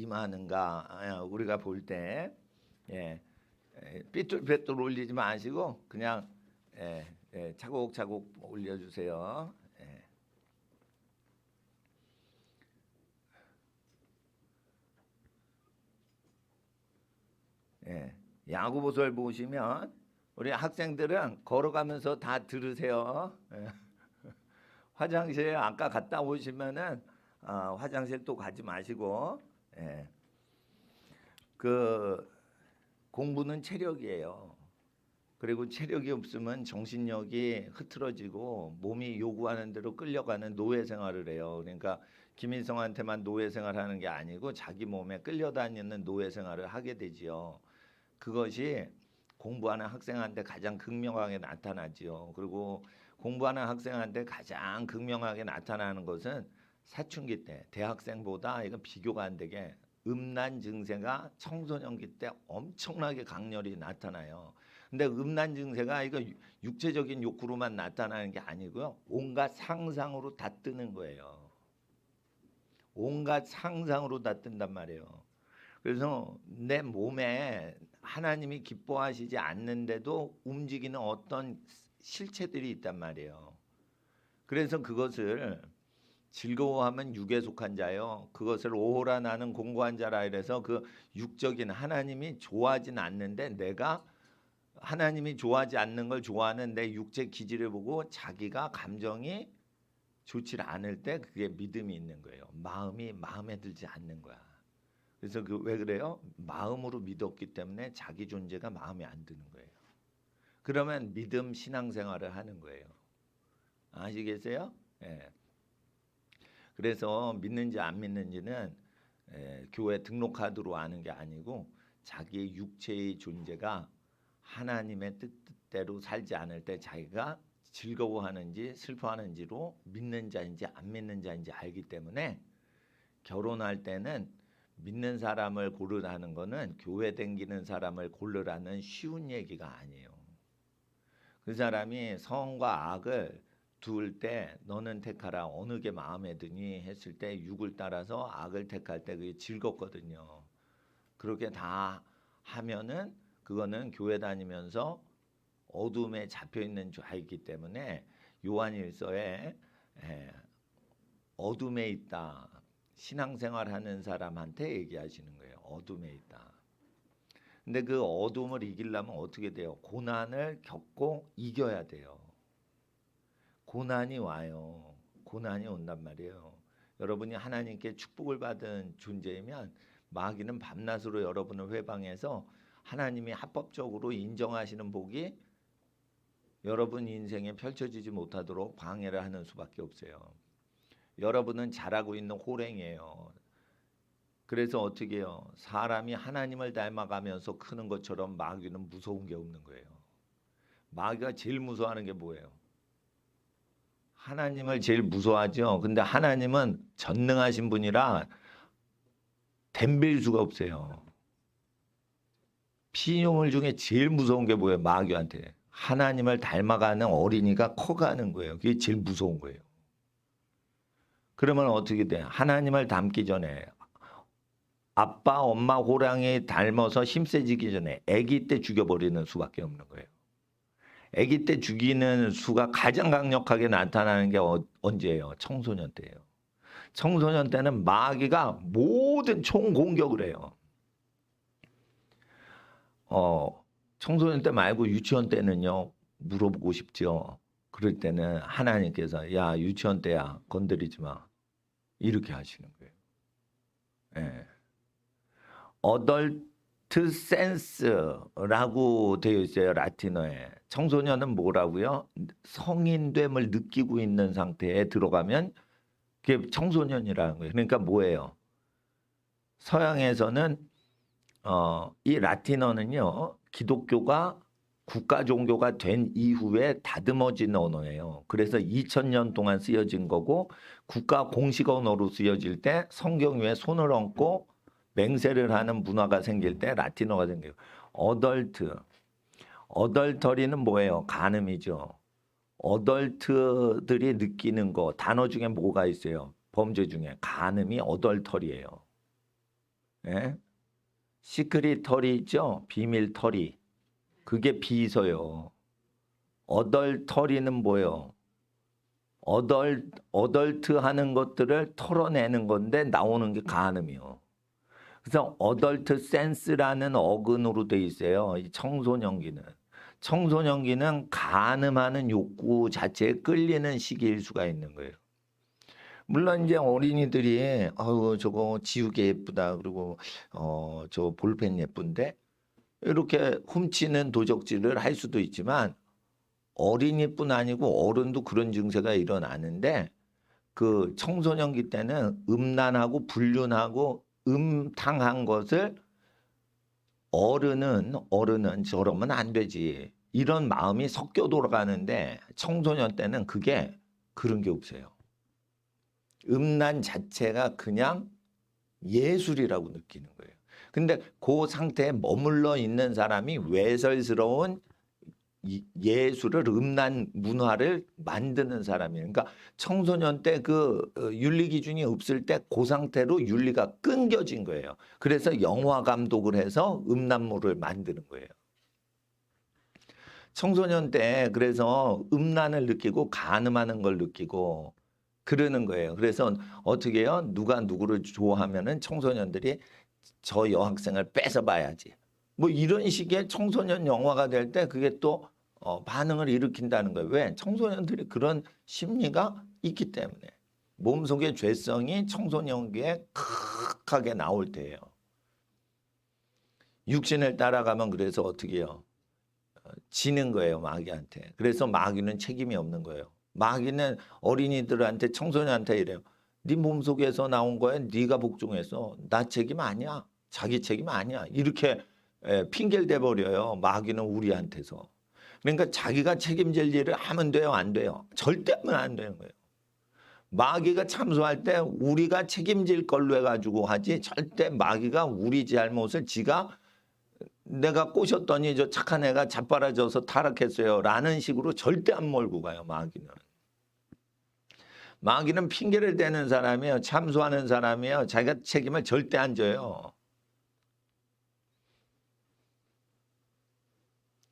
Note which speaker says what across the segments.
Speaker 1: 임하는가? 우리가 볼 때 삐뚤빼뚤 올리지 마시고 그냥 차곡차곡 올려주세요. 야고보서를 보시면 우리 학생들은 걸어가면서 다 들으세요. 화장실 아까 갔다 오시면은 화장실 또 가지 마시고 그 공부는 체력이에요. 그리고 체력이 없으면 정신력이 흐트러지고 몸이 요구하는 대로 끌려가는 노예 생활을 해요. 그러니까 김일성한테만 노예 생활하는 게 아니고 자기 몸에 끌려다니는 노예 생활을 하게 되지요. 그것이 공부하는 학생한테 가장 극명하게 나타나지요. 그리고 공부하는 학생한테 가장 극명하게 나타나는 것은 사춘기 때, 대학생보다 이건 비교가 안 되게 음란 증세가 청소년기 때 엄청나게 강렬히 나타나요. 근데 음란 증세가 이거 육체적인 욕구로만 나타나는 게 아니고요. 온갖 상상으로 다 뜨는 거예요. 온갖 상상으로 다 뜬단 말이에요. 그래서 내 몸에 하나님이 기뻐하시지 않는데도 움직이는 어떤 실체들이 있단 말이에요. 그래서 그것을 즐거워하면 육에 속한 자요. 그것을 오호라 나는 공고한 자라 이래서 그 육적인 하나님이 좋아하진 않는데 내가 하나님이 좋아하지 않는 걸 좋아하는 내 육체 기질을 보고 자기가 감정이 좋지 않을 때 그게 믿음이 있는 거예요. 마음이 마음에 들지 않는 거야. 그래서 왜 그래요? 마음으로 믿었기 때문에 자기 존재가 마음에 안 드는 거예요. 그러면 믿음 신앙생활을 하는 거예요. 아시겠어요? 그래서 믿는지 안 믿는지는 교회 등록카드로 아는 게 아니고 자기의 육체의 존재가 하나님의 뜻대로 살지 않을 때 자기가 즐거워하는지 슬퍼하는지로 믿는 자인지 안 믿는 자인지 알기 때문에 결혼할 때는 믿는 사람을 고르라는 거는 교회 댕기는 사람을 고르라는 쉬운 얘기가 아니에요. 그 사람이 선과 악을 두을 때 너는 택하라 어느 게 마음에 드니 했을 때 육을 따라서 악을 택할 때 그게 즐겁거든요. 그렇게 다 하면은 그거는 교회 다니면서 어둠에 잡혀있는 줄 알기 때문에 요한일서에 어둠에 있다. 신앙생활하는 사람한테 얘기하시는 거예요. 어둠에 있다. 근데 그 어둠을 이기려면 어떻게 돼요? 고난을 겪고 이겨야 돼요. 고난이 와요. 고난이 온단 말이에요. 여러분이 하나님께 축복을 받은 존재이면 마귀는 밤낮으로 여러분을 회방해서 하나님이 합법적으로 인정하시는 복이 여러분 인생에 펼쳐지지 못하도록 방해를 하는 수밖에 없어요. 여러분은 자라고 있는 호랭이에요. 그래서 어떻게 해요? 사람이 하나님을 닮아가면서 크는 것처럼 마귀는 무서운 게 없는 거예요. 마귀가 제일 무서워하는 게 뭐예요? 하나님을 제일 무서워하죠. 근데 하나님은 전능하신 분이라 덤빌 수가 없어요. 피조물 중에 제일 무서운 게 뭐예요? 마귀한테. 하나님을 닮아가는 어린이가 커가는 거예요. 그게 제일 무서운 거예요. 그러면 어떻게 돼? 하나님을 닮기 전에 아빠, 엄마 호랑이 닮아서 힘세지기 전에 아기 때 죽여버리는 수밖에 없는 거예요. 아기 때 죽이는 수가 가장 강력하게 나타나는 게 언제예요? 청소년 때예요. 청소년 때는 마귀가 모든 총공격을 해요. 청소년 때 말고 유치원 때는요. 물어보고 싶죠. 그럴 때는 하나님께서 야 유치원 때야 건드리지 마. 이렇게 하시는 거예요. 어덜트 센스라고 되어 있어요. 라틴어에. 청소년은 뭐라고요? 성인됨을 느끼고 있는 상태에 들어가면 그게 청소년이라는 거예요. 그러니까 뭐예요? 서양에서는 이 라틴어는요. 기독교가 국가 종교가 된 이후에 다듬어진 언어예요. 그래서 2000년 동안 쓰여진 거고 국가 공식 언어로 쓰여질 때 성경 위에 손을 얹고 맹세를 하는 문화가 생길 때 라틴어가 생겨요. 어덜터리는 뭐예요? 간음이죠. 어덜트들이 느끼는 거 단어 중에 뭐가 있어요? 범죄 중에 간음이 어덜터리예요. 예? 시크릿 털이 있죠? 비밀 털이. 그게 비서요. 어덜터리는 뭐예요? 어덜트 하는 것들을 털어내는 건데 나오는 게 간음이요. 그래서 어덜트 센스라는 어근으로 돼 있어요. 이 청소년기는. 청소년기는 간음하는 욕구 자체에 끌리는 시기일 수가 있는 거예요. 물론 이제 어린이들이 아우 저거 지우개 예쁘다 그리고 저 볼펜 예쁜데 이렇게 훔치는 도적질을 할 수도 있지만 어린이뿐 아니고 어른도 그런 증세가 일어나는데 그 청소년기 때는 음란하고 불륜하고 음탕한 것을 어른은 저러면 안 되지 이런 마음이 섞여 돌아가는데 청소년 때는 그게 그런 게 없어요. 음란 자체가 그냥 예술이라고 느끼는 거예요. 근데 그 상태에 머물러 있는 사람이 외설스러운 예술을 음란 문화를 만드는 사람이에요. 그러니까 청소년 때 그 윤리 기준이 없을 때 그 상태로 윤리가 끊겨진 거예요. 그래서 영화 감독을 해서 음란물을 만드는 거예요. 청소년 때 그래서 음란을 느끼고 간음하는 걸 느끼고 그러는 거예요. 그래서 어떻게 해요? 누가 누구를 좋아하면은 청소년들이 저 여학생을 뺏어봐야지. 뭐 이런 식의 청소년 영화가 될 때 그게 또 반응을 일으킨다는 거예요. 왜? 청소년들이 그런 심리가 있기 때문에. 몸속의 죄성이 청소년기에 크하게 나올 때예요. 육신을 따라가면 그래서 어떻게 해요? 지는 거예요, 마귀한테. 그래서 마귀는 책임이 없는 거예요. 마귀는 어린이들한테 청소년한테 이래요. 네 몸속에서 나온 거에 네가 복종해서 나 책임 아니야. 자기 책임 아니야. 이렇게 핑계를 대버려요. 마귀는 우리한테서. 그러니까 자기가 책임질 일을 하면 돼요, 안 돼요? 절대 하면 안 되는 거예요. 마귀가 참소할 때 우리가 책임질 걸로 해가지고 하지 절대 마귀가 우리 잘못을 지가 내가 꼬셨더니 저 착한 애가 자빠라져서 타락했어요 라는 식으로 절대 안 몰고 가요. 마귀는 핑계를 대는 사람이에요. 참소하는 사람이에요. 자기가 책임을 절대 안 져요.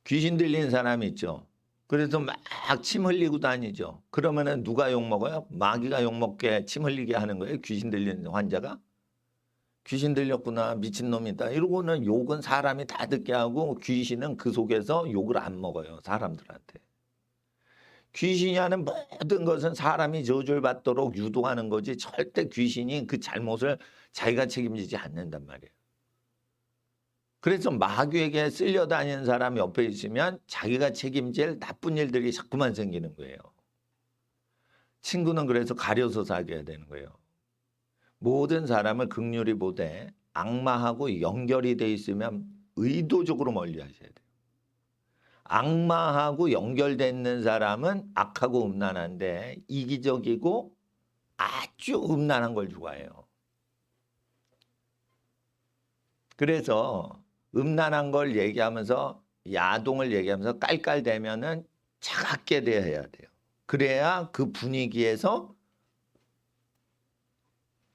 Speaker 1: 귀신 들린 사람이 있죠. 그래서 막 침 흘리고 다니죠. 그러면은 누가 욕먹어요? 마귀가 욕먹게 침 흘리게 하는 거예요. 귀신 들린 환자가. 귀신 들렸구나 미친놈이다 이러고는 욕은 사람이 다 듣게 하고 귀신은 그 속에서 욕을 안 먹어요. 사람들한테. 귀신이 하는 모든 것은 사람이 저주를 받도록 유도하는 거지 절대 귀신이 그 잘못을 자기가 책임지지 않는단 말이에요. 그래서 마귀에게 쓸려다니는 사람 옆에 있으면 자기가 책임질 나쁜 일들이 자꾸만 생기는 거예요. 친구는 그래서 가려서 사귀어야 되는 거예요. 모든 사람을 긍휼히 보되 악마하고 연결이 돼 있으면 의도적으로 멀리 하셔야 돼요. 악마하고 연결되어 있는 사람은 악하고 음란한데 이기적이고 아주 음란한 걸 좋아해요. 그래서 음란한 걸 얘기하면서 야동을 얘기하면서 깔깔대면은 차갑게 대해야 돼요. 그래야 그 분위기에서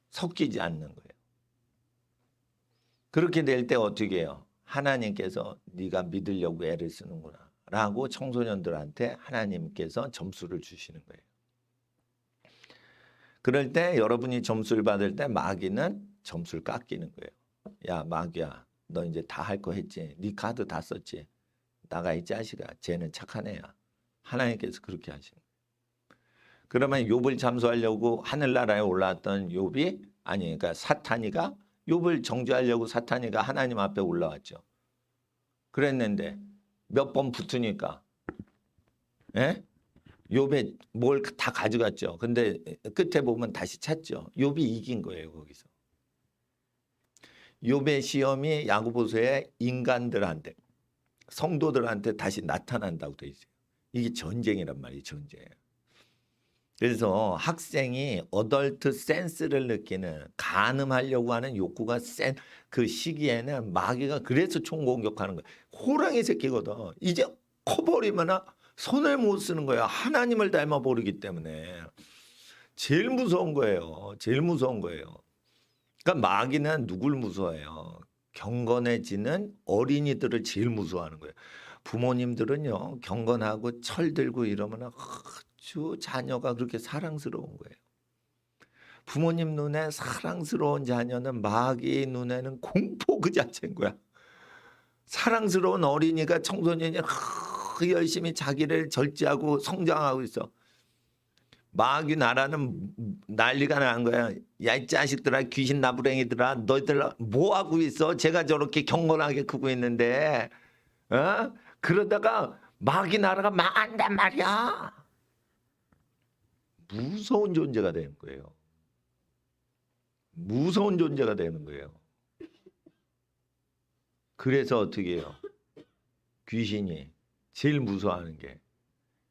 Speaker 1: 섞이지 않는 거예요. 그렇게 될 때 어떻게 해요? 하나님께서 네가 믿으려고 애를 쓰는구나 라고 청소년들한테 하나님께서 점수를 주시는 거예요. 그럴 때 여러분이 점수를 받을 때 마귀는 점수를 깎이는 거예요. 야 마귀야 너 이제 다 할 거 했지. 네 카드 다 썼지. 나가 이 자식아 쟤는 착한 애야. 하나님께서 그렇게 하시는 거예요. 그러면 욥을 참소하려고 하늘나라에 올라왔던 욥이 아니 그러니까 사탄이가 욥을 정죄하려고 사탄이가 하나님 앞에 올라왔죠. 그랬는데 몇 번 붙으니까 예? 욥에 뭘 다 가져갔죠. 근데 끝에 보면 다시 찾죠. 욥이 이긴 거예요. 거기서. 욥의 시험이 야고보서에 인간들한테 성도들한테 다시 나타난다고 돼 있어요. 이게 전쟁이란 말이에요. 전쟁. 그래서 학생이 어덜트 센스를 느끼는 간음하려고 하는 욕구가 센 그 시기에는 마귀가 그래서 총공격하는 거예요. 호랑이 새끼거든. 이제 커버리면 손을 못 쓰는 거예요. 하나님을 닮아버리기 때문에. 제일 무서운 거예요. 제일 무서운 거예요. 그러니까 마귀는 누굴 무서워해요? 경건해지는 어린이들을 제일 무서워하는 거예요. 부모님들은요, 경건하고 철 들고 이러면 아주 자녀가 그렇게 사랑스러운 거예요. 부모님 눈에 사랑스러운 자녀는 마귀 눈에는 공포 그 자체인 거야. 사랑스러운 어린이가 청소년이 열심히 자기를 절제하고 성장하고 있어. 마귀 나라는 난리가 난 거야. 야, 이 자식들아, 귀신 나부랭이들아, 너희들 뭐 하고 있어? 제가 저렇게 경건하게 크고 있는데, 어? 그러다가 마귀 나라가 망한단 말이야. 무서운 존재가 되는 거예요. 무서운 존재가 되는 거예요. 그래서 어떻게 해요? 귀신이 제일 무서워하는 게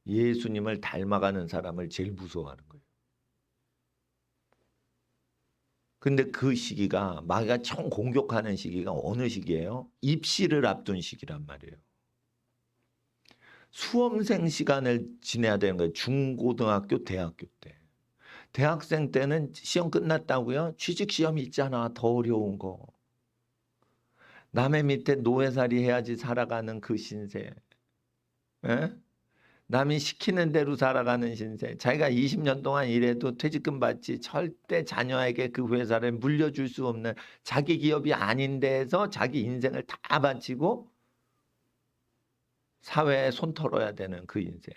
Speaker 1: 예수님을 닮아가는 사람을 제일 무서워하는 거예요. 근데 그 시기가 마귀가 총 공격하는 시기가 어느 시기예요? 입시를 앞둔 시기란 말이에요. 수험생 시간을 지내야 되는 거예요. 중고등학교, 대학교 때. 대학생 때는 시험 끝났다고요? 취직시험 있잖아. 더 어려운 거. 남의 밑에 노예살이 해야지 살아가는 그 신세. 에? 남이 시키는 대로 살아가는 신세. 자기가 20년 동안 일해도 퇴직금 받지 절대 자녀에게 그 회사를 물려줄 수 없는 자기 기업이 아닌 데에서 자기 인생을 다 바치고 사회에 손 털어야 되는 그 인생.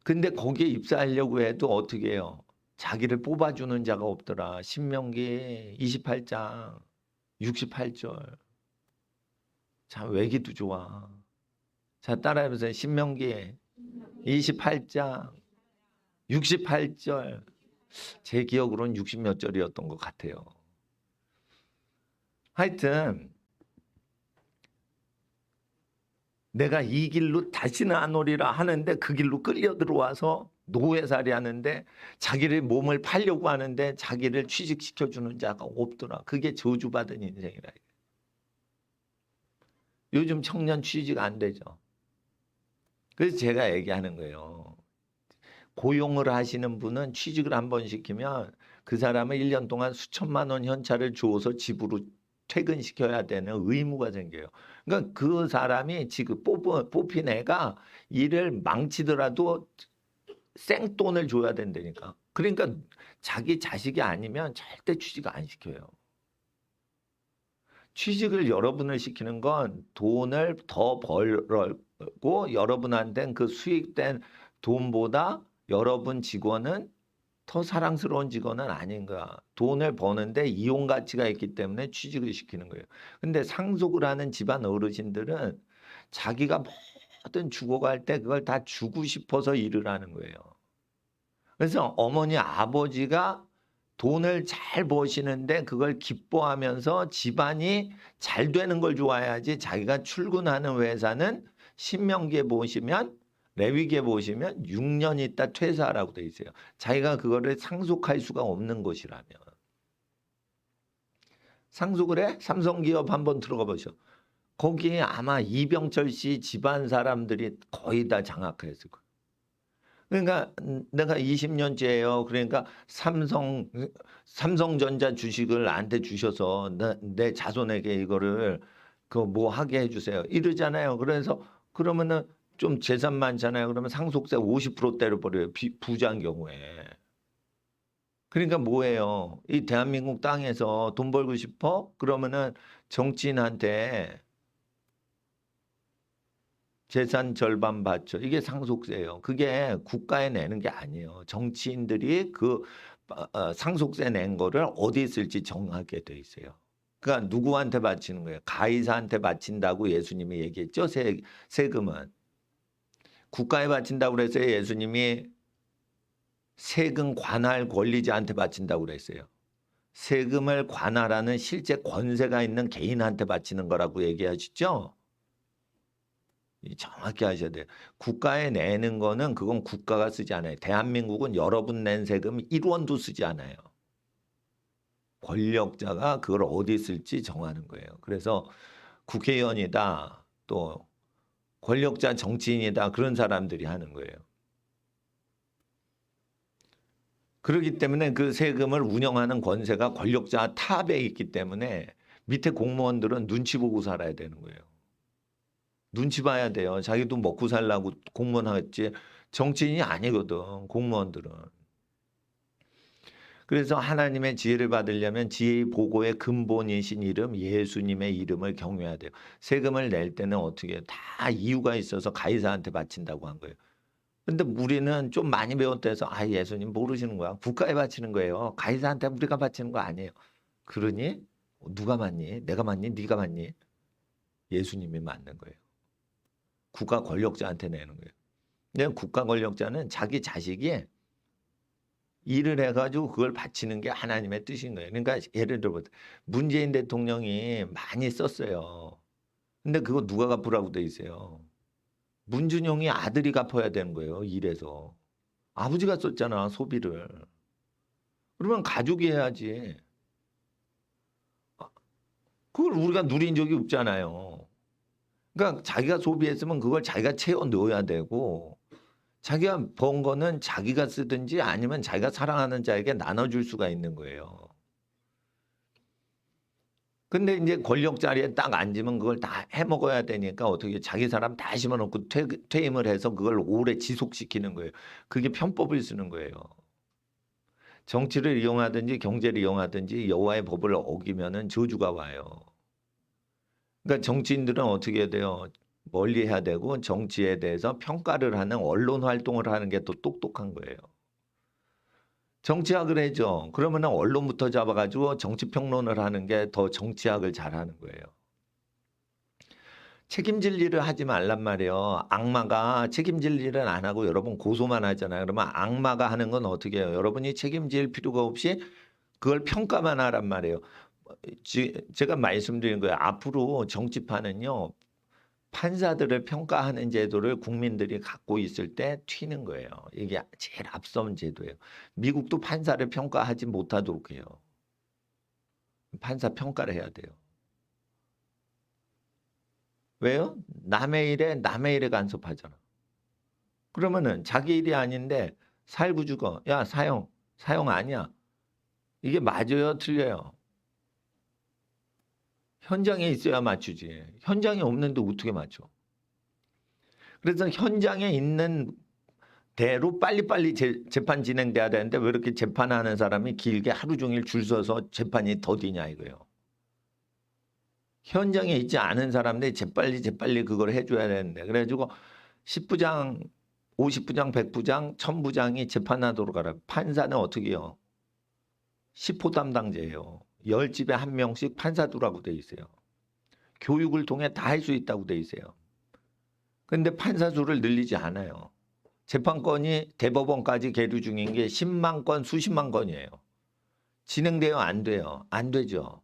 Speaker 1: 근데 거기에 입사하려고 해도 어떻게 해요? 자기를 뽑아주는 자가 없더라. 신명기 28장 68절. 참 외기도 좋아. 자, 따라해보세요. 신명기 28장 68절. 제 기억으로는 60몇 절이었던 것 같아요. 하여튼 내가 이 길로 다시는 안 오리라 하는데 그 길로 끌려 들어와서 노예살이 하는데 자기를 몸을 팔려고 하는데 자기를 취직시켜주는 자가 없더라. 그게 저주받은 인생이라. 요즘 청년 취직 안 되죠. 그래서 제가 얘기하는 거예요. 고용을 하시는 분은 취직을 한번 시키면 그 사람을 1년 동안 수천만 원 현찰을 주어서 집으로 퇴근시켜야 되는 의무가 생겨요. 그러니까 그 사람이 지금 뽑힌 애가 일을 망치더라도 생돈을 줘야 된다니까. 그러니까 자기 자식이 아니면 절대 취직 안 시켜요. 취직을 여러분을 시키는 건 돈을 더 벌고 여러분한테는 그 수익된 돈보다 여러분 직원은 더 사랑스러운 직원은 아닌 거야. 돈을 버는데 이용 가치가 있기 때문에 취직을 시키는 거예요. 근데 상속을 하는 집안 어르신들은 자기가 뭐든 죽어갈 때 그걸 다 주고 싶어서 일을 하는 거예요. 그래서 어머니 아버지가 돈을 잘 버시는데 그걸 기뻐하면서 집안이 잘 되는 걸 좋아해야지. 자기가 출근하는 회사는 신명기에 보시면 레위기에 보시면 6년 있다 퇴사하라고 돼 있어요. 자기가 그거를 상속할 수가 없는 것이라면. 상속을 해? 삼성기업 한번 들어가 보셔. 거기에 아마 이병철 씨 집안 사람들이 거의 다 장악했을 거예요. 그러니까 내가 20년째예요. 그러니까 삼성전자 주식을 나한테 주셔서 내 자손에게 이거를 그 뭐 하게 해주세요. 이러잖아요. 그래서 그러면은 좀 재산 많잖아요. 그러면 상속세 50% 때려버려요. 부자인 경우에. 그러니까 뭐예요? 이 대한민국 땅에서 돈 벌고 싶어? 그러면은 정치인한테 재산 절반 받죠. 이게 상속세예요. 그게 국가에 내는 게 아니에요. 정치인들이 그 상속세 낸 거를 어디에 쓸지 정하게 돼 있어요. 그러니까 누구한테 바치는 거예요? 가이사한테 바친다고 예수님이 얘기했죠. 세금은. 국가에 바친다고 그랬어요. 예수님이 세금 관할 권리자한테 바친다고 그랬어요. 세금을 관할하는 실제 권세가 있는 개인한테 바치는 거라고 얘기하시죠. 정확히 하셔야 돼요. 국가에 내는 거는 그건 국가가 쓰지 않아요. 대한민국은 여러분 낸 세금 1원도 쓰지 않아요. 권력자가 그걸 어디 쓸지 정하는 거예요. 그래서 국회의원이다, 또 권력자 정치인이다, 그런 사람들이 하는 거예요. 그렇기 때문에 그 세금을 운영하는 권세가 권력자 탑에 있기 때문에 밑에 공무원들은 눈치 보고 살아야 되는 거예요. 눈치 봐야 돼요. 자기도 먹고 살라고 공무원 하겠지 정치인이 아니거든, 공무원들은. 그래서 하나님의 지혜를 받으려면 지혜의 보고의 근본이신 이름 예수님의 이름을 경외해야 돼요. 세금을 낼 때는 어떻게 다 이유가 있어서 가이사한테 바친다고 한 거예요. 근데 우리는 좀 많이 배웠다 해서 아 예수님 모르시는 거야. 국가에 바치는 거예요. 가이사한테 우리가 바치는 거 아니에요. 그러니 누가 맞니? 내가 맞니? 네가 맞니? 예수님이 맞는 거예요. 국가 권력자한테 내는 거예요. 근데 국가 권력자는 자기 자식이 일을 해가지고 그걸 바치는 게 하나님의 뜻인 거예요. 그러니까 예를 들어 문재인 대통령이 많이 썼어요. 근데 그거 누가 갚으라고 돼 있어요. 문준용이 아들이 갚아야 되는 거예요. 일해서. 아버지가 썼잖아 소비를. 그러면 가족이 해야지. 그걸 우리가 누린 적이 없잖아요. 그러니까 자기가 소비했으면 그걸 자기가 채워 넣어야 되고 자기가 번 거는 자기가 쓰든지 아니면 자기가 사랑하는 자에게 나눠줄 수가 있는 거예요. 근데 이제 권력 자리에 딱 앉으면 그걸 다 해먹어야 되니까 어떻게 자기 사람 다 심어놓고 퇴임을 해서 그걸 오래 지속시키는 거예요. 그게 편법을 쓰는 거예요. 정치를 이용하든지 경제를 이용하든지 여호와의 법을 어기면은 저주가 와요. 그러니까 정치인들은 어떻게 해야 돼요? 멀리 해야 되고 정치에 대해서 평가를 하는 언론 활동을 하는 게 더 똑똑한 거예요. 정치학을 해죠. 그러면 언론부터 잡아가지고 정치평론을 하는 게 더 정치학을 잘하는 거예요. 책임질 일을 하지 말란 말이에요. 악마가 책임질 일은 안 하고 여러분 고소만 하잖아요. 그러면 악마가 하는 건 어떻게 해요? 여러분이 책임질 필요가 없이 그걸 평가만 하란 말이에요. 제가 말씀드린 거예요. 앞으로 정치판은요. 판사들을 평가하는 제도를 국민들이 갖고 있을 때 튀는 거예요. 이게 제일 앞선 제도예요. 미국도 판사를 평가하지 못하도록 해요. 판사 평가를 해야 돼요. 왜요? 남의 일에 간섭하잖아. 그러면은 자기 일이 아닌데 살고 죽어. 야 사형 아니야. 이게 맞아요 틀려요? 현장에 있어야 맞추지. 현장에 없는데 어떻게 맞춰? 그래서 현장에 있는 대로 빨리빨리 재판 진행돼야 되는데 왜 이렇게 재판하는 사람이 길게 하루 종일 줄 서서 재판이 더디냐 이거예요. 현장에 있지 않은 사람들이 재빨리 그걸 해줘야 되는데 그래가지고 10부장, 50부장, 100부장, 1000부장이 재판하도록 하라. 판사는 어떻게 해요? 10호 담당제예요. 10집에 한 명씩 판사 두라고 돼 있어요. 교육을 통해 다 할 수 있다고 돼 있어요. 근데 판사 수를 늘리지 않아요. 재판건이 대법원까지 계류 중인 게 10만 건, 수십만 건이에요. 진행돼요? 안 돼요? 안 되죠.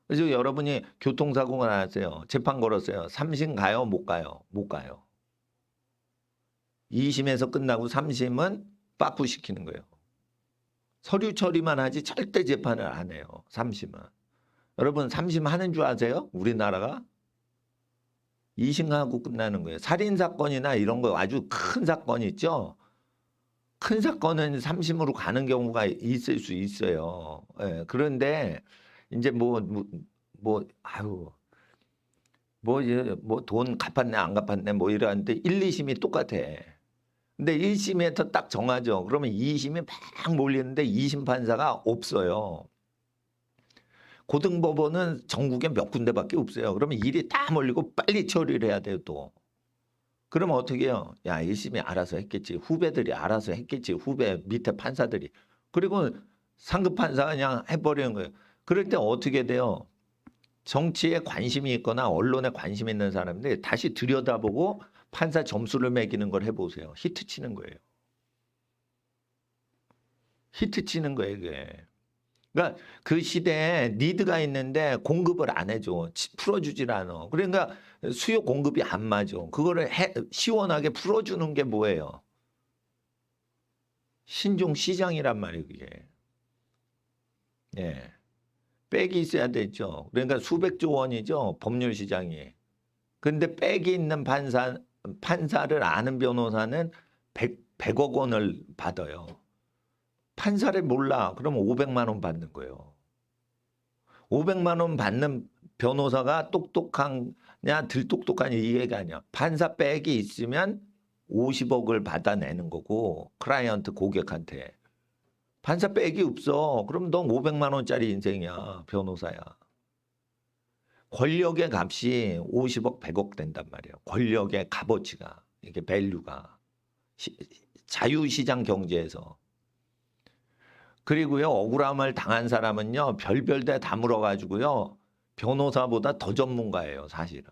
Speaker 1: 그래서 여러분이 교통사고가 나왔어요. 재판 걸었어요. 3심 가요? 못 가요? 못 가요. 2심에서 끝나고 3심은 빠꾸시키는 거예요. 서류 처리만 하지 절대 재판을 안 해요. 3심은. 여러분 3심 하는 줄 아세요? 우리나라가? 2심하고 끝나는 거예요. 살인사건이나 이런 거 아주 큰 사건 있죠? 큰 사건은 3심으로 가는 경우가 있을 수 있어요. 예, 그런데 이제 아유, 뭐 돈 갚았네, 안 갚았네, 뭐 이러는데 1, 2심이 똑같아. 근데 1심에서 딱 정하죠. 그러면 2심이 막 몰리는데 2심 판사가 없어요. 고등법원은 전국에 몇 군데밖에 없어요. 그러면 일이 다 몰리고 빨리 처리를 해야 돼요, 또. 그러면 어떻게 해요? 야, 1심이 알아서 했겠지. 후배들이 알아서 했겠지. 후배 밑에 판사들이. 그리고 상급 판사가 그냥 해버리는 거예요. 그럴 때 어떻게 돼요? 정치에 관심이 있거나 언론에 관심 있는 사람들이 다시 들여다보고 판사 점수를 매기는 걸 해보세요. 히트 치는 거예요. 히트 치는 거예요, 그게. 그러니까 그 시대에 니드가 있는데 공급을 안 해줘. 풀어주질 않아. 그러니까 수요 공급이 안 맞아. 그거를 시원하게 풀어주는 게 뭐예요? 신종 시장이란 말이에요, 그게. 예. 백이 있어야 되죠. 그러니까 수백조 원이죠, 법률 시장이. 근데 백이 있는 판사를 아는 변호사는 100억 원을 받아요. 판사를 몰라. 그러면 500만 원 받는 거예요. 500만 원 받는 변호사가 똑똑하냐 들똑똑하냐 이 얘기 아니야. 판사 백이 있으면 50억을 받아내는 거고 클라이언트 고객한테. 판사 백이 없어. 그럼 넌 500만 원짜리 인생이야. 변호사야. 권력의 값이 50억 100억 된단 말이에요. 권력의 값어치가. 이게 밸류가. 자유시장 경제에서. 그리고요, 억울함을 당한 사람은요, 별별 데 다 물어가지고요, 변호사보다 더 전문가예요, 사실은.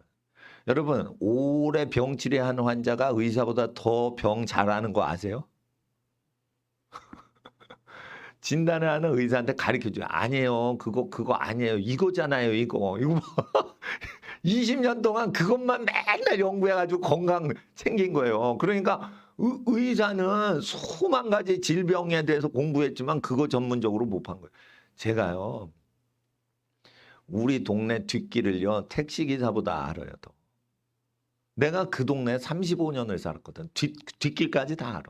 Speaker 1: 여러분, 오래 병 치료한 환자가 의사보다 더 병 잘하는 거 아세요? 진단을 하는 의사한테 가르쳐줘요. 아니에요, 그거 아니에요. 이거잖아요, 이거. 20년 동안 그것만 맨날 연구해가지고 건강 생긴 거예요. 그러니까 의사는 수만 가지 질병에 대해서 공부했지만 그거 전문적으로 못 판 거예요. 제가요, 우리 동네 뒷길을요, 택시기사보다 알아요, 더. 내가 그 동네에 35년을 살았거든. 뒷길까지 다 알아.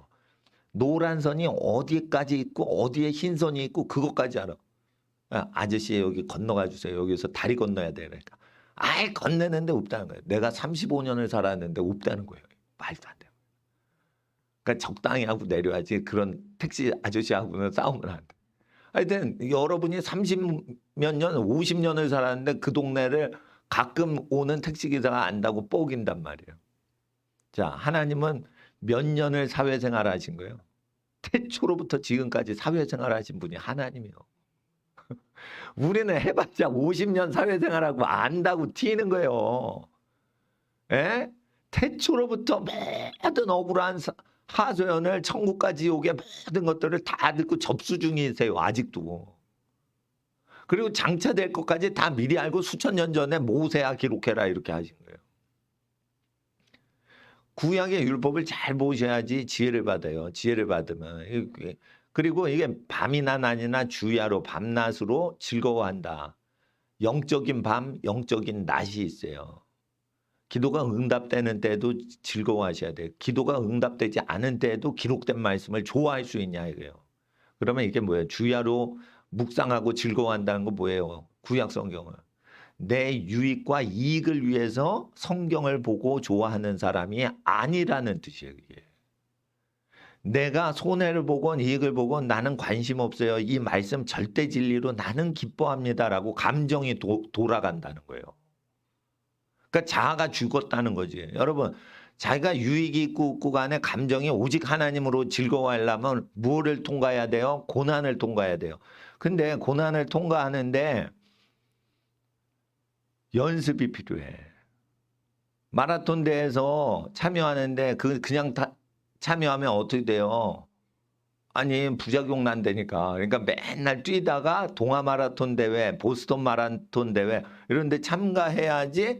Speaker 1: 노란 선이 어디까지 있고 어디에 흰 선이 있고 그것까지 알아. 아저씨 여기 건너가 주세요. 여기서 다리 건너야 돼. 그러니까. 아예 건네는데 없다는 거예요. 내가 35년을 살았는데 없다는 거예요. 말도 안 돼요. 그러니까 적당히 하고 내려야지 그런 택시 아저씨하고는 싸우면 안 돼. 하여튼 여러분이 30몇 년, 50년을 살았는데 그 동네를 가끔 오는 택시기사가 안다고 뽀긴단 말이에요. 자, 하나님은 몇 년을 사회생활 하신 거예요? 태초로부터 지금까지 사회생활 하신 분이 하나님이에요. 우리는 해봤자 50년 사회생활하고 안다고 튀는 거예요. 에? 태초로부터 모든 억울한 하소연을 천국과 지옥의 모든 것들을 다 듣고 접수 중이세요. 아직도. 그리고 장차될 것까지 다 미리 알고 수천 년 전에 모세야 기록해라 이렇게 하신 거예요. 구약의 율법을 잘 보셔야지 지혜를 받아요. 지혜를 받으면. 그리고 이게 밤이나 낮이나 주야로 밤낮으로 즐거워한다. 영적인 밤, 영적인 낮이 있어요. 기도가 응답되는 때도 즐거워하셔야 돼요. 기도가 응답되지 않은 때에도 기록된 말씀을 좋아할 수 있냐 이거예요. 그러면 이게 뭐예요? 주야로 묵상하고 즐거워한다는 거 뭐예요? 구약 성경은. 내 유익과 이익을 위해서 성경을 보고 좋아하는 사람이 아니라는 뜻이에요. 이게. 내가 손해를 보건 이익을 보건 나는 관심 없어요. 이 말씀 절대 진리로 나는 기뻐합니다라고 감정이 돌아간다는 거예요. 그러니까 자아가 죽었다는 거지. 여러분, 자기가 유익이 있고 없고 간에 감정이 오직 하나님으로 즐거워하려면 무엇을 통과해야 돼요? 고난을 통과해야 돼요. 근데 고난을 통과하는데 연습이 필요해. 마라톤 대회에서 참여하는데 그냥 참여하면 어떻게 돼요? 아니 부작용 난다니까. 그러니까 맨날 뛰다가 동아 마라톤 대회, 보스턴 마라톤 대회 이런 데 참가해야지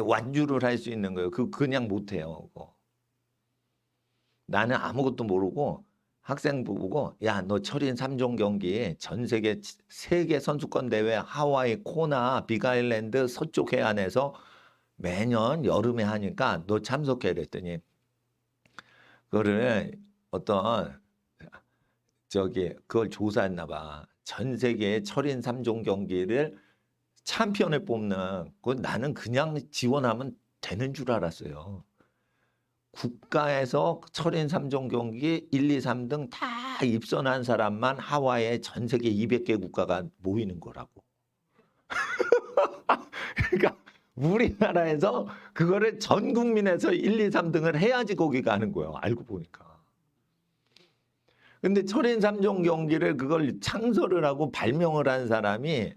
Speaker 1: 완주를 할 수 있는 거예요. 그냥 못 해요. 그거. 나는 아무것도 모르고 학생부 보고 야, 너 철인 3종 경기 전 세계 선수권 대회 하와이 코나 빅아일랜드 서쪽 해안에서 매년 여름에 하니까 너 참석해 그랬더니 그거를 어떤 그걸 조사했나 봐. 전 세계의 철인 3종 경기를 챔피언을 뽑는 나는 그냥 지원하면 되는 줄 알았어요. 국가에서 철인 3종 경기 1, 2, 3등 다 입선한 사람만 하와이에 전 세계 200개 국가가 모이는 거라고. 그러니까 우리나라에서 그거를 전 국민에서 1, 2, 3등을 해야지 거기 가는 거예요. 알고 보니까. 근데 철인 3종 경기를 그걸 창설을 하고 발명을 한 사람이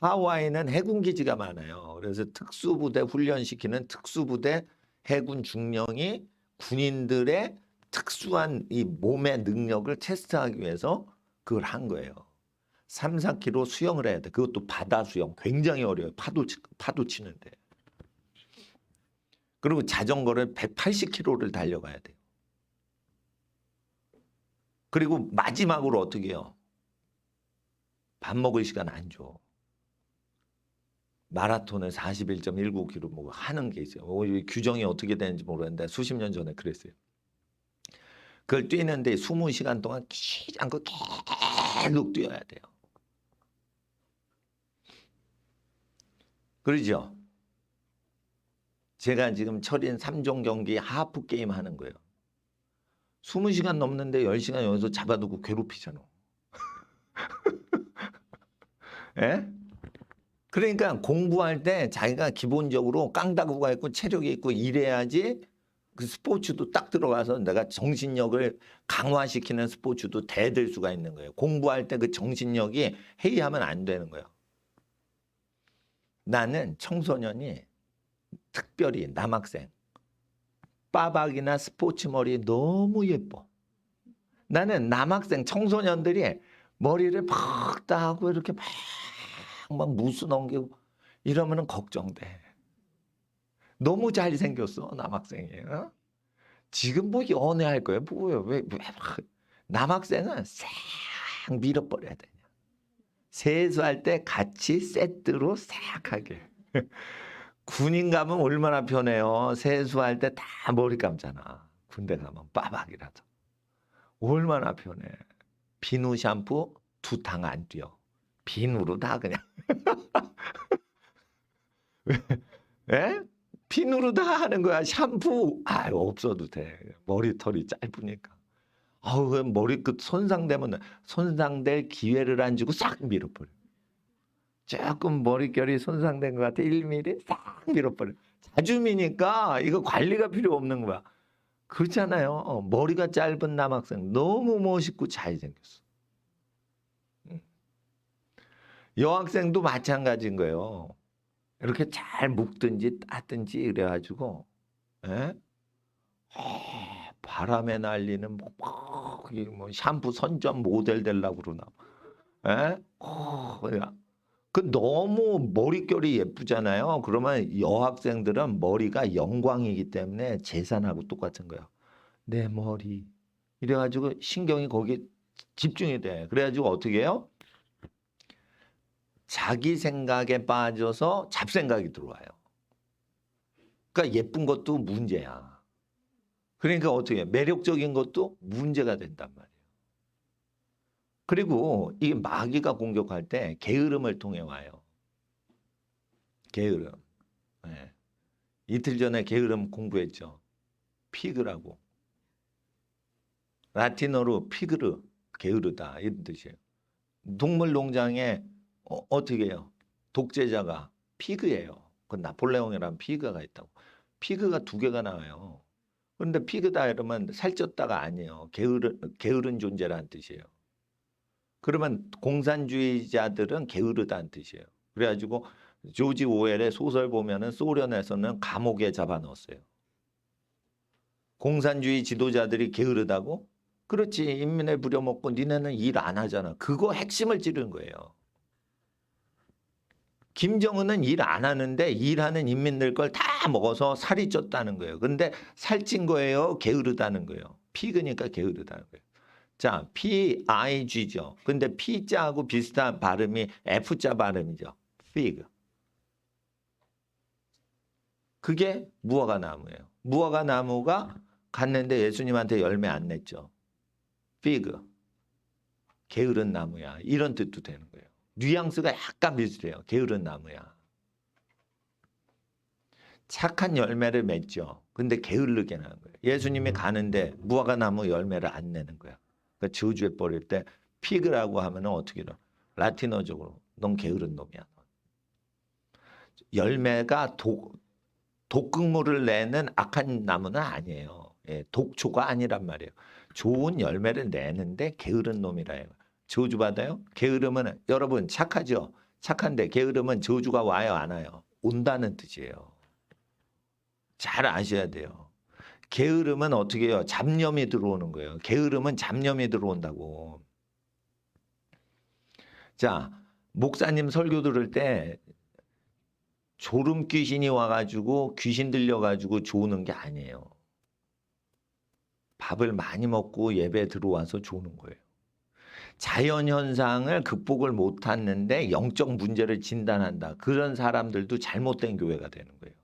Speaker 1: 하와이는 해군 기지가 많아요. 그래서 특수부대 훈련시키는 특수부대 해군 중령이 군인들의 특수한 이 몸의 능력을 테스트하기 위해서 그걸 한 거예요. 3, 4km 수영을 해야 돼. 그것도 바다 수영. 굉장히 어려워요. 파도 치는데. 그리고 자전거를 180km를 달려가야 돼요. 그리고 마지막으로 어떻게 해요? 밥 먹을 시간 안 줘. 마라톤을 41.19km 뭐 하는 게 있어요. 규정이 어떻게 되는지 모르겠는데 수십 년 전에 그랬어요. 그걸 뛰는데 20시간 동안 쉬지 않고 계속 뛰어야 돼요. 그러죠? 제가 지금 철인 3종 경기 하프 게임 하는 거예요. 20시간 넘는데 10시간 여기서 잡아두고 괴롭히잖아. 예? 그러니까 공부할 때 자기가 기본적으로 깡다구가 있고 체력이 있고 이래야지 그 스포츠도 딱 들어가서 내가 정신력을 강화시키는 스포츠도 대들 수가 있는 거예요. 공부할 때 그 정신력이 해이하면 안 되는 거예요. 나는 청소년이 특별히 남학생 빠박이나 스포츠 머리 너무 예뻐. 나는 남학생 청소년들이 머리를 팍 따고 이렇게 막 무수 넘기고 이러면은 걱정돼. 너무 잘생겼어 남학생이. 어? 지금 뭐 연애할 거예요? 뭐예요? 왜 남학생은 싹 밀어버려야 되냐. 세수할 때 같이 세트로 싹 하게. 군인 가면 얼마나 편해요. 세수할 때 다 머리 감잖아. 군대 가면 빠박이라도. 얼마나 편해. 비누 샴푸 2탕 안 뛰어. 비누로 다 그냥. 예? 비누로 다 하는 거야. 샴푸 없어도 돼. 머리털이 짧으니까. 그 머리끝 손상될 기회를 안 주고 싹 밀어버려. 조금 머릿결이 손상된 것 같아. 1mm 싹 밀어버려. 자주 미니까 이거 관리가 필요 없는 거야. 그렇잖아요. 머리가 짧은 남학생 너무 멋있고 잘생겼어. 여학생도 마찬가지인 거예요. 이렇게 잘 묶든지 따든지 이래가지고 바람에 날리는 뭐 샴푸 선전 모델 되려고 그러나. 그 너무 머릿결이 예쁘잖아요. 그러면 여학생들은 머리가 영광이기 때문에 재산하고 똑같은 거예요. 내 머리. 이래가지고 신경이 거기 집중이 돼. 그래가지고 어떻게 해요? 자기 생각에 빠져서 잡생각이 들어와요. 그러니까 예쁜 것도 문제야. 그러니까 어떻게 해요? 매력적인 것도 문제가 된단 말이에요. 그리고 이게 마귀가 공격할 때 게으름을 통해 와요. 게으름. 네. 이틀 전에 게으름 공부했죠. 피그라고. 라틴어로 피그르, 게으르다 이런 뜻이에요. 동물농장에 어떻게 해요? 독재자가 피그예요. 그 나폴레옹이라는 피그가 있다고. 피그가 2개가 나와요. 그런데 피그다 이러면 살쪘다가 아니에요. 게으른 존재라는 뜻이에요. 그러면 공산주의자들은 게으르다는 뜻이에요. 그래가지고 조지 오웰의 소설 보면은 소련에서는 감옥에 잡아넣었어요. 공산주의 지도자들이 게으르다고? 그렇지. 인민을 부려먹고 니네는 일 안 하잖아. 그거 핵심을 찌른 거예요. 김정은은 일 안 하는데 일하는 인민들 걸 다 먹어서 살이 쪘다는 거예요. 그런데 살찐 거예요? 게으르다는 거예요. 피그니까 게으르다는 거예요. 자, PIG죠. 근데 P자하고 비슷한 발음이 F자 발음이죠. fig. 그게 무화과 나무예요. 무화과 나무가 갔는데 예수님한테 열매 안 냈죠. fig. 게으른 나무야. 이런 뜻도 되는 거예요. 뉘앙스가 약간 비슷해요. 게으른 나무야. 착한 열매를 맺죠. 근데 게으르게 나는 거예요. 예수님이 가는데 무화과 나무 열매를 안 내는 거야. 그러니까 저주해 버릴 때 피그라고 하면 어떻게 돼? 라틴어적으로 넌 게으른 놈이야. 열매가 독극물을 내는 악한 나무는 아니에요. 독초가 아니란 말이에요. 좋은 열매를 내는데 게으른 놈이라 해요. 저주 받아요? 게으름은 여러분 착하죠? 착한데 게으름은 저주가 와요 안 와요? 온다는 뜻이에요. 잘 아셔야 돼요. 게으름은 어떻게 해요? 잡념이 들어오는 거예요. 게으름은 잡념이 들어온다고. 자, 목사님 설교 들을 때 졸음 귀신이 와가지고 귀신 들려가지고 조는 게 아니에요. 밥을 많이 먹고 예배 들어와서 조는 거예요. 자연현상을 극복을 못했는데 영적 문제를 진단한다. 그런 사람들도 잘못된 교회가 되는 거예요.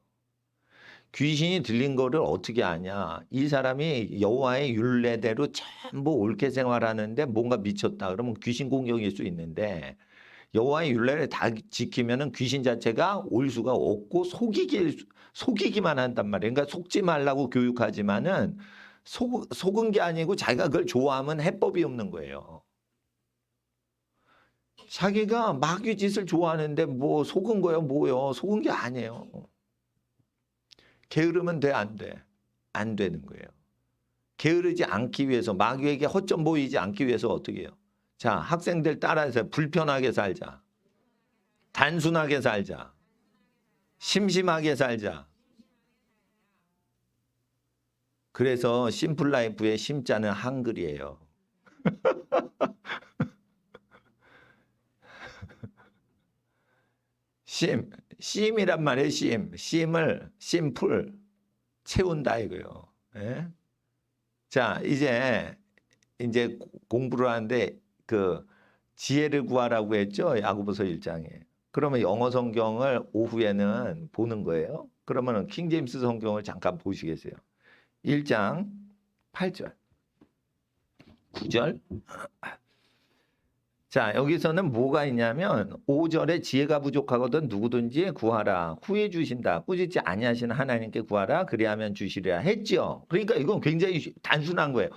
Speaker 1: 귀신이 들린 거를 어떻게 아냐? 이 사람이 여호와의 율례대로 전부 옳게 생활하는데 뭔가 미쳤다. 그러면 귀신 공격일 수 있는데 여호와의 율례를 다 지키면은 귀신 자체가 올 수가 없고 속이기만 한단 말이에요. 그러니까 속지 말라고 교육하지만은 속은 게 아니고 자기가 그걸 좋아하면 해법이 없는 거예요. 자기가 마귀 짓을 좋아하는데 뭐 속은 거예요, 뭐요? 속은 게 아니에요. 게으르면 돼, 안 돼? 안 되는 거예요. 게으르지 않기 위해서 마귀에게 허점 보이지 않기 위해서 어떻게 해요? 자, 학생들 따라해서 불편하게 살자. 단순하게 살자. 심심하게 살자. 그래서 심플라이프의 심자는 한글이에요. 심이란 말이에요. 심을 심플 채운다 이거요. 예? 자, 이제 공부를 하는데 그 지혜를 구하라고 했죠. 야고보서 1장에. 그러면 영어 성경을 오후에는 보는 거예요. 그러면 킹제임스 성경을 잠깐 보시겠어요. 1장 8절 9절. 자, 여기서는 뭐가 있냐면 5절에 지혜가 부족하거든 누구든지 구하라. 후에 주신다. 꾸짖지 아니하시는 하나님께 구하라. 그리하면 주시리라 했죠. 그러니까 이건 굉장히 단순한 거예요.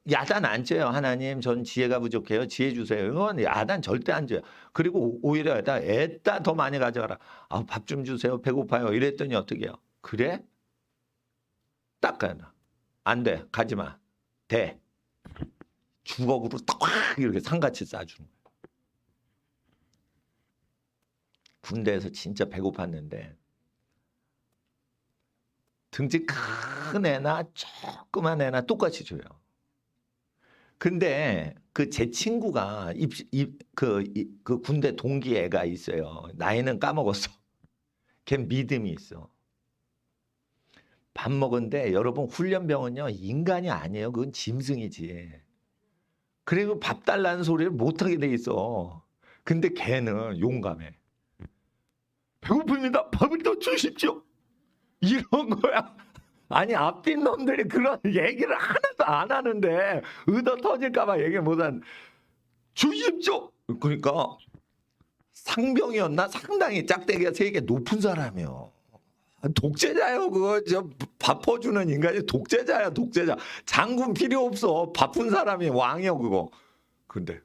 Speaker 1: 야단 안 쳐요. 하나님 전 지혜가 부족해요. 지혜 주세요. 이건 야단 절대 안 쳐요. 그리고 오히려 애따 더 많이 가져가라. 아, 밥 좀 주세요. 배고파요. 이랬더니 어떻게 해요? 그래? 딱 가나. 안 돼. 가지 마. 돼. 주걱으로 딱 이렇게 상같이 쏴주는 거예요. 군대에서 진짜 배고팠는데 등치 큰 애나 조그만 애나 똑같이 줘요. 근데 그 제 친구가 그 군대 동기 애가 있어요. 나이는 까먹었어. 걔 믿음이 있어. 밥 먹은데 여러분 훈련병은요 인간이 아니에요. 그건 짐승이지. 그리고 밥 달라는 소리를 못하게 돼 있어. 근데 걔는 용감해. 배고픕니다. 밥을 더 주십시오. 이런 거야. 아니 앞뒤 놈들이 그런 얘기를 하나도 안 하는데 의도 터질까 봐 얘기 못한 주십시오. 그러니까 상병이었나? 상당히 짝대기가 세계 높은 사람이요. 독재자요. 그거 저 밥 퍼주는 인간이 독재자야. 독재자. 장군 필요 없어. 바쁜 사람이 왕이요 그거. 근데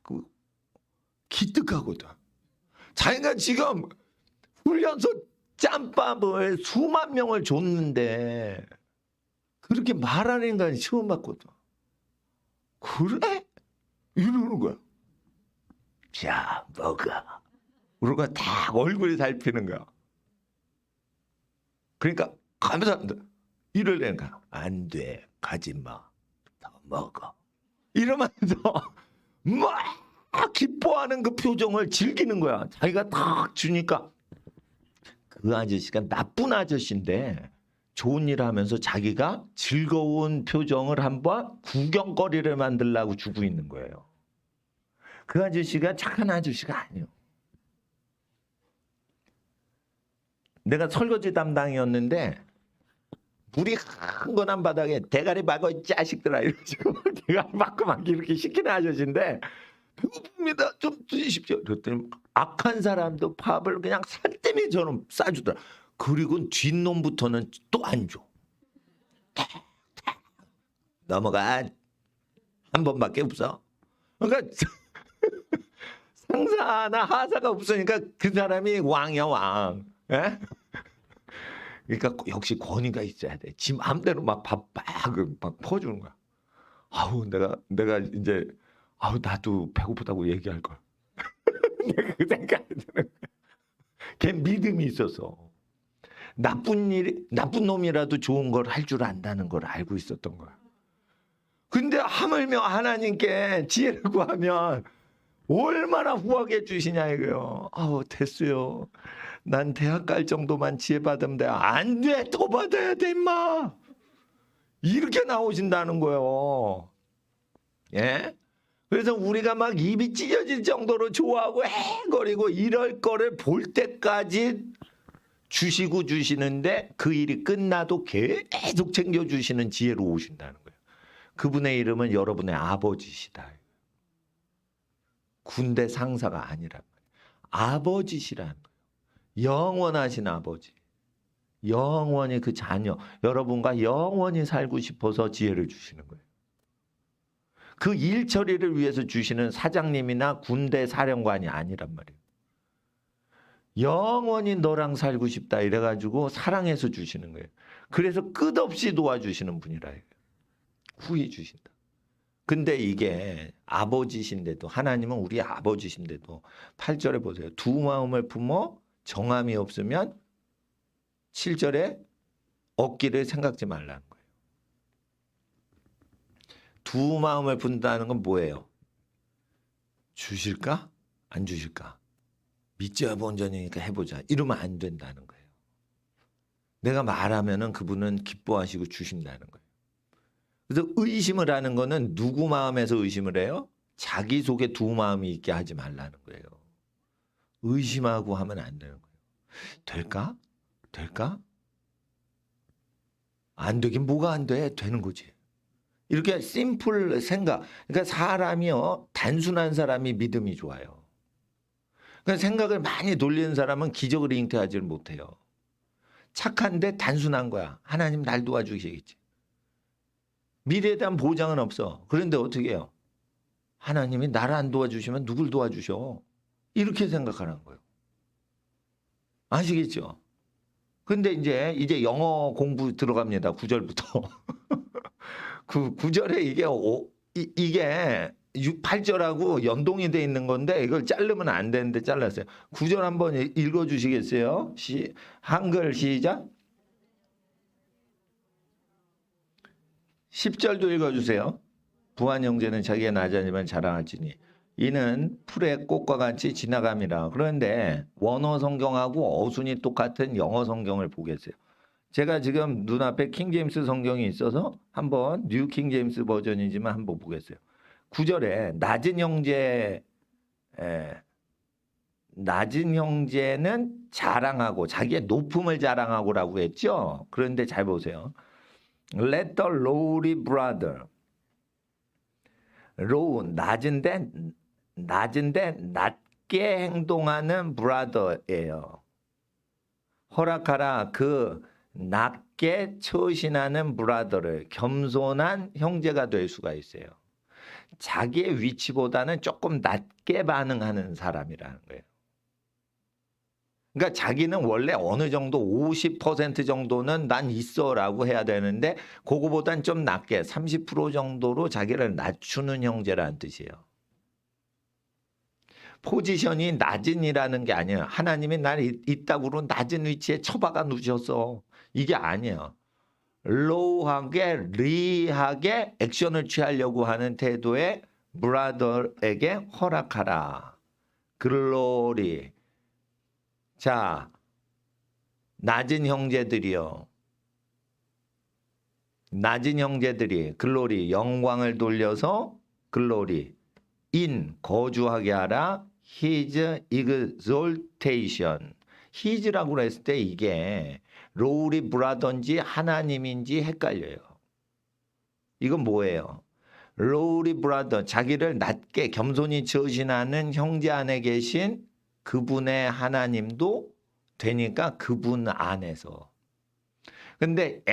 Speaker 1: 그 기특하거든. 자기가 지금 훈련소 짬밥을 수만 명을 줬는데 그렇게 말하는 인간이 처음 봤거든. 그래? 이러는 거야. 자, 먹어. 그러고 딱 얼굴이 살피는 거야. 그러니까 감사합니다. 이러려니까 안 돼. 가지 마. 더 먹어. 이러면서 막 기뻐하는 그 표정을 즐기는 거야. 자기가 딱 주니까 그 아저씨가 나쁜 아저씨인데 좋은 일 하면서 자기가 즐거운 표정을 한번 구경거리를 만들려고 주고 있는 거예요. 그 아저씨가 착한 아저씨가 아니에요. 내가 설거지 담당이었는데 물이 흥건한 바닥에 대가리 박어 이 자식들아 이러시고 대가리 박고 막 이렇게 시키는 아저씨인데 배고픕니다. 좀 주십시오. 그랬더니 악한 사람도 밥을 그냥 산더미처럼 싸주더라. 그리고 뒷놈부터는 또 안 줘. 넘어가. 한 번밖에 없어. 그러니까 상사나 하사가 없으니까 그 사람이 왕이야 왕. 예? 그러니까 역시 권위가 있어야 돼. 지 마음대로 막 밥 막 퍼주는 거야. 아우 내가 이제 아우 나도 배고프다고 얘기할 걸. 내가 그 생각이 드는 거야. 걔 믿음이 있어서 나쁜 놈이라도 좋은 걸 할 줄 안다는 걸 알고 있었던 거야. 근데 하물며 하나님께 지혜를 구하면 얼마나 후하게 주시냐 이거요. 아우 됐어요. 난 대학 갈 정도만 지혜 받으면 돼. 안 돼. 더 받아야 돼 임마. 이렇게 나오신다는 거예요. 예? 그래서 우리가 막 입이 찢어질 정도로 좋아하고 해거리고 이럴 거를 볼 때까지 주시고 주시는데 그 일이 끝나도 계속 챙겨주시는 지혜로 오신다는 거예요. 그분의 이름은 여러분의 아버지시다. 군대 상사가 아니란 말이에요. 아버지시라는 거예요. 영원하신 아버지. 영원히 그 자녀, 여러분과 영원히 살고 싶어서 지혜를 주시는 거예요. 그 일 처리를 위해서 주시는 사장님이나 군대 사령관이 아니란 말이에요. 영원히 너랑 살고 싶다 이래가지고 사랑해서 주시는 거예요. 그래서 끝없이 도와주시는 분이라 해요. 후히 주신다. 근데 이게 아버지신데도, 하나님은 우리 아버지신데도 8절에 보세요. 두 마음을 품어 정함이 없으면 7절에 얻기를 생각지 말라는 거예요. 두 마음을 품다는 건 뭐예요? 주실까? 안 주실까? 믿자 본전이니까 해보자. 이러면 안 된다는 거예요. 내가 말하면은 그분은 기뻐하시고 주신다는 거예요. 그래서 의심을 하는 거는 누구 마음에서 의심을 해요? 자기 속에 두 마음이 있게 하지 말라는 거예요. 의심하고 하면 안 되는 거예요. 될까? 될까? 안 되긴 뭐가 안 돼? 되는 거지. 이렇게 심플 생각. 그러니까 사람이요, 단순한 사람이 믿음이 좋아요. 그러니까 생각을 많이 돌리는 사람은 기적을 잉태하지 못해요. 착한데 단순한 거야. 하나님 날 도와주시겠지. 미래에 대한 보장은 없어. 그런데 어떻게 해요? 하나님이 나를 안 도와주시면 누굴 도와주셔? 이렇게 생각하는 거예요. 아시겠죠? 근데 이제 영어 공부 들어갑니다. 9절부터. 그 9절에 이게 8절하고 연동이 돼 있는 건데 이걸 자르면 안 되는데 잘랐어요. 9절 한번 읽어 주시겠어요? 한글 시작. 10절도 읽어 주세요. 부한 형제는 자기가 낮아지만 자랑할지니 이는 풀의 꽃과 같이 지나감이라. 그런데 원어 성경하고 어순이 똑같은 영어 성경을 보겠어요. 제가 지금 눈앞에 킹제임스 성경이 있어서 한번 뉴 킹제임스 버전이지만 한번 보겠어요. 9절에 낮은 형제는 자랑하고 자기의 높음을 자랑하고라고 했죠. 그런데 잘 보세요. Let the lowly brother, low 낮은데 낮게 행동하는 brother예요. 허락하라 그 낮게 처신하는 brother를 겸손한 형제가 될 수가 있어요. 자기의 위치보다는 조금 낮게 반응하는 사람이라는 거예요. 그러니까 자기는 원래 어느 정도 50% 정도는 난 있어라고 해야 되는데 그거보단 좀 낮게 30% 정도로 자기를 낮추는 형제라는 뜻이에요. 포지션이 낮은이라는 게 아니에요. 하나님이 날 이따구로 낮은 위치에 처박아 놓으셨어. 이게 아니에요. 로우하게 리하게 액션을 취하려고 하는 태도의 브라더에게 허락하라. 글로리. 자, 낮은 형제들이요. 낮은 형제들이 글로리 영광을 돌려서 글로리 인 거주하게 하라. His exaltation. His라고 했을 때 이게 로우리 브라더인지 하나님인지 헷갈려요. 이건 뭐예요? 로우리 브라더 자기를 낮게 겸손히 처신하는 형제 안에 계신 그분의 하나님도 되니까 그분 안에서. 근데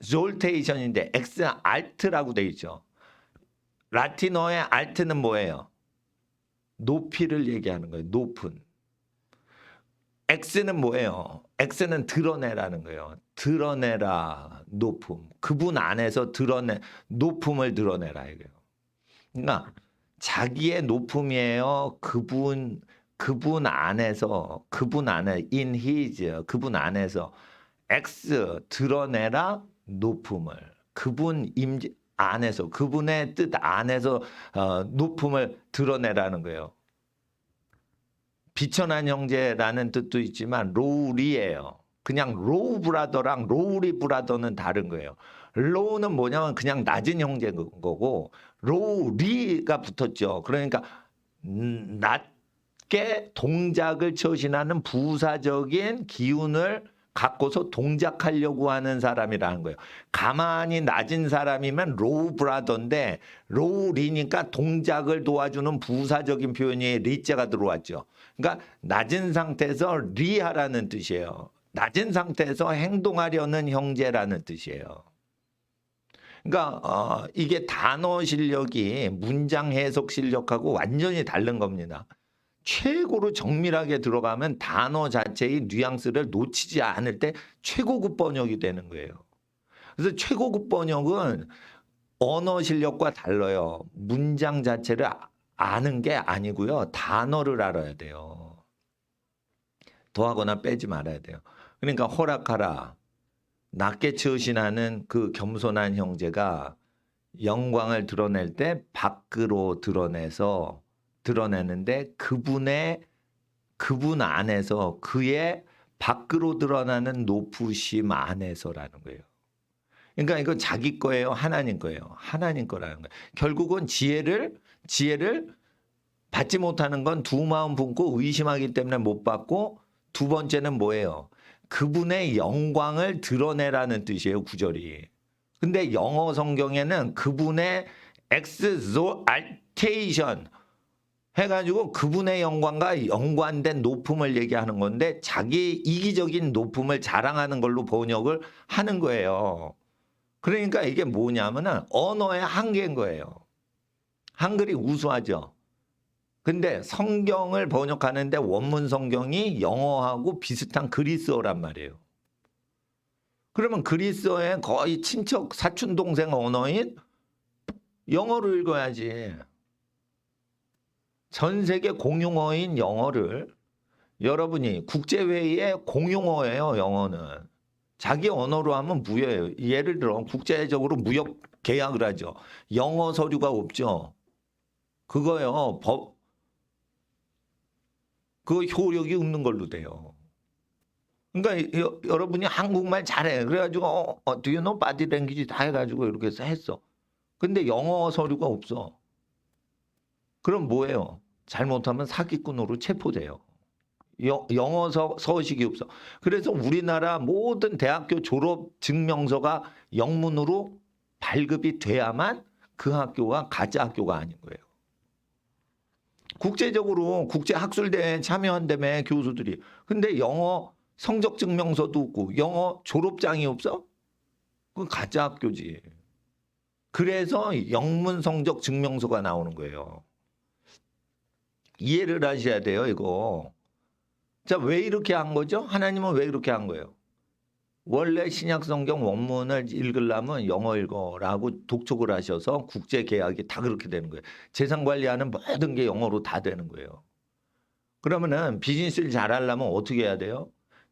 Speaker 1: exaltation인데 exalt라고 돼 있죠. 라틴어의 alt는 뭐예요? 높이를 얘기하는 거예요. 높은. X는 뭐예요? X는 드러내라는 거예요. 드러내라 높음. 그분 안에서 높음을 드러내라 이거예요. 그러니까 자기의 높음이에요. 그분 안에서 그분 안에 in his 그분 안에서 X 드러내라 높음을 그분 임재 안에서 그분의 뜻 안에서 높음을 드러내라는 거예요. 비천한 형제라는 뜻도 있지만 로우리예요. 그냥 로우 브라더랑 로우리 브라더는 다른 거예요. 로우는 뭐냐면 그냥 낮은 형제인 거고 로우리가 붙었죠. 그러니까 낮게 동작을 처신하는 부사적인 기운을 갖고서 동작하려고 하는 사람이라는 거예요. 가만히 낮은 사람이면 로우 브라더인데 로우 리니까 동작을 도와주는 부사적인 표현이 리자가 들어왔죠. 그러니까 낮은 상태에서 리하라는 뜻이에요. 낮은 상태에서 행동하려는 형제라는 뜻이에요. 그러니까 이게 단어 실력이 문장 해석 실력하고 완전히 다른 겁니다. 최고로 정밀하게 들어가면 단어 자체의 뉘앙스를 놓치지 않을 때 최고급 번역이 되는 거예요. 그래서 최고급 번역은 언어 실력과 달라요. 문장 자체를 아는 게 아니고요. 단어를 알아야 돼요. 더하거나 빼지 말아야 돼요. 그러니까 허락하라. 낮게 처신하는 그 겸손한 형제가 영광을 드러낼 때 밖으로 드러내는데 그분 안에서 그의 밖으로 드러나는 높으심 안에서라는 거예요. 그러니까 이건 자기 거예요, 하나님 거예요. 하나님 거라는 거예요. 결국은 지혜를 받지 못하는 건 두 마음 품고 의심하기 때문에 못 받고, 두 번째는 뭐예요? 그분의 영광을 드러내라는 뜻이에요, 구절이. 근데 영어 성경에는 그분의 exaltation 해가지고 그분의 영광과 연관된 높음을 얘기하는 건데 자기 이기적인 높음을 자랑하는 걸로 번역을 하는 거예요. 그러니까 이게 뭐냐면은 언어의 한계인 거예요. 한글이 우수하죠. 근데 성경을 번역하는데 원문 성경이 영어하고 비슷한 그리스어란 말이에요. 그러면 그리스어의 거의 친척 사촌 동생 언어인 영어를 읽어야지. 전 세계 공용어인 영어를 여러분이 국제회의의 공용어예요. 영어는. 자기 언어로 하면 무효예요. 예를 들어 국제적으로 무역 계약을 하죠. 영어 서류가 없죠. 그거요. 그 효력이 없는 걸로 돼요. 그러니까 여러분이 한국말 잘해. 그래가지고 do you know body language 다 해가지고 이렇게 했어. 근데 영어 서류가 없어. 그럼 뭐예요? 잘못하면 사기꾼으로 체포돼요. 영어 서식이 없어. 그래서 우리나라 모든 대학교 졸업 증명서가 영문으로 발급이 돼야만 그 학교가 가짜 학교가 아닌 거예요. 국제적으로 국제학술대회에 참여한다며 교수들이. 근데 영어 성적 증명서도 없고 영어 졸업장이 없어? 그건 가짜 학교지. 그래서 영문 성적 증명서가 나오는 거예요. 이해를 하셔야 돼요, 이거. 자, 왜 이렇게 한 거죠? 하나님은 왜 이렇게 한 거예요? 원래 신약 성경 원문을 읽으려면 영어 읽어라고 독촉을 하셔서 국제 계약이 다 그렇게 되는 거예요. 재산 관리하는 모든 게 영어로 다 되는 거예요. 그러면은 비즈니스를 잘하려면 어떻게 해야 돼요?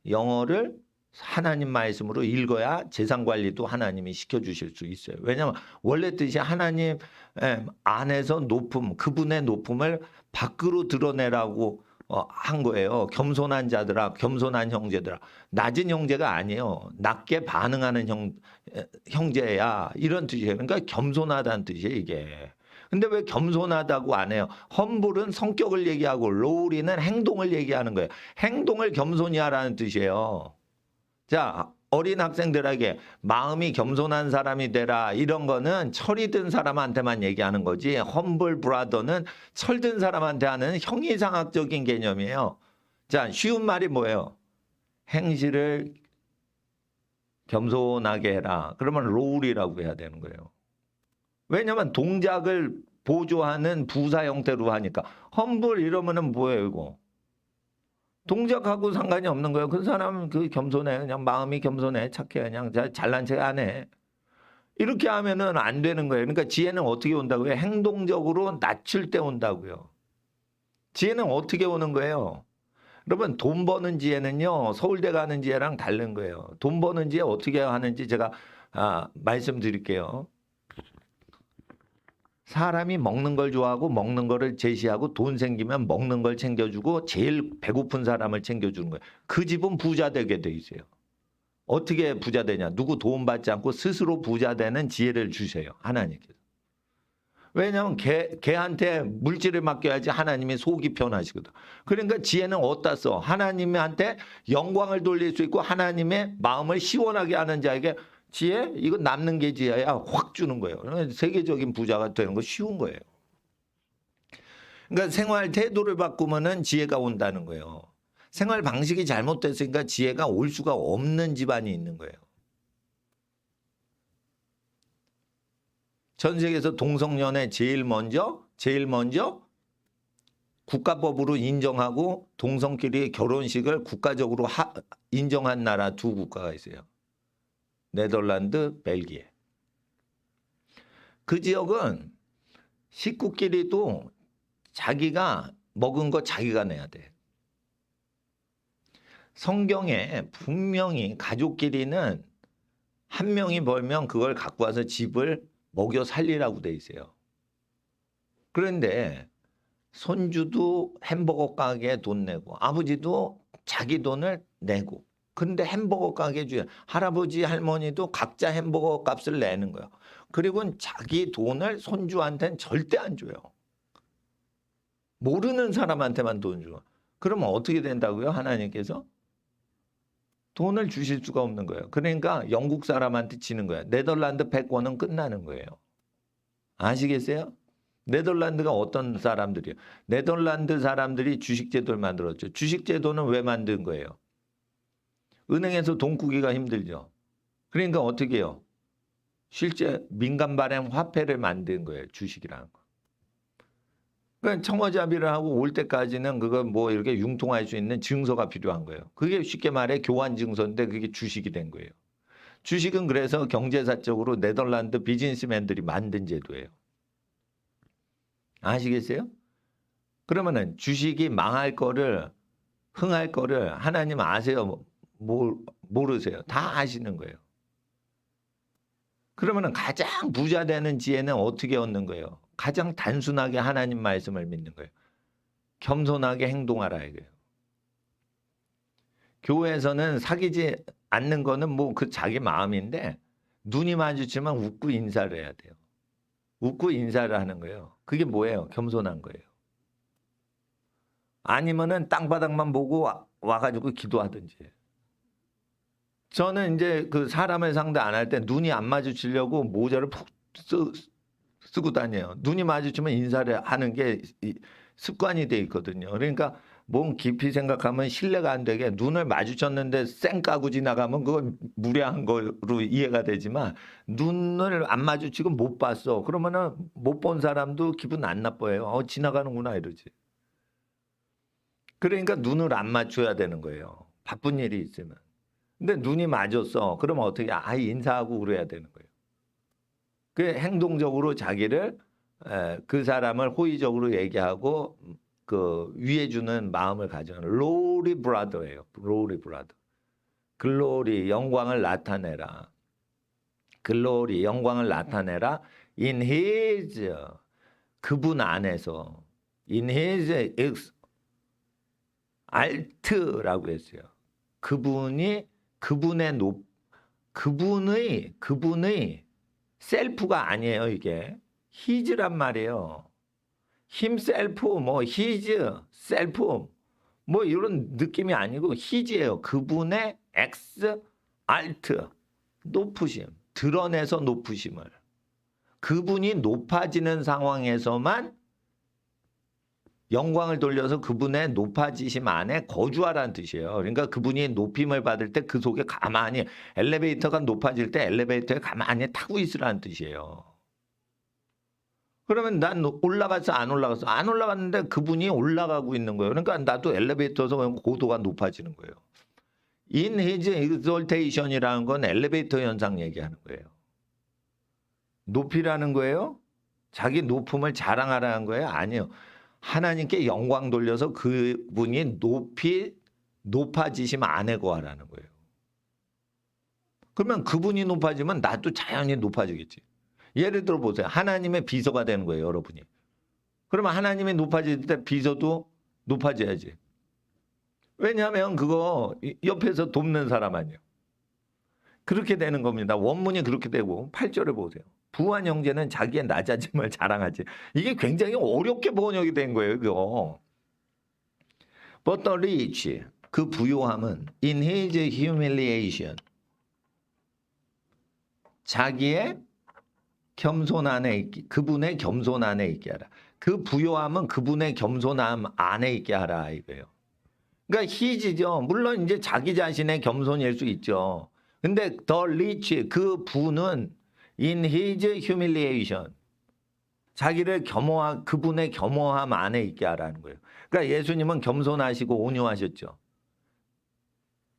Speaker 1: 영어를 하나님 말씀으로 읽어야 재산 관리도 하나님이 시켜주실 수 있어요. 왜냐하면 원래 뜻이 하나님 안에서 높음, 그분의 높음을 밖으로 드러내라고 한 거예요. 겸손한 자들아, 겸손한 형제들아. 낮은 형제가 아니에요. 낮게 반응하는 형제야. 이런 뜻이에요. 그러니까 겸손하다는 뜻이에요, 이게. 근데 왜 겸손하다고 안 해요? 험불은 성격을 얘기하고 로우리는 행동을 얘기하는 거예요. 행동을 겸손히 하라는 뜻이에요. 자, 어린 학생들에게 마음이 겸손한 사람이 되라 이런 거는 철이 든 사람한테만 얘기하는 거지, 험블 브라더는 철든 사람한테 하는 형이상학적인 개념이에요. 자, 쉬운 말이 뭐예요? 행실을 겸손하게 해라. 그러면 로울이라고 해야 되는 거예요. 왜냐면 동작을 보조하는 부사 형태로 하니까. 험블 이러면은 뭐예요, 이거? 동작하고 상관이 없는 거예요. 그 사람은 그 겸손해. 그냥 마음이 겸손해. 착해. 그냥 잘난 체 안 해. 이렇게 하면은 안 되는 거예요. 그러니까 지혜는 어떻게 온다고요? 행동적으로 낮출 때 온다고요. 지혜는 어떻게 오는 거예요? 여러분, 돈 버는 지혜는요, 서울대 가는 지혜랑 다른 거예요. 돈 버는 지혜 어떻게 하는지 제가 말씀드릴게요. 사람이 먹는 걸 좋아하고 먹는 거를 제시하고 돈 생기면 먹는 걸 챙겨주고 제일 배고픈 사람을 챙겨주는 거예요. 그 집은 부자 되게 돼 있어요. 어떻게 부자 되냐? 누구 도움 받지 않고 스스로 부자 되는 지혜를 주세요. 하나님께서. 왜냐하면 개한테 물질을 맡겨야지 하나님이 속이 편하시거든. 그러니까 지혜는 어디다 써? 하나님한테 영광을 돌릴 수 있고 하나님의 마음을 시원하게 하는 자에게 지혜? 이거 남는 게 지혜야. 확 주는 거예요. 그러니까 세계적인 부자가 되는 거 쉬운 거예요. 그러니까 생활 태도를 바꾸면은 지혜가 온다는 거예요. 생활 방식이 잘못됐으니까 지혜가 올 수가 없는 집안이 있는 거예요. 전 세계에서 동성연애 제일 먼저 국가법으로 인정하고 동성끼리 결혼식을 국가적으로 인정한 나라 두 국가가 있어요. 네덜란드, 벨기에. 그 지역은 식구끼리도 자기가 먹은 거 자기가 내야 돼. 성경에 분명히 가족끼리는 한 명이 벌면 그걸 갖고 와서 집을 먹여 살리라고 돼 있어요. 그런데 손주도 햄버거 가게에 돈 내고 아버지도 자기 돈을 내고 근데 햄버거 가게 주야 할아버지 할머니도 각자 햄버거 값을 내는 거예요. 그리고 자기 돈을 손주한테는 절대 안 줘요. 모르는 사람한테만 돈 줘. 그러면 어떻게 된다고요? 하나님께서? 돈을 주실 수가 없는 거예요. 그러니까 영국 사람한테 지는 거예요. 네덜란드 패권은 끝나는 거예요. 아시겠어요? 네덜란드가 어떤 사람들이에요? 네덜란드 사람들이 주식제도를 만들었죠. 주식제도는 왜 만든 거예요? 은행에서 돈 꾸기가 힘들죠. 그러니까 어떻게 해요? 실제 민간 발행 화폐를 만든 거예요. 주식이라는 거. 그러니까 청어잡이를 하고 올 때까지는 그거 뭐 이렇게 융통할 수 있는 증서가 필요한 거예요. 그게 쉽게 말해 교환 증서인데 그게 주식이 된 거예요. 주식은 그래서 경제사적으로 네덜란드 비즈니스맨들이 만든 제도예요. 아시겠어요? 그러면은 주식이 망할 거를 흥할 거를 하나님 아세요? 모르세요? 다 아시는 거예요. 그러면은 가장 부자 되는 지혜는 어떻게 얻는 거예요? 가장 단순하게 하나님 말씀을 믿는 거예요. 겸손하게 행동하라 이거예요. 교회에서는 사귀지 않는 거는 뭐 그 자기 마음인데 눈이 마주치면 웃고 인사를 해야 돼요. 웃고 인사를 하는 거예요. 그게 뭐예요? 겸손한 거예요. 아니면은 땅바닥만 보고 와가지고 기도하든지. 저는 이제 그 사람을 상대 안 할 때 눈이 안 마주치려고 모자를 푹 쓰고 다녀요. 눈이 마주치면 인사를 하는 게 습관이 돼 있거든요. 그러니까 몸 깊이 생각하면 신뢰가 안 되게 눈을 마주쳤는데 쌩 까고 지나가면 그건 무례한 거로 이해가 되지만 눈을 안 마주치고 못 봤어. 그러면은 못 본 사람도 기분 안 나빠요. 지나가는구나 이러지. 그러니까 눈을 안 맞춰야 되는 거예요. 바쁜 일이 있으면. 근데 눈이 맞았어. 그러면 어떻게 인사하고 그래야 되는 거예요. 그 행동적으로 자기를 그 사람을 호의적으로 얘기하고 그 위해주는 마음을 가져는 로리 브라더예요. 로리 브라더. 글로리 영광을 나타내라. 글로리 영광을 나타내라. In his 그분 안에서 in his 알트라고 했어요. 그분의 셀프가 아니에요, 이게. 히즈란 말이에요. 힘셀프, 뭐 히즈, 셀프, 뭐 이런 느낌이 아니고 히즈예요. 그분의 엑스, 알트, 높으심, 드러내서 높으심을. 그분이 높아지는 상황에서만 영광을 돌려서 그분의 높아지심 안에 거주하라는 뜻이에요. 그러니까 그분이 높임을 받을 때 그 속에 가만히 엘리베이터가 높아질 때 엘리베이터에 가만히 타고 있으라는 뜻이에요. 그러면 난 올라갔어 안 올라갔어? 안 올라갔는데 그분이 올라가고 있는 거예요. 그러니까 나도 엘리베이터에서 고도가 높아지는 거예요. In his exaltation이라는 건 엘리베이터 현상 얘기하는 거예요. 높이라는 거예요? 자기 높음을 자랑하라는 거예요? 아니요. 하나님께 영광 돌려서 그분이 높아지심 안에 거하라는 거예요. 그러면 그분이 높아지면 나도 자연히 높아지겠지. 예를 들어 보세요. 하나님의 비서가 되는 거예요, 여러분이. 그러면 하나님이 높아질 때 비서도 높아져야지. 왜냐하면 그거 옆에서 돕는 사람 아니에요. 그렇게 되는 겁니다. 원문이 그렇게 되고 8절에 보세요. 부한 형제는 자기의 낮아짐을 자랑하지. 이게 굉장히 어렵게 번역이 된 거예요, 이거. But the rich, 그 부요함은 in his humiliation, 자기의 겸손 안에 있기, 그분의 겸손 안에 있게 하라. 그 부요함은 그분의 겸손함 안에 있게 하라 이거예요. 그러니까 히지죠. 물론 이제 자기 자신의 겸손일 수 있죠. 근데 the rich, 그 부는 in his humiliation, 자기를 그분의 겸허함 안에 있게 하라는 거예요. 그러니까 예수님은 겸손하시고 온유하셨죠.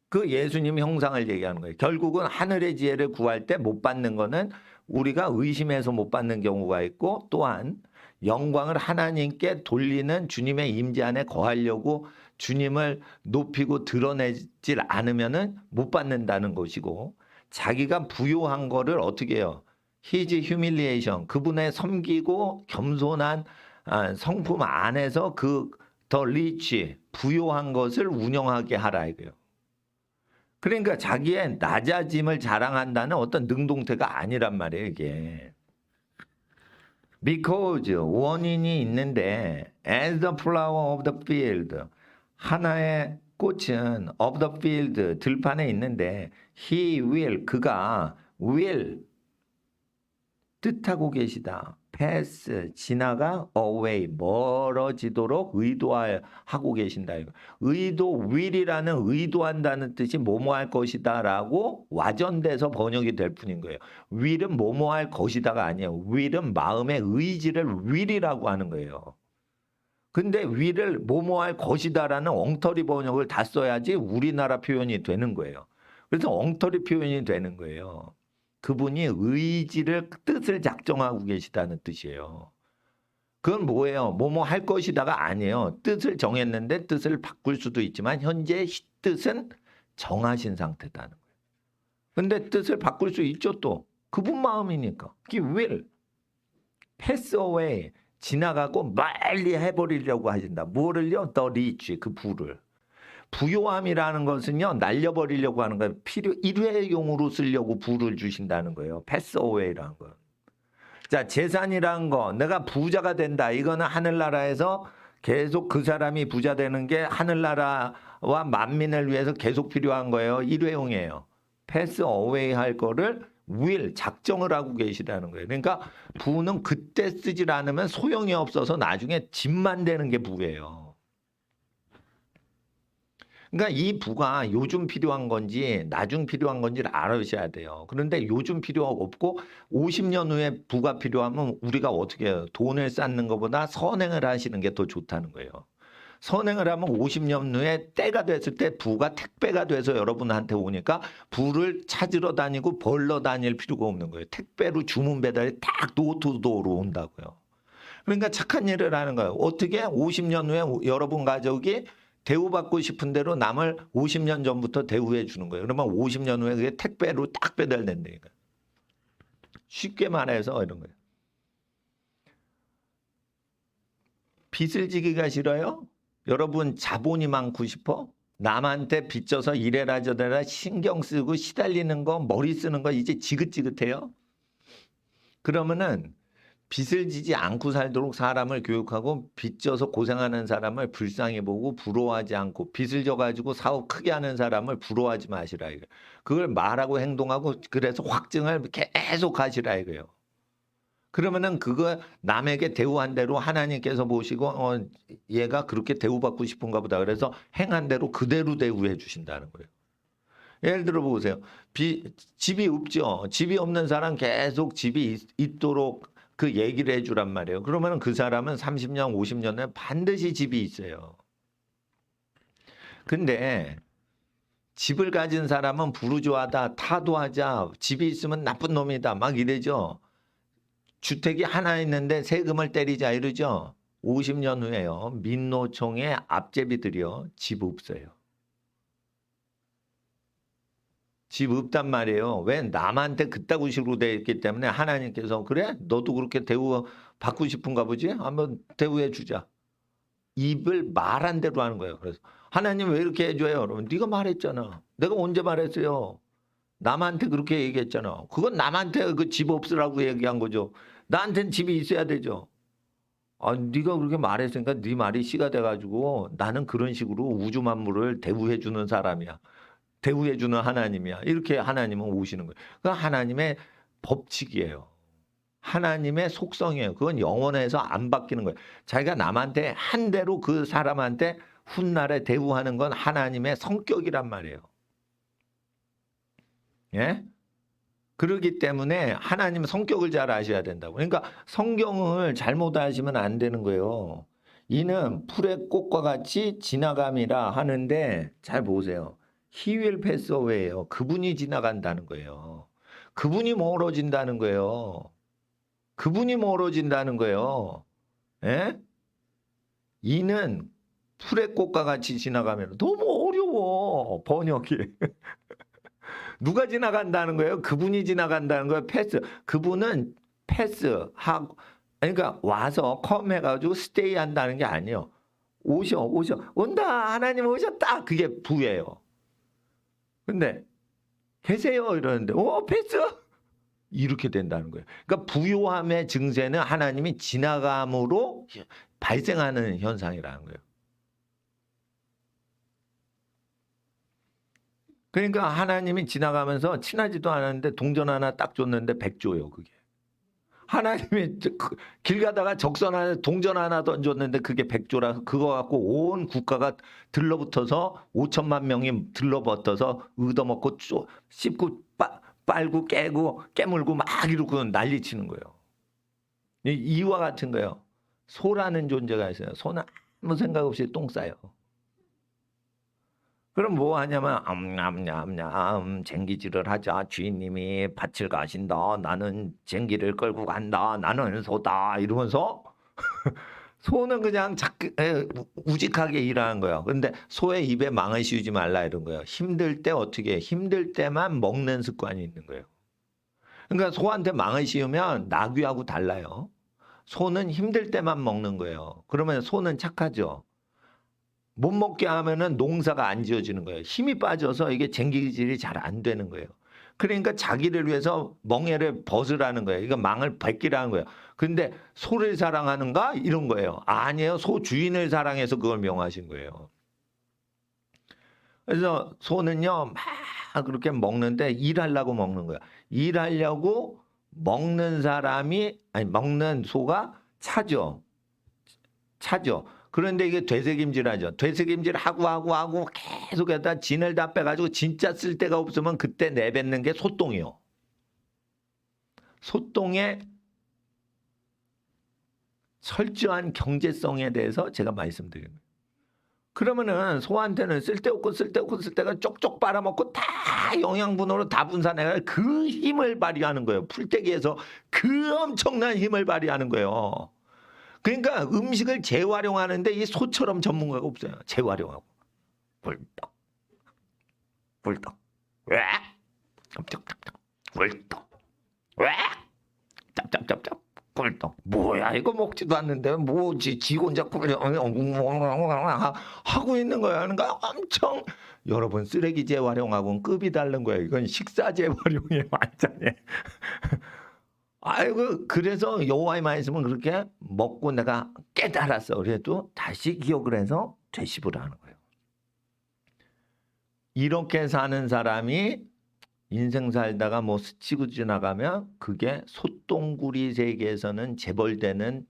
Speaker 1: 그 예수님 형상을 얘기하는 거예요. 결국은 하늘의 지혜를 구할 때 못 받는 거는 우리가 의심해서 못 받는 경우가 있고, 또한 영광을 하나님께 돌리는 주님의 임재 안에 거하려고 주님을 높이고 드러내질 않으면은 못 받는다는 것이고, 자기가 부요한 거를 어떻게 해요? His humiliation, 그분의 섬기고 겸손한 성품 안에서 그 the rich, 부요한 것을 운영하게 하라 이거예요. 그러니까 자기의 낮아짐을 자랑한다는 어떤 능동태가 아니란 말이에요, 이게. Because 원인이 있는데 as the flower of the field, 하나의 꽃은 of the field, 들판에 있는데 he will, 그가 will, 뜻하고 계시다. pass, 지나가 away, 멀어지도록 의도하고 계신다. 의도, will이라는 의도한다는 뜻이 뭐뭐할 것이다 라고 와전돼서 번역이 될 뿐인 거예요. will은 뭐뭐할 것이다가 아니에요. will은 마음의 의지를 will이라고 하는 거예요. 근데 will을 뭐뭐할 것이다라는 엉터리 번역을 다 써야지 우리나라 표현이 되는 거예요. 그래서 엉터리 표현이 되는 거예요. 그분이 의지를, 뜻을 작정하고 계시다는 뜻이에요. 그건 뭐예요? 뭐뭐 할 것이다가 아니에요. 뜻을 정했는데 뜻을 바꿀 수도 있지만 현재 뜻은 정하신 상태다는 거예요. 근데 뜻을 바꿀 수 있죠, 또. 그분 마음이니까. 그게 will. pass away. 지나가고 빨리 해버리려고 하신다. 뭐를요? the rich, 그 부를. 부요함이라는 것은요, 날려버리려고 하는 거예요. 일회용으로 쓰려고 부를 주신다는 거예요. pass away라는 거. 자, 재산이라는 거, 내가 부자가 된다. 이거는 하늘나라에서 계속 그 사람이 부자 되는 게 하늘나라와 만민을 위해서 계속 필요한 거예요. 일회용이에요. pass away 할 거를 will, 작정을 하고 계시다는 거예요. 그러니까 부는 그때 쓰질 않으면 소용이 없어서 나중에 집만 되는 게 부예요. 그러니까 이 부가 요즘 필요한 건지 나중 필요한 건지를 알아셔야 돼요. 그런데 요즘 필요 없고 50년 후에 부가 필요하면 우리가 어떻게 해요? 돈을 쌓는 것보다 선행을 하시는 게 더 좋다는 거예요. 선행을 하면 50년 후에 때가 됐을 때 부가 택배가 돼서 여러분한테 오니까 부를 찾으러 다니고 벌러 다닐 필요가 없는 거예요. 택배로 주문 배달이 딱 도어투도어로 온다고요. 그러니까 착한 일을 하는 거예요. 어떻게 50년 후에 여러분 가족이 대우받고 싶은 대로 남을 50년 전부터 대우해 주는 거예요. 그러면 50년 후에 그게 택배로 딱 배달된다니까. 쉽게 말해서 이런 거예요. 빚을 지기가 싫어요? 여러분 자본이 많고 싶어? 남한테 빚져서 이래라 저래라 신경 쓰고 시달리는 거, 머리 쓰는 거 이제 지긋지긋해요? 그러면은 빚을 지지 않고 살도록 사람을 교육하고 빚져서 고생하는 사람을 불쌍히 보고 부러워하지 않고 빚을 져가지고 사업 크게 하는 사람을 부러워하지 마시라 이거예요. 그걸 말하고 행동하고 그래서 확증을 계속 하시라 이거예요. 그러면은 그거 남에게 대우한 대로 하나님께서 보시고 얘가 그렇게 대우받고 싶은가 보다. 그래서 행한 대로 그대로 대우해 주신다는 거예요. 예를 들어 보세요. 집이 없죠. 집이 없는 사람 계속 집이 있도록 그 얘기를 해주란 말이에요. 그러면 그 사람은 30년, 50년에 반드시 집이 있어요. 근데 집을 가진 사람은 부르주아다, 타도하자, 집이 있으면 나쁜 놈이다 막 이러죠. 주택이 하나 있는데 세금을 때리자 이러죠. 50년 후에요. 민노총의 앞제비들이요. 집 없어요. 집 없단 말이에요. 왜? 남한테 그따구 식으로 되어 있기 때문에 하나님께서 그래? 너도 그렇게 대우 받고 싶은가 보지? 한번 대우해 주자. 입을 말한 대로 하는 거예요. 그래서 하나님 왜 이렇게 해줘요? 여러분 네가 말했잖아. 내가 언제 말했어요? 남한테 그렇게 얘기했잖아. 그건 남한테 그 집 없으라고 얘기한 거죠. 나한테는 집이 있어야 되죠. 아, 네가 그렇게 말했으니까 네 말이 씨가 돼가지고 나는 그런 식으로 우주 만물을 대우해 주는 사람이야. 대우해 주는 하나님이야. 이렇게 하나님은 오시는 거예요. 그 하나님의 법칙이에요. 하나님의 속성이에요. 그건 영원해서 안 바뀌는 거예요. 자기가 남한테 한 대로 그 사람한테 훗날에 대우하는 건 하나님의 성격이란 말이에요. 예? 그러기 때문에 하나님 성격을 잘 아셔야 된다고. 그러니까 성경을 잘못 아시면 안 되는 거예요. 이는 풀의 꽃과 같이 지나감이라 하는데 잘 보세요. He will pass away예요. 그분이 지나간다는 거예요. 그분이 멀어진다는 거예요. 그분이 멀어진다는 거예요. 예? 이는 풀의 꽃과 같이 지나가면 너무 어려워. 번역이. 누가 지나간다는 거예요? 그분이 지나간다는 거예요. 패스. 그분은 패스하고 그러니까 와서 컴 해가지고 스테이 한다는 게 아니에요. 오셔 온다. 하나님 오셨다. 그게 부예요. 근데 계세요 이러는데 패스 이렇게 된다는 거예요. 그러니까 부요함의 증세는 하나님이 지나감으로 발생하는 현상이라는 거예요. 그러니까 하나님이 지나가면서 친하지도 않았는데 동전 하나 딱 줬는데 100조예요 그게. 하나님이 길 가다가 적선 하나 동전 하나 던졌는데 그게 100조라 그거 갖고 온 국가가 들러붙어서 5천만 명이 들러붙어서 얻어먹고 씹고 빨고 깨고 깨물고 막 이러고 난리치는 거예요. 이와 같은 거예요. 소라는 존재가 있어요. 소는 아무 생각 없이 똥 싸요. 그럼 뭐 하냐면 쟁기질을 하자. 주인님이 밭을 가신다. 나는 쟁기를 끌고 간다. 나는 소다. 이러면서 소는 그냥 우직하게 일하는 거예요. 근데 소의 입에 망을 씌우지 말라 이런 거예요. 힘들 때 어떻게 해? 힘들 때만 먹는 습관이 있는 거예요. 그러니까 소한테 망을 씌우면 나귀하고 달라요. 소는 힘들 때만 먹는 거예요. 그러면 소는 착하죠. 못 먹게 하면은 농사가 안 지어지는 거예요. 힘이 빠져서 이게 쟁기질이 잘 안 되는 거예요. 그러니까 자기를 위해서 멍에를 벗으라는 거예요. 이거 망을 벗기라는 거예요. 근데 소를 사랑하는가? 이런 거예요. 아니에요. 소 주인을 사랑해서 그걸 명하신 거예요. 그래서 소는요, 막 그렇게 먹는데 일하려고 먹는 거야. 일하려고 먹는 사람이, 아니, 먹는 소가 차죠. 그런데 이게 되새김질하죠. 되새김질하고 계속해서 진을 다 빼가지고 진짜 쓸 데가 없으면 그때 내뱉는 게 소똥이요. 소똥의 철저한 경제성에 대해서 제가 말씀드린 거예요. 그러면은 소한테는 쓸데없고 쓸데가 쪽쪽 빨아먹고 다 영양분으로 다 분산해서 그 힘을 발휘하는 거예요. 풀떼기에서 그 엄청난 힘을 발휘하는 거예요. 그러니까 음식을 재활용하는데 이 소처럼 전문가가 없어요. 재활용하고 꿀떡 왜 꿀떡 왜 짭짭짭짭 꿀떡 뭐야 이거 먹지도 않는데 뭐지 지 혼자 하고 있는 거야. 그러니까 엄청 여러분 쓰레기 재활용하고는 급이 다른 거예요. 이건 식사 재활용이에요. 완전히. 아이고 그래서 여호와의 말씀은 그렇게 먹고 내가 깨달았어. 그래도 다시 기억을 해서 되씹으라 하는 거예요. 이렇게 사는 사람이 인생 살다가 뭐 스치고 지나가면 그게 소똥구리 세계에서는 재벌되는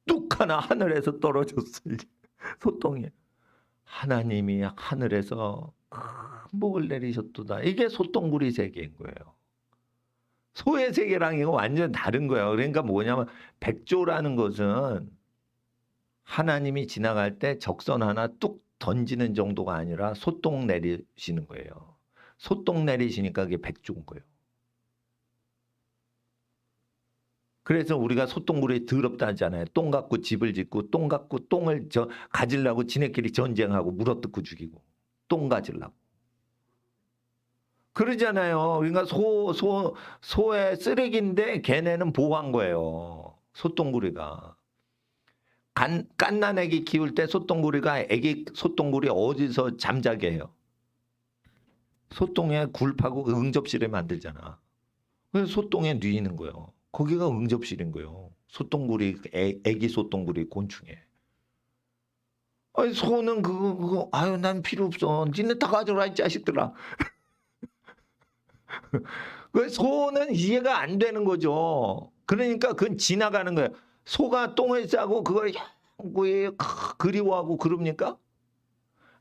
Speaker 1: 뚝 하나 하늘에서 떨어졌어요. 소똥이. 하나님이 하늘에서 큰 복을 내리셨도다. 이게 소똥구리 세계인 거예요. 소의 세계랑 이거 완전 다른 거예요. 그러니까 뭐냐면 백조라는 것은 하나님이 지나갈 때 적선 하나 뚝 던지는 정도가 아니라 소똥 내리시는 거예요. 소똥 내리시니까 그게 백조인 거예요. 그래서 우리가 소똥구리 더럽다 하잖아요. 똥 갖고 집을 짓고 똥 갖고 똥을 가지려고 지네끼리 전쟁하고 물어뜯고 죽이고 똥 가지려고. 그러잖아요. 그러니까 소의 쓰레기인데 걔네는 보호한 거예요. 소똥구리가. 갓난애기 키울 때 소똥구리 어디서 잠자게 해요? 소똥에 굴 파고 응접실에 만들잖아. 그래서 소똥에 뉘는 거예요. 거기가 응접실인 거예요. 소똥구리, 애기 소똥구리 곤충에. 아니, 소는 그거, 아유, 난 필요 없어. 니네 다 가져라, 이 자식들아. 그 소는 이해가 안 되는 거죠. 그러니까 그건 지나가는 거예요. 소가 똥을 싸고 그걸 그리워하고 그럽니까?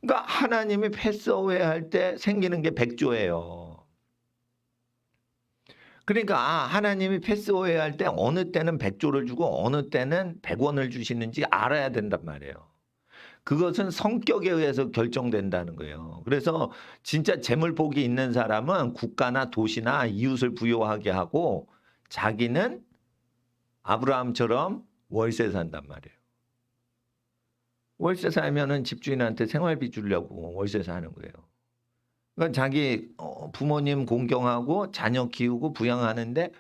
Speaker 1: 그러니까 하나님이 패스어웨이 할 때 생기는 게 백조예요. 그러니까 하나님이 패스어웨이 할 때 어느 때는 100조를 주고 어느 때는 100원을 주시는지 알아야 된단 말이에요. 그것은 성격에 의해서 결정된다는 거예요. 그래서 진짜 재물복이 있는 사람은 국가나 도시나 이웃을 부유하게 하고 자기는 아브라함처럼 월세 산단 말이에요. 월세 살면은 집주인한테 생활비 주려고 월세 사는 거예요. 그러니까 자기 부모님 공경하고 자녀 키우고 부양하는데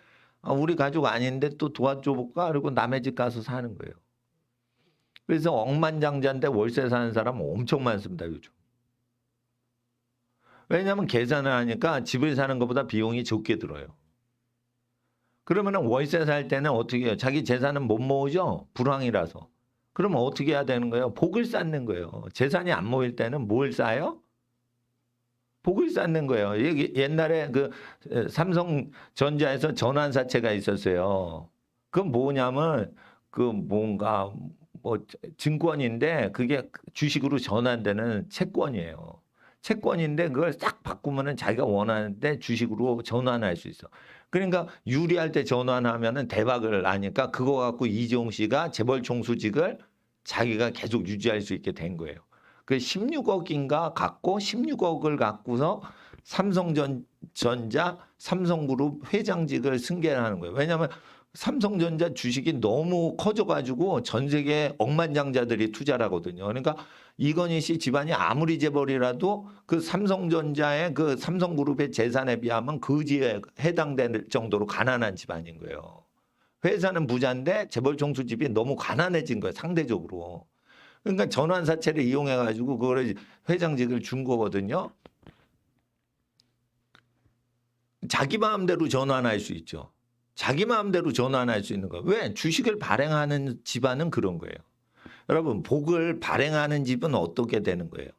Speaker 1: 우리 가족 아닌데 또 도와줘 볼까? 그리고 남의 집 가서 사는 거예요. 그래서 억만장자인데 월세 사는 사람 엄청 많습니다, 요즘. 왜냐하면 계산을 하니까 집을 사는 것보다 비용이 적게 들어요. 그러면 월세 살 때는 어떻게 해요? 자기 재산은 못 모으죠? 불황이라서. 그러면 어떻게 해야 되는 거예요? 복을 쌓는 거예요. 재산이 안 모일 때는 뭘 쌓아요? 복을 쌓는 거예요. 옛날에 그 삼성전자에서 전환사채가 있었어요. 그건 뭐냐면 그 뭔가 뭐 증권인데 그게 주식으로 전환되는 채권이에요. 채권인데 그걸 싹 바꾸면은 자기가 원하는데 주식으로 전환할 수 있어. 그러니까 유리할 때 전환하면은 대박을 나니까 그거 갖고 이재용 씨가 재벌 총수직을 자기가 계속 유지할 수 있게 된 거예요. 그 16억인가 갖고 16억을 갖고서 삼성전자, 삼성그룹 회장직을 승계하는 거예요. 왜냐하면 삼성전자 주식이 너무 커져가지고 전 세계 억만장자들이 투자를 하거든요. 그러니까 이건희 씨 집안이 아무리 재벌이라도 그 삼성전자의 그 삼성그룹의 재산에 비하면 거지에 해당될 정도로 가난한 집안인 거예요. 회사는 부자인데 재벌 총수집이 너무 가난해진 거예요. 상대적으로. 그러니까 전환사채를 이용해가지고 그거를 회장직을 준 거거든요. 자기 마음대로 전환할 수 있죠. 자기 마음대로 전환할 수 있는 거예요. 왜? 주식을 발행하는 집안은 그런 거예요. 여러분, 복을 발행하는 집은 어떻게 되는 거예요?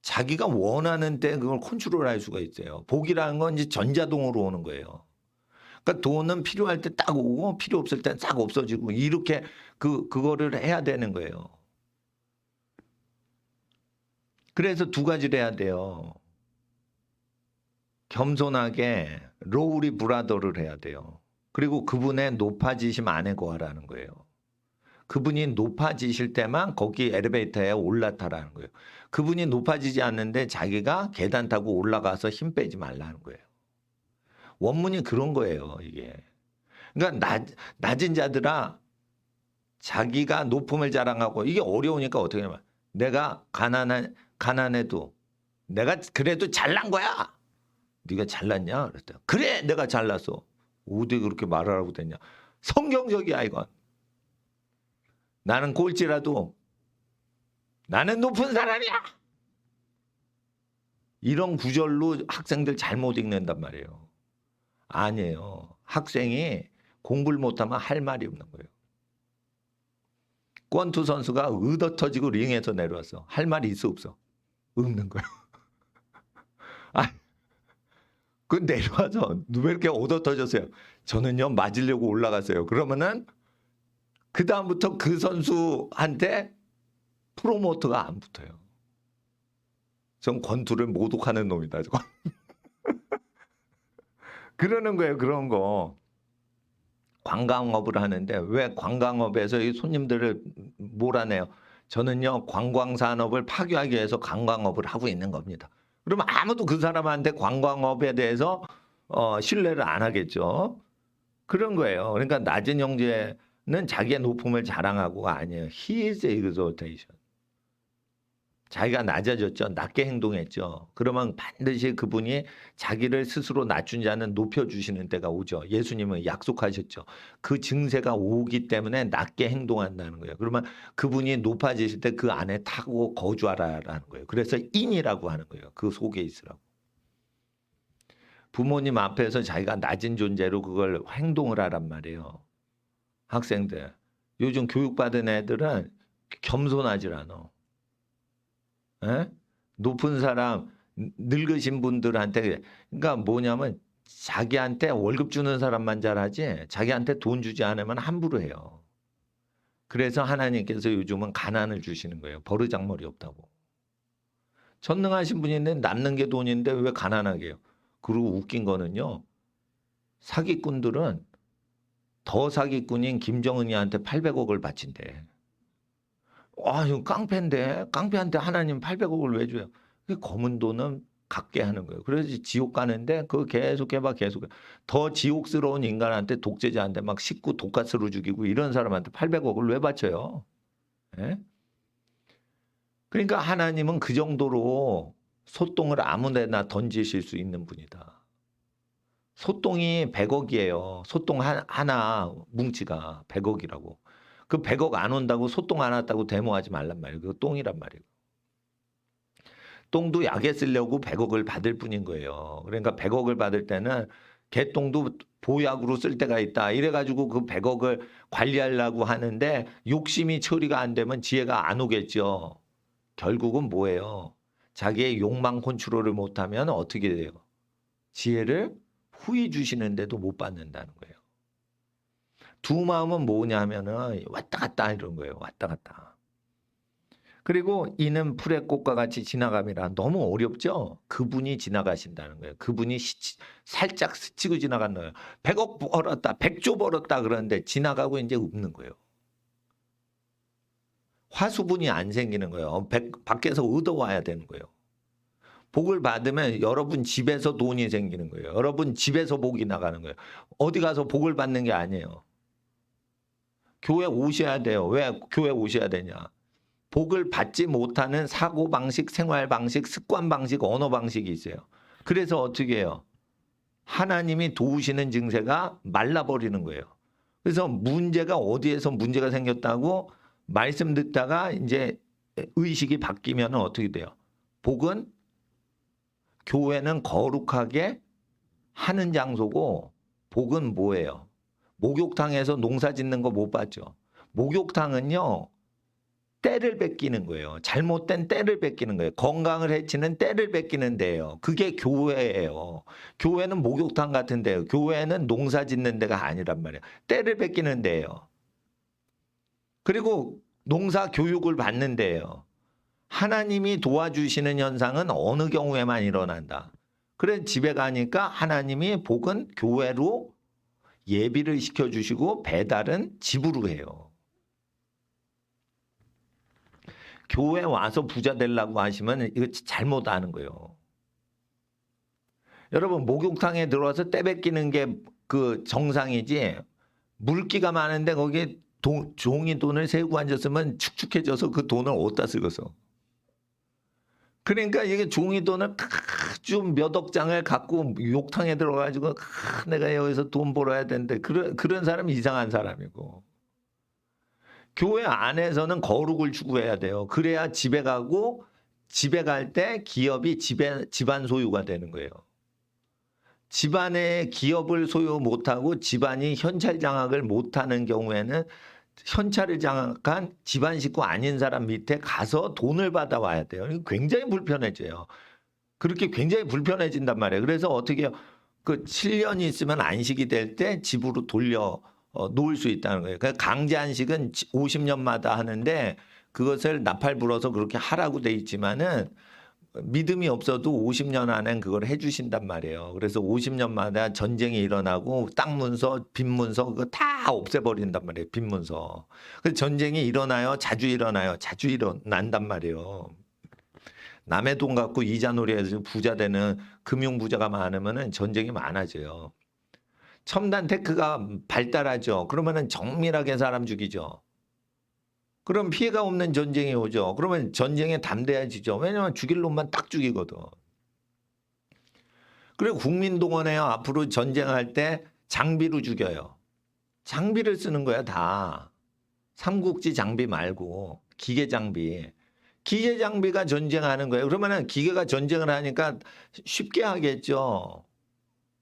Speaker 1: 자기가 원하는 때 그걸 컨트롤할 수가 있어요. 복이라는 건 이제 전자동으로 오는 거예요. 그러니까 돈은 필요할 때 딱 오고 필요 없을 때 싹 없어지고 이렇게 그거를 해야 되는 거예요. 그래서 두 가지를 해야 돼요. 겸손하게 로우리 브라더를 해야 돼요. 그리고 그분의 높아지심 안에 거하라는 거예요. 그분이 높아지실 때만 거기 엘리베이터에 올라타라는 거예요. 그분이 높아지지 않는데 자기가 계단 타고 올라가서 힘 빼지 말라는 거예요. 원문이 그런 거예요, 이게. 그러니까 낮은 자들아 자기가 높음을 자랑하고 이게 어려우니까 어떻게 하냐면 내가 가난해도 내가 그래도 잘난 거야. 네가 잘났냐? 그랬더니 그래 내가 잘났어. 어디 그렇게 말하라고 됐냐? 성경적이야 이건. 나는 꼴찌라도 나는 높은 사람이야. 이런 구절로 학생들 잘못 읽는단 말이에요. 아니에요. 학생이 공부를 못하면 할 말이 없는 거예요. 권투 선수가 의도 터지고 링에서 내려왔어. 할 말이 있어 없어? 없는 거예요. 아, 그 내려와서 왜 이렇게 얻어 터졌어요? 저는요 맞으려고 올라갔어요. 그러면은 그 다음부터 그 선수한테 프로모터가 안 붙어요. 전 권투를 모독하는 놈이다. 저거. 그러는 거예요. 그런 거. 관광업을 하는데 왜 관광업에서 이 손님들을 몰아내요? 저는요 관광산업을 파괴하기 위해서 관광업을 하고 있는 겁니다. 그러면 아무도 그 사람한테 관광업에 대해서 신뢰를 안 하겠죠. 그런 거예요. 그러니까 낮은 형제는 자기의 높음을 자랑하고가 아니에요. He is exaltation. 자기가 낮아졌죠. 낮게 행동했죠. 그러면 반드시 그분이 자기를 스스로 낮춘 자는 높여주시는 때가 오죠. 예수님은 약속하셨죠. 그 증세가 오기 때문에 낮게 행동한다는 거예요. 그러면 그분이 높아지실 때 그 안에 타고 거주하라는 거예요. 그래서 인이라고 하는 거예요. 그 속에 있으라고. 부모님 앞에서 자기가 낮은 존재로 그걸 행동을 하란 말이에요. 학생들. 요즘 교육받은 애들은 겸손하질 않아. 예? 높은 사람, 늙으신 분들한테, 그러니까 뭐냐면 자기한테 월급 주는 사람만 잘하지 자기한테 돈 주지 않으면 함부로 해요. 그래서 하나님께서 요즘은 가난을 주시는 거예요. 버르장머리 없다고. 전능하신 분이 있는데 남는 게 돈인데 왜 가난하게 해요? 그리고 웃긴 거는요. 사기꾼들은 더 사기꾼인 김정은이한테 800억을 바친대. 아, 이거 깡패인데 깡패한테 하나님 800억을 왜 줘요? 그 검은 돈은 갖게 하는 거예요. 그래서 지옥 가는데 그거 계속 해봐 계속. 더 지옥스러운 인간한테 독재자한테 막 식구 독가스로 죽이고 이런 사람한테 800억을 왜 바쳐요? 예? 그러니까 하나님은 그 정도로 소똥을 아무 데나 던지실 수 있는 분이다. 소똥이 100억이에요. 소똥 하나 뭉치가 100억이라고. 그 100억 안 온다고 소똥 안 왔다고 데모하지 말란 말이에요. 그거 똥이란 말이에요. 똥도 약에 쓰려고 100억을 받을 뿐인 거예요. 그러니까 100억을 받을 때는 개똥도 보약으로 쓸 때가 있다. 이래가지고 그 100억을 관리하려고 하는데 욕심이 처리가 안 되면 지혜가 안 오겠죠. 결국은 뭐예요? 자기의 욕망 컨트롤을 못하면 어떻게 돼요? 지혜를 후히 주시는데도 못 받는다는 거예요. 두 마음은 뭐냐면은 왔다 갔다 이런 거예요. 왔다 갔다. 그리고 이는 풀의 꽃과 같이 지나감이라. 너무 어렵죠? 그분이 지나가신다는 거예요. 그분이 살짝 스치고 지나가는 거예요. 100억 벌었다, 100조 벌었다 그러는데 지나가고 이제 없는 거예요. 화수분이 안 생기는 거예요. 밖에서 얻어와야 되는 거예요. 복을 받으면 여러분 집에서 돈이 생기는 거예요. 여러분 집에서 복이 나가는 거예요. 어디 가서 복을 받는 게 아니에요. 교회 오셔야 돼요. 왜 교회 오셔야 되냐? 복을 받지 못하는 사고방식, 생활방식, 습관방식, 언어방식이 있어요. 그래서 어떻게 해요? 하나님이 도우시는 증세가 말라버리는 거예요. 그래서 문제가 어디에서 문제가 생겼다고 말씀 듣다가 이제 의식이 바뀌면 어떻게 돼요? 복은 교회는 거룩하게 하는 장소고 복은 뭐예요? 목욕탕에서 농사 짓는 거 못 봤죠? 목욕탕은요. 때를 뺏기는 거예요. 잘못된 때를 뺏기는 거예요. 건강을 해치는 때를 뺏기는 데예요. 그게 교회예요. 교회는 목욕탕 같은 데예요. 교회는 농사 짓는 데가 아니란 말이에요. 때를 뺏기는 데예요. 그리고 농사 교육을 받는 데예요. 하나님이 도와주시는 현상은 어느 경우에만 일어난다. 그래 집에 가니까 하나님이 복은 교회로 예비를 시켜주시고 배달은 집으로 해요. 교회 와서 부자 되려고 하시면 이거 잘못 아는 거예요. 여러분 목욕탕에 들어와서 때 뺏기는 게 그 정상이지 물기가 많은데 거기에 종이 돈을 세우고 앉았으면 축축해져서 그 돈을 어디다 쓰겠어. 그러니까 이게 종이 돈을 아주 몇 억 장을 갖고 욕탕에 들어가지고 내가 여기서 돈 벌어야 되는데 그런 사람이 이상한 사람이고. 교회 안에서는 거룩을 추구해야 돼요. 그래야 집에 가고 집에 갈 때 기업이 집안 소유가 되는 거예요. 집안의 기업을 소유 못하고 집안이 현찰 장악을 못하는 경우에는 현찰을 장악한 집안 식구 아닌 사람 밑에 가서 돈을 받아와야 돼요. 굉장히 불편해져요. 그렇게 굉장히 불편해진단 말이에요. 그래서 어떻게 해요? 그 7년이 있으면 안식이 될 때 집으로 돌려 놓을 수 있다는 거예요. 그러니까 강제 안식은 50년마다 하는데 그것을 나팔 불어서 그렇게 하라고 돼 있지만은 믿음이 없어도 50년 안엔 그걸 해주신단 말이에요. 그래서 50년마다 전쟁이 일어나고 땅 문서, 빈 문서 그거 다 없애버린단 말이에요. 빈 문서. 그래서 전쟁이 일어나요. 자주 일어나요. 자주 일어난단 말이에요. 남의 돈 갖고 이자놀이해서 부자 되는 금융 부자가 많으면은 전쟁이 많아져요. 첨단 테크가 발달하죠. 그러면은 정밀하게 사람 죽이죠. 그럼 피해가 없는 전쟁이 오죠. 그러면 전쟁에 담대해지죠. 왜냐하면 죽일 놈만 딱 죽이거든. 그리고 국민동원해요. 앞으로 전쟁할 때 장비로 죽여요. 장비를 쓰는 거야 다. 삼국지 장비 말고 기계 장비. 기계 장비가 전쟁하는 거예요. 그러면은 기계가 전쟁을 하니까 쉽게 하겠죠.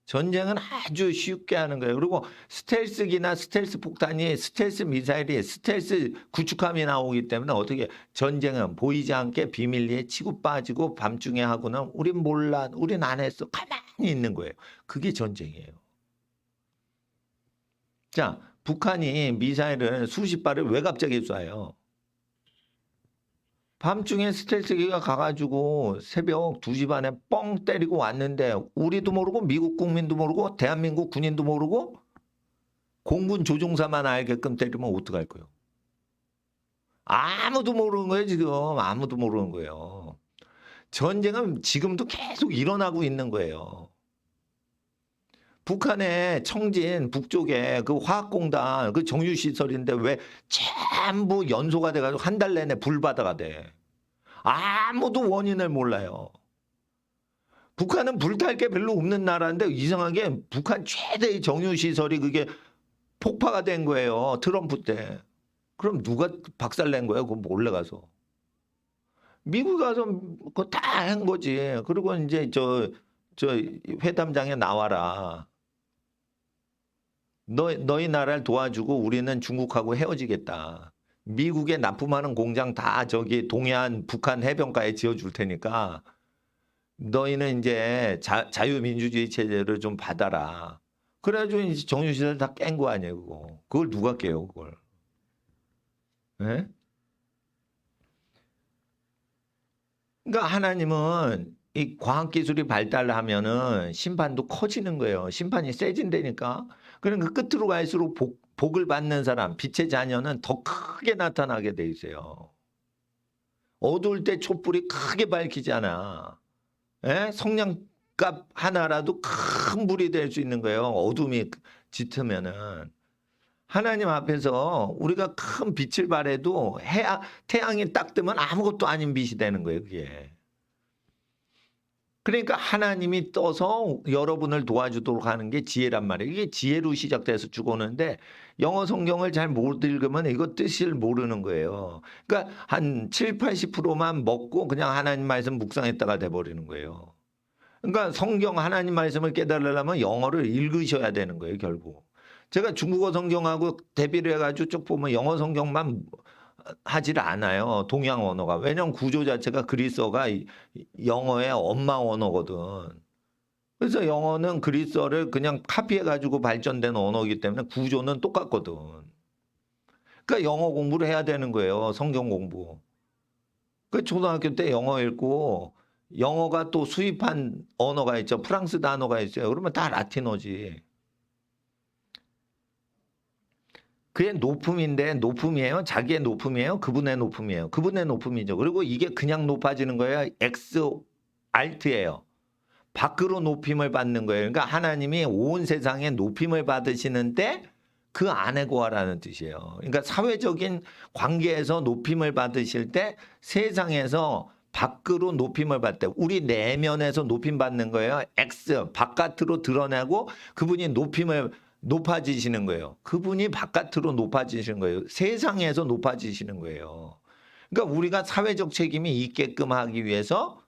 Speaker 1: 전쟁은 아주 쉽게 하는 거예요. 그리고 스텔스기나 스텔스 폭탄이 스텔스 미사일이 스텔스 구축함이 나오기 때문에 어떻게 전쟁은 보이지 않게 비밀리에 치고 빠지고 밤중에 하고는 우린 몰라, 우린 안 했어. 가만히 있는 거예요. 그게 전쟁이에요. 자, 북한이 미사일을 수십 발을 왜 갑자기 쏴요? 밤중에 스텔스기가 가가지고 새벽 2시 반에 뻥 때리고 왔는데 우리도 모르고 미국 국민도 모르고 대한민국 군인도 모르고 공군 조종사만 알게끔 때리면 어떡할 거예요? 아무도 모르는 거예요, 지금. 아무도 모르는 거예요. 전쟁은 지금도 계속 일어나고 있는 거예요. 북한의 청진 북쪽에 그 화학공단 그 정유시설인데 왜 전부 연소가 돼가지고 한 달 내내 불바다가 돼. 아무도 원인을 몰라요. 북한은 불탈 게 별로 없는 나라인데 이상하게 북한 최대의 정유시설이 그게 폭파가 된 거예요. 트럼프 때. 그럼 누가 박살낸 거예요? 그거 몰래 가서. 미국 가서 그거 다 한 거지. 그리고 이제 저 회담장에 나와라. 너희 나라를 도와주고 우리는 중국하고 헤어지겠다. 미국에 납품하는 공장 다 저기 동해안 북한 해변가에 지어줄 테니까 너희는 이제 자유민주주의 체제를 좀 받아라. 그래가지고 이제 정유시설 다 깬 거 아니에요, 그거. 그걸 누가 깨요, 그걸. 예? 그러니까 하나님은 이 과학기술이 발달하면은 심판도 커지는 거예요. 심판이 세진다니까. 그러니까 끝으로 갈수록 복을 받는 사람, 빛의 자녀는 더 크게 나타나게 돼 있어요. 어두울 때 촛불이 크게 밝히잖아. 예? 성냥갑 하나라도 큰 불이 될 수 있는 거예요. 어둠이 짙으면은. 하나님 앞에서 우리가 큰 빛을 발해도 태양이 딱 뜨면 아무것도 아닌 빛이 되는 거예요, 그게. 그러니까 하나님이 떠서 여러분을 도와주도록 하는 게 지혜란 말이에요. 이게 지혜로 시작돼서 쭉 오는데 영어 성경을 잘 못 읽으면 이거 뜻을 모르는 거예요. 그러니까 한 7, 80%만 먹고 그냥 하나님 말씀 묵상했다가 돼버리는 거예요. 그러니까 성경 하나님 말씀을 깨달으려면 영어를 읽으셔야 되는 거예요, 결국. 제가 중국어 성경하고 대비를 해가지고 쭉 보면 영어 성경만 하질 않아요. 동양 언어가. 왜냐면 구조 자체가 그리스어가 영어의 엄마 언어거든. 그래서 영어는 그리스어를 그냥 카피해가지고 발전된 언어이기 때문에 구조는 똑같거든. 그러니까 영어 공부를 해야 되는 거예요. 성경 공부. 그 초등학교 때 영어 읽고 영어가 또 수입한 언어가 있죠. 프랑스 단어가 있어요. 그러면 다 라틴어지. 그의 높음인데 높음이에요? 자기의 높음이에요? 그분의 높음이에요? 그분의 높음이죠. 그리고 이게 그냥 높아지는 거예요. 엑스 알트예요. 밖으로 높임을 받는 거예요. 그러니까 하나님이 온 세상에 높임을 받으시는데 그 안에 거하라는 뜻이에요. 그러니까 사회적인 관계에서 높임을 받으실 때 세상에서 밖으로 높임을 받을 때 우리 내면에서 높임 받는 거예요. X 바깥으로 드러내고 그분이 높아지시는 거예요. 그분이 바깥으로 높아지시는 거예요. 세상에서 높아지시는 거예요. 그러니까 우리가 사회적 책임이 있게끔 하기 위해서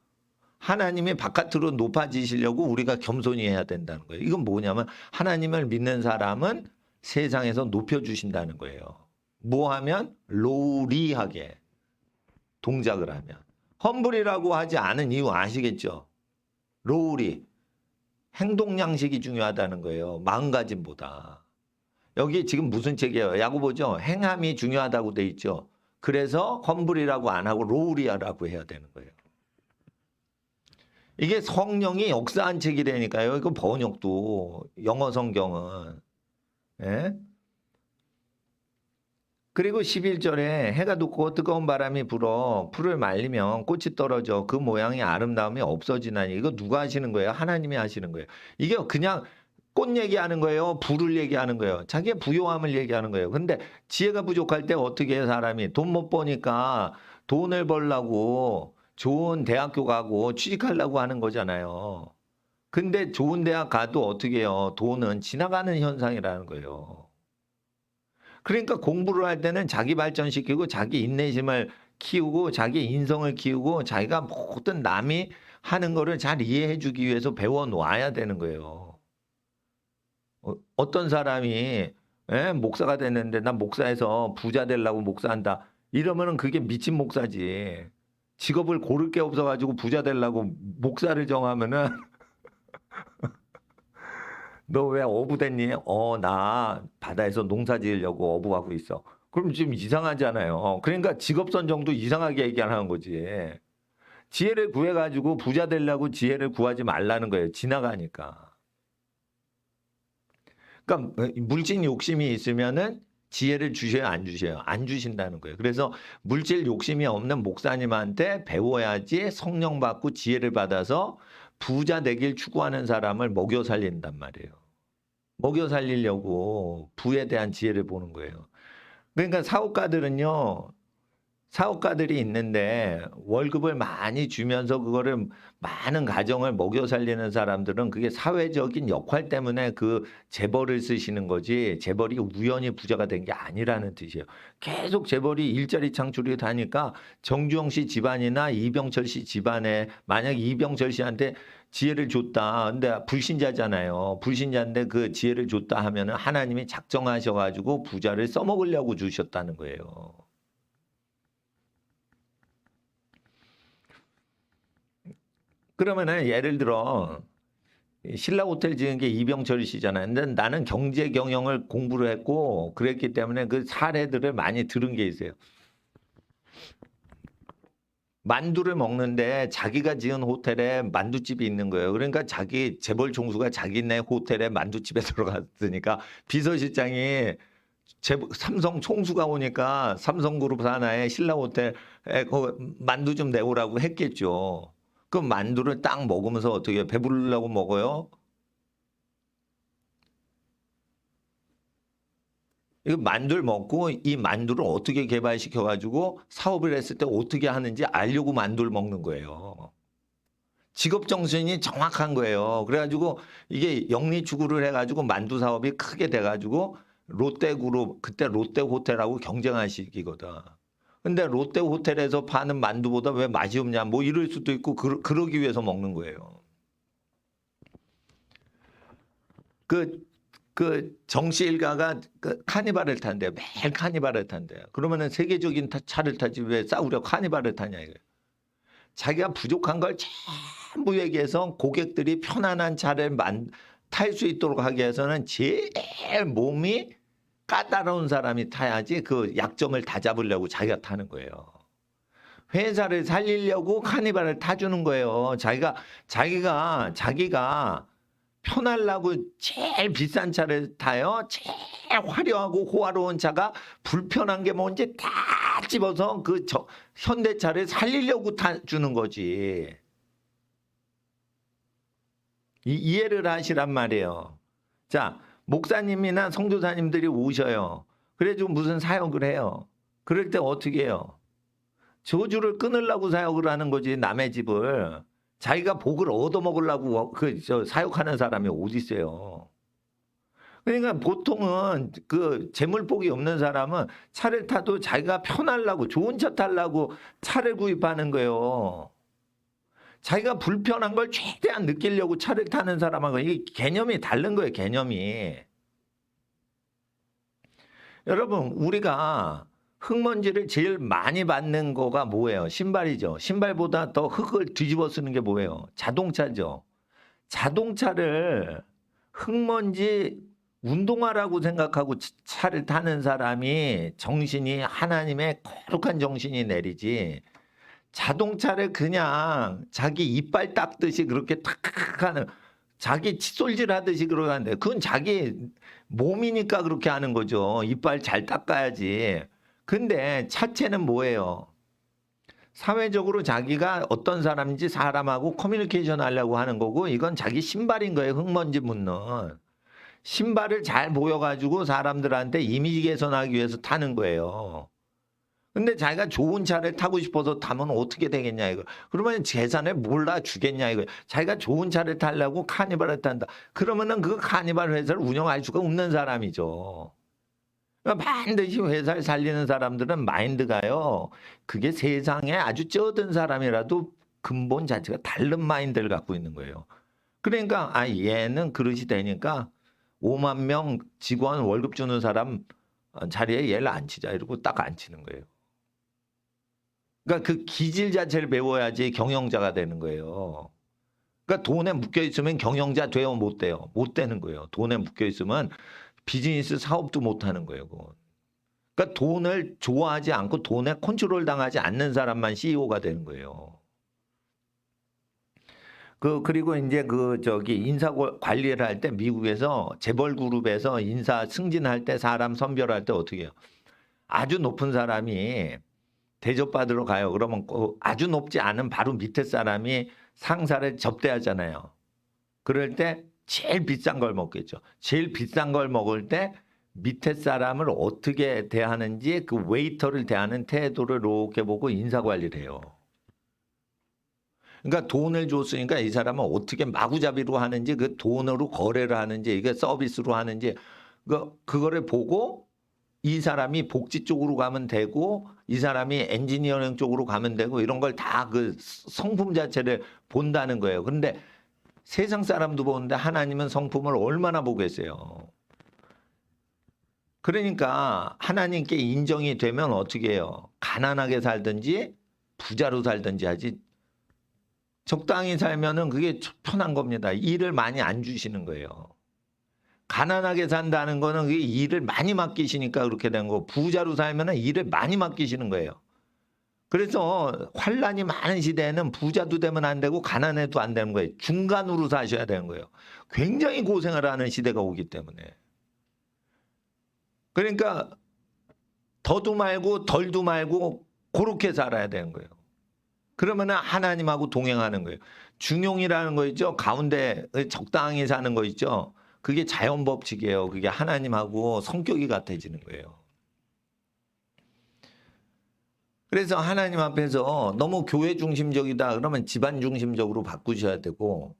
Speaker 1: 하나님이 바깥으로 높아지시려고 우리가 겸손히 해야 된다는 거예요. 이건 뭐냐면 하나님을 믿는 사람은 세상에서 높여주신다는 거예요. 뭐 하면? 로리하게 동작을 하면. 험블이라고 하지 않은 이유 아시겠죠? 로우리. 행동 양식이 중요하다는 거예요. 마음가짐보다. 여기 지금 무슨 책이에요? 야고보죠? 행함이 중요하다고 돼 있죠. 그래서 험블이라고 안 하고 로우리아라고 해야 되는 거예요. 이게 성령이 역사한 책이라니까요. 이거 번역도 영어 성경은. 예? 그리고 11절에 해가 돋고 뜨거운 바람이 불어 풀을 말리면 꽃이 떨어져 그 모양의 아름다움이 없어지나니. 이거 누가 하시는 거예요? 하나님이 하시는 거예요. 이게 그냥 꽃 얘기하는 거예요? 불을 얘기하는 거예요? 자기의 부요함을 얘기하는 거예요. 근데 지혜가 부족할 때 어떻게 해요? 사람이 돈 못 버니까 돈을 벌려고 좋은 대학교 가고 취직하려고 하는 거잖아요. 근데 좋은 대학 가도 어떻게 해요? 돈은 지나가는 현상이라는 거예요. 그러니까 공부를 할 때는 자기 발전시키고 자기 인내심을 키우고 자기 인성을 키우고 자기가 모든 남이 하는 거를 잘 이해해 주기 위해서 배워 놓아야 되는 거예요. 어떤 사람이 목사가 됐는데 난 목사해서 부자 되려고 목사한다. 이러면은 그게 미친 목사지. 직업을 고를 게 없어가지고 부자 되려고 목사를 정하면은 너 왜 어부 됐니? 나 바다에서 농사 지으려고 어부하고 있어. 그럼 지금 이상하잖아요. 그러니까 직업 선정도 이상하게 얘기하는 거지. 지혜를 구해가지고 부자 되려고 지혜를 구하지 말라는 거예요. 지나가니까. 그러니까 물질 욕심이 있으면은 지혜를 주셔요, 안 주셔요? 안 주신다는 거예요. 그래서 물질 욕심이 없는 목사님한테 배워야지 성령 받고 지혜를 받아서 부자 되길 추구하는 사람을 먹여 살린단 말이에요. 먹여 살리려고 부에 대한 지혜를 보는 거예요. 그러니까 사업가들이 있는데 월급을 많이 주면서 그거를 많은 가정을 먹여 살리는 사람들은 그게 사회적인 역할 때문에 그 재벌을 쓰시는 거지 재벌이 우연히 부자가 된 게 아니라는 뜻이에요. 계속 재벌이 일자리 창출이 다니까 정주영 씨 집안이나 이병철 씨 집안에 만약 이병철 씨한테 지혜를 줬다. 근데 불신자잖아요. 불신자인데 그 지혜를 줬다 하면은 하나님이 작정하셔가지고 부자를 써먹으려고 주셨다는 거예요. 그러면은 예를 들어 신라 호텔 지은 게 이병철 씨잖아요. 근데 나는 경제 경영을 공부를 했고 그랬기 때문에 그 사례들을 많이 들은 게 있어요. 만두를 먹는데 자기가 지은 호텔에 만두집이 있는 거예요. 그러니까 자기 재벌 총수가 자기네 호텔에 만두집에 들어갔으니까 비서실장이 삼성 총수가 오니까 삼성그룹 산하의 신라 호텔에 만두 좀 내오라고 했겠죠. 그 만두를 딱 먹으면서 어떻게 배부르려고 먹어요? 이거 만두를 먹고 이 만두를 어떻게 개발시켜 가지고 사업을 했을 때 어떻게 하는지 알려고 만두를 먹는 거예요. 직업 정신이 정확한 거예요. 그래가지고 이게 영리 추구를 해가지고 만두 사업이 크게 돼가지고 롯데그룹 그때 롯데호텔하고 경쟁할 시기거든. 근데 롯데호텔에서 파는 만두보다 왜 맛이 없냐 뭐 이럴 수도 있고 그러기 위해서 먹는 거예요. 그 정씨 일가가 그 카니발을 탄대요. 매일 카니발을 탄대요. 그러면은 세계적인 차를 타지 왜 싸우려 카니발을 타냐 이거예요. 자기가 부족한 걸 전부 얘기해서 고객들이 편안한 차를 탈 수 있도록 하기 위해서는 제일 몸이 까다로운 사람이 타야지 그 약점을 다 잡으려고 자기가 타는 거예요. 회사를 살리려고 카니발을 타주는 거예요. 자기가 편하려고 제일 비싼 차를 타요. 제일 화려하고 호화로운 차가 불편한 게 뭔지 다 집어서 현대차를 살리려고 타주는 거지. 이해를 하시란 말이에요. 자, 목사님이나 성도사님들이 오셔요. 그래가지고 무슨 사역을 해요. 그럴 때 어떻게 해요? 저주를 끊으려고 사역을 하는 거지 남의 집을. 자기가 복을 얻어먹으려고 사역하는 사람이 어디 있어요. 그러니까 보통은 그 재물복이 없는 사람은 차를 타도 자기가 편하려고 좋은 차 타려고 차를 구입하는 거예요. 자기가 불편한 걸 최대한 느끼려고 차를 타는 사람하고 이 개념이 다른 거예요. 개념이. 여러분 우리가 흙먼지를 제일 많이 받는 거가 뭐예요? 신발이죠. 신발보다 더 흙을 뒤집어 쓰는 게 뭐예요? 자동차죠. 자동차를 흙먼지 운동화라고 생각하고 차를 타는 사람이 정신이 하나님의 거룩한 정신이 내리지. 자동차를 그냥 자기 이빨 닦듯이 그렇게 탁 하는 자기 칫솔질 하듯이 그러는데 그건 자기 몸이니까 그렇게 하는 거죠. 이빨 잘 닦아야지. 근데 차체는 뭐예요? 사회적으로 자기가 어떤 사람인지 사람하고 커뮤니케이션 하려고 하는 거고 이건 자기 신발인 거예요. 흙먼지 묻는. 신발을 잘 보여가지고 사람들한테 이미지 개선하기 위해서 타는 거예요. 근데 자기가 좋은 차를 타고 싶어서 타면 어떻게 되겠냐 이거. 그러면 재산을 몰라 주겠냐 이거. 자기가 좋은 차를 타려고 카니발을 탄다. 그러면은 그 카니발 회사를 운영할 수가 없는 사람이죠. 그러니까 반드시 회사를 살리는 사람들은 마인드가요. 그게 세상에 아주 쩌든 사람이라도 근본 자체가 다른 마인드를 갖고 있는 거예요. 그러니까 얘는 그릇이 되니까 5만 명 직원 월급 주는 사람 자리에 얘를 앉히자 이러고 딱 앉히는 거예요. 그러니까 그 기질 자체를 배워야지 경영자가 되는 거예요. 그러니까 돈에 묶여 있으면 경영자 돼요, 못 돼요? 못 되는 거예요. 돈에 묶여 있으면 비즈니스 사업도 못 하는 거예요, 그건. 그러니까 돈을 좋아하지 않고 돈에 컨트롤 당하지 않는 사람만 CEO가 되는 거예요. 그리고 이제 인사 관리를 할 때 미국에서 재벌 그룹에서 인사 승진할 때 사람 선별할 때 어떻게 해요? 아주 높은 사람이 대접받으러 가요. 그러면 아주 높지 않은 바로 밑에 사람이 상사를 접대하잖아요. 그럴 때 제일 비싼 걸 먹겠죠. 제일 비싼 걸 먹을 때 밑에 사람을 어떻게 대하는지 그 웨이터를 대하는 태도를 이렇게 보고 인사 관리를 해요. 그러니까 돈을 줬으니까 이 사람은 어떻게 마구잡이로 하는지 그 돈으로 거래를 하는지 이게 서비스로 하는지 그거를 보고 이 사람이 복지 쪽으로 가면 되고 이 사람이 엔지니어링 쪽으로 가면 되고 이런 걸 다 그 성품 자체를 본다는 거예요. 그런데 세상 사람도 보는데 하나님은 성품을 얼마나 보겠어요. 그러니까 하나님께 인정이 되면 어떻게 해요? 가난하게 살든지 부자로 살든지 하지 적당히 살면은 그게 편한 겁니다. 일을 많이 안 주시는 거예요. 가난하게 산다는 거는 그게 일을 많이 맡기시니까 그렇게 된 거고 부자로 살면은 일을 많이 맡기시는 거예요. 그래서 환란이 많은 시대에는 부자도 되면 안 되고 가난해도 안 되는 거예요. 중간으로 사셔야 되는 거예요. 굉장히 고생을 하는 시대가 오기 때문에. 그러니까 더도 말고 덜도 말고 그렇게 살아야 되는 거예요. 그러면 하나님하고 동행하는 거예요. 중용이라는 거 있죠. 가운데 적당히 사는 거 있죠. 그게 자연 법칙이에요. 그게 하나님하고 성격이 같아지는 거예요. 그래서 하나님 앞에서 너무 교회 중심적이다 그러면 집안 중심적으로 바꾸셔야 되고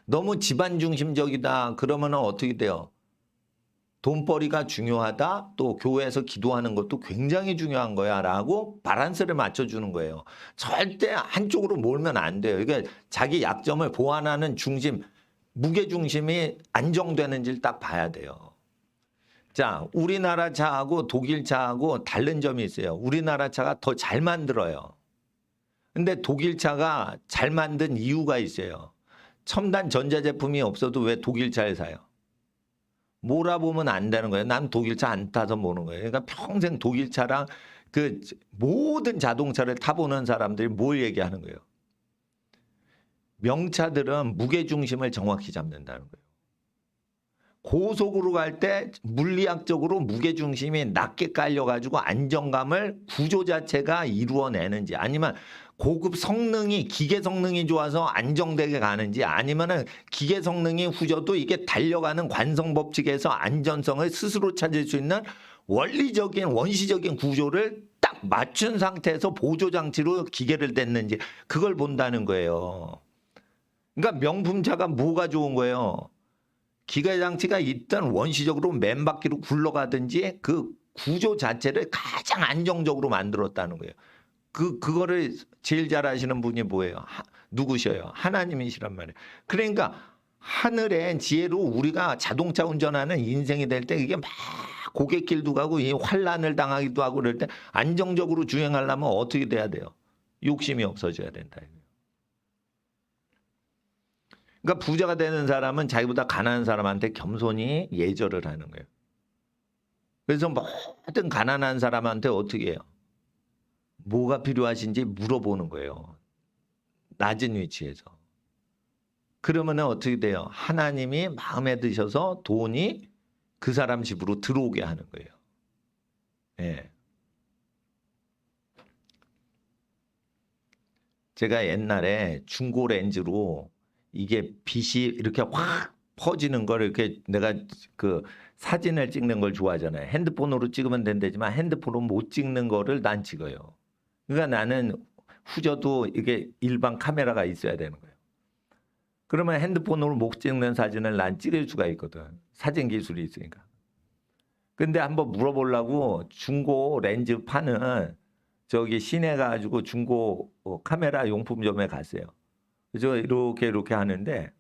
Speaker 1: 너무 집안 중심적이다 그러면 어떻게 돼요? 돈벌이가 중요하다 또 교회에서 기도하는 것도 굉장히 중요한 거야 라고 밸런스를 맞춰주는 거예요. 절대 한쪽으로 몰면 안 돼요. 그러니까 자기 약점을 보완하는 중심 무게중심이 안정되는지를 딱 봐야 돼요. 자, 우리나라 차하고 독일 차하고 다른 점이 있어요. 우리나라 차가 더 잘 만들어요. 근데 독일 차가 잘 만든 이유가 있어요. 첨단 전자제품이 없어도 왜 독일 차를 사요? 몰아보면 안 되는 거예요. 난 독일 차 안 타서 모르는 거예요. 그러니까 평생 독일 차랑 그 모든 자동차를 타보는 사람들이 뭘 얘기하는 거예요? 명차들은 무게중심을 정확히 잡는다는 거예요. 고속으로 갈 때 물리학적으로 무게중심이 낮게 깔려가지고 안정감을 구조 자체가 이루어내는지 아니면 고급 성능이 기계 성능이 좋아서 안정되게 가는지 아니면은 기계 성능이 후져도 이게 달려가는 관성 법칙에서 안전성을 스스로 찾을 수 있는 원리적인 원시적인 구조를 딱 맞춘 상태에서 보조 장치로 기계를 댔는지 그걸 본다는 거예요. 그러니까 명품차가 뭐가 좋은 거예요? 기계 장치가 있든 원시적으로 맨바퀴로 굴러가든지 그 구조 자체를 가장 안정적으로 만들었다는 거예요. 그거를 제일 잘 아시는 분이 뭐예요? 누구셔요? 하나님이시란 말이에요. 그러니까 하늘의 지혜로 우리가 자동차 운전하는 인생이 될 때 이게 막 고갯길도 가고 이 환란을 당하기도 하고 그럴 때 안정적으로 주행하려면 어떻게 돼야 돼요? 욕심이 없어져야 된다. 그러니까 부자가 되는 사람은 자기보다 가난한 사람한테 겸손히 예절을 하는 거예요. 그래서 모든 가난한 사람한테 어떻게 해요? 뭐가 필요하신지 물어보는 거예요. 낮은 위치에서. 그러면 어떻게 돼요? 하나님이 마음에 드셔서 돈이 그 사람 집으로 들어오게 하는 거예요. 예. 제가 옛날에 중고 렌즈로 이게 빛이 이렇게 확 퍼지는 걸 이렇게 내가 그 사진을 찍는 걸 좋아하잖아요. 핸드폰으로 찍으면 된다지만 핸드폰으로 못 찍는 거를 난 찍어요. 그러니까 나는 후져도 이게 일반 카메라가 있어야 되는 거예요. 그러면 핸드폰으로 못 찍는 사진을 난 찍을 수가 있거든. 사진 기술이 있으니까. 근데 한번 물어보려고 중고 렌즈 파는 저기 시내 가지고 중고 카메라 용품점에 갔어요. 그래서 이렇게 하는데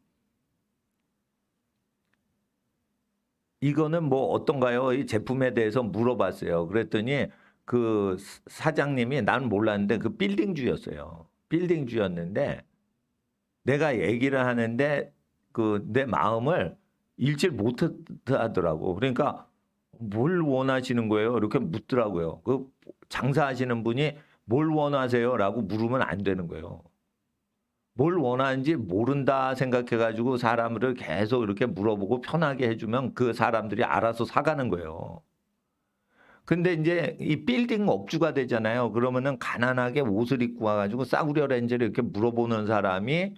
Speaker 1: 이거는 뭐 어떤가요? 이 제품에 대해서 물어봤어요. 그랬더니 그 사장님이 난 몰랐는데 그 빌딩주였어요. 빌딩주였는데 내가 얘기를 하는데 그 내 마음을 읽질 못하더라고. 그러니까 뭘 원하시는 거예요? 이렇게 묻더라고요. 그 장사하시는 분이 뭘 원하세요?라고 물으면 안 되는 거예요. 뭘 원하는지 모른다 생각해가지고 사람을 계속 이렇게 물어보고 편하게 해주면 그 사람들이 알아서 사가는 거예요. 근데 이제 이 빌딩 업주가 되잖아요. 그러면은 가난하게 옷을 입고 와가지고 싸구려 렌즈를 이렇게 물어보는 사람이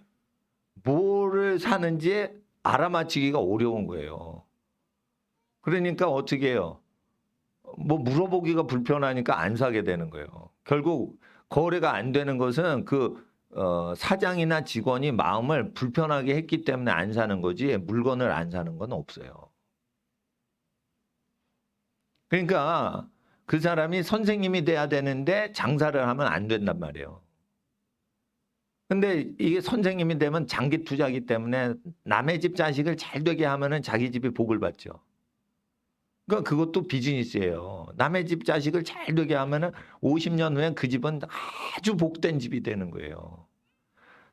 Speaker 1: 뭐를 사는지 알아맞히기가 어려운 거예요. 그러니까 어떻게 해요? 뭐 물어보기가 불편하니까 안 사게 되는 거예요. 결국 거래가 안 되는 것은 그 사장이나 직원이 마음을 불편하게 했기 때문에 안 사는 거지 물건을 안 사는 건 없어요. 그러니까 그 사람이 선생님이 돼야 되는데 장사를 하면 안 된단 말이에요. 근데 이게 선생님이 되면 장기 투자이기 때문에 남의 집 자식을 잘 되게 하면은 자기 집이 복을 받죠. 그러니까 그것도 비즈니스예요. 남의 집 자식을 잘 되게 하면은 50년 후엔 그 집은 아주 복된 집이 되는 거예요.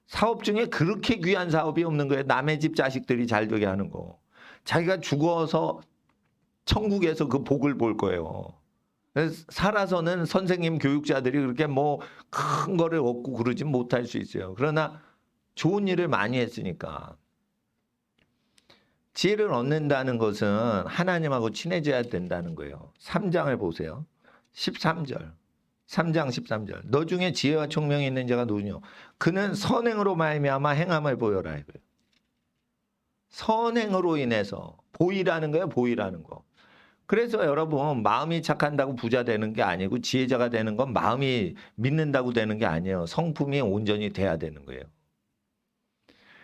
Speaker 1: 사업 중에 그렇게 귀한 사업이 없는 거예요. 남의 집 자식들이 잘 되게 하는 거. 자기가 죽어서 천국에서 그 복을 볼 거예요. 그래서 살아서는 선생님 교육자들이 그렇게 뭐 큰 거를 얻고 그러지 못할 수 있어요. 그러나 좋은 일을 많이 했으니까. 지혜를 얻는다는 것은 하나님하고 친해져야 된다는 거예요. 3장을 보세요. 13절. 3장 13절. 너 중에 지혜와 총명이 있는 자가 누구뇨? 그는 선행으로 말미암아 행함을 보여라 이거예요. 선행으로 인해서 보이라는 거예요. 보이라는 거. 그래서 여러분 마음이 착한다고 부자 되는 게 아니고 지혜자가 되는 건 마음이 믿는다고 되는 게 아니에요. 성품이 온전히 돼야 되는 거예요.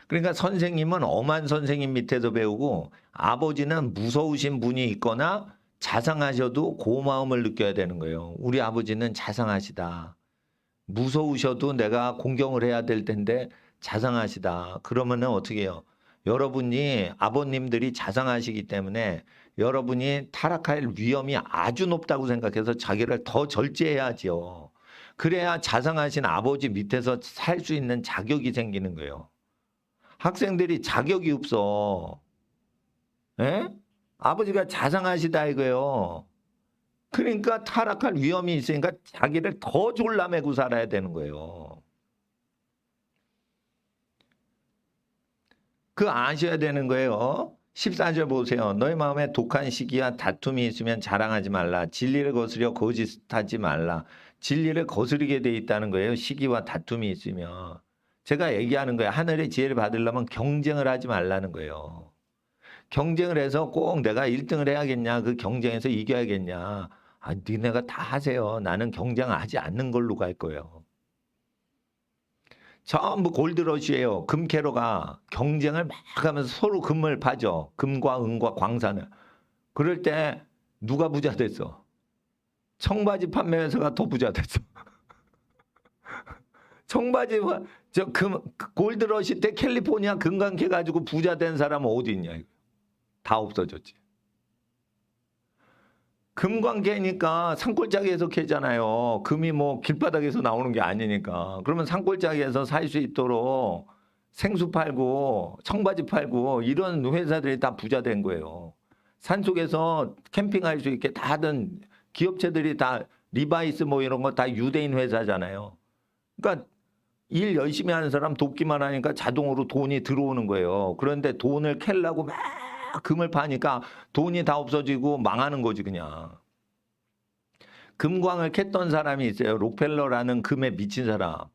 Speaker 1: 그러니까 선생님은 엄한 선생님 밑에서 배우고 아버지는 무서우신 분이 있거나 자상하셔도 고마움을 느껴야 되는 거예요. 우리 아버지는 자상하시다. 무서우셔도 내가 공경을 해야 될 텐데 자상하시다. 그러면은 어떻게 해요? 여러분이 아버님들이 자상하시기 때문에 여러분이 타락할 위험이 아주 높다고 생각해서 자기를 더 절제해야지요. 그래야 자상하신 아버지 밑에서 살 수 있는 자격이 생기는 거예요. 학생들이 자격이 없어. 에? 아버지가 자상하시다 이거예요. 그러니까 타락할 위험이 있으니까 자기를 더 졸라매고 살아야 되는 거예요. 그 아셔야 되는 거예요. 14절 보세요. 너희 마음에 독한 시기와 다툼이 있으면 자랑하지 말라. 진리를 거스려 거짓하지 말라. 진리를 거스르게 돼 있다는 거예요. 시기와 다툼이 있으면. 제가 얘기하는 거예요. 하늘의 지혜를 받으려면 경쟁을 하지 말라는 거예요. 경쟁을 해서 꼭 내가 1등을 해야겠냐. 그 경쟁에서 이겨야겠냐. 아, 니네가 다 하세요. 나는 경쟁하지 않는 걸로 갈 거예요. 전부 골드러시예요. 금캐로가 경쟁을 막 하면서 서로 금을 파죠. 금과 은과 광산을. 그럴 때 누가 부자 됐어? 청바지 판매회사가 더 부자 됐어. 청바지 골드러시 때 캘리포니아 금광 캐가지고 부자 된 사람은 어디 있냐? 다 없어졌지. 금광캐니까 산골짜기에서 캐잖아요. 금이 뭐 길바닥에서 나오는 게 아니니까. 그러면 산골짜기에서 살 수 있도록 생수 팔고 청바지 팔고 이런 회사들이 다 부자 된 거예요. 산속에서 캠핑할 수 있게 다 하던 기업체들이 다 리바이스 뭐 이런 거 다 유대인 회사잖아요. 그러니까 일 열심히 하는 사람 돕기만 하니까 자동으로 돈이 들어오는 거예요. 그런데 돈을 캘려고 막 금을 파니까 돈이 다 없어지고 망하는 거지 그냥. 금광을 캤던 사람이 있어요. 록펠러라는 금에 미친 사람.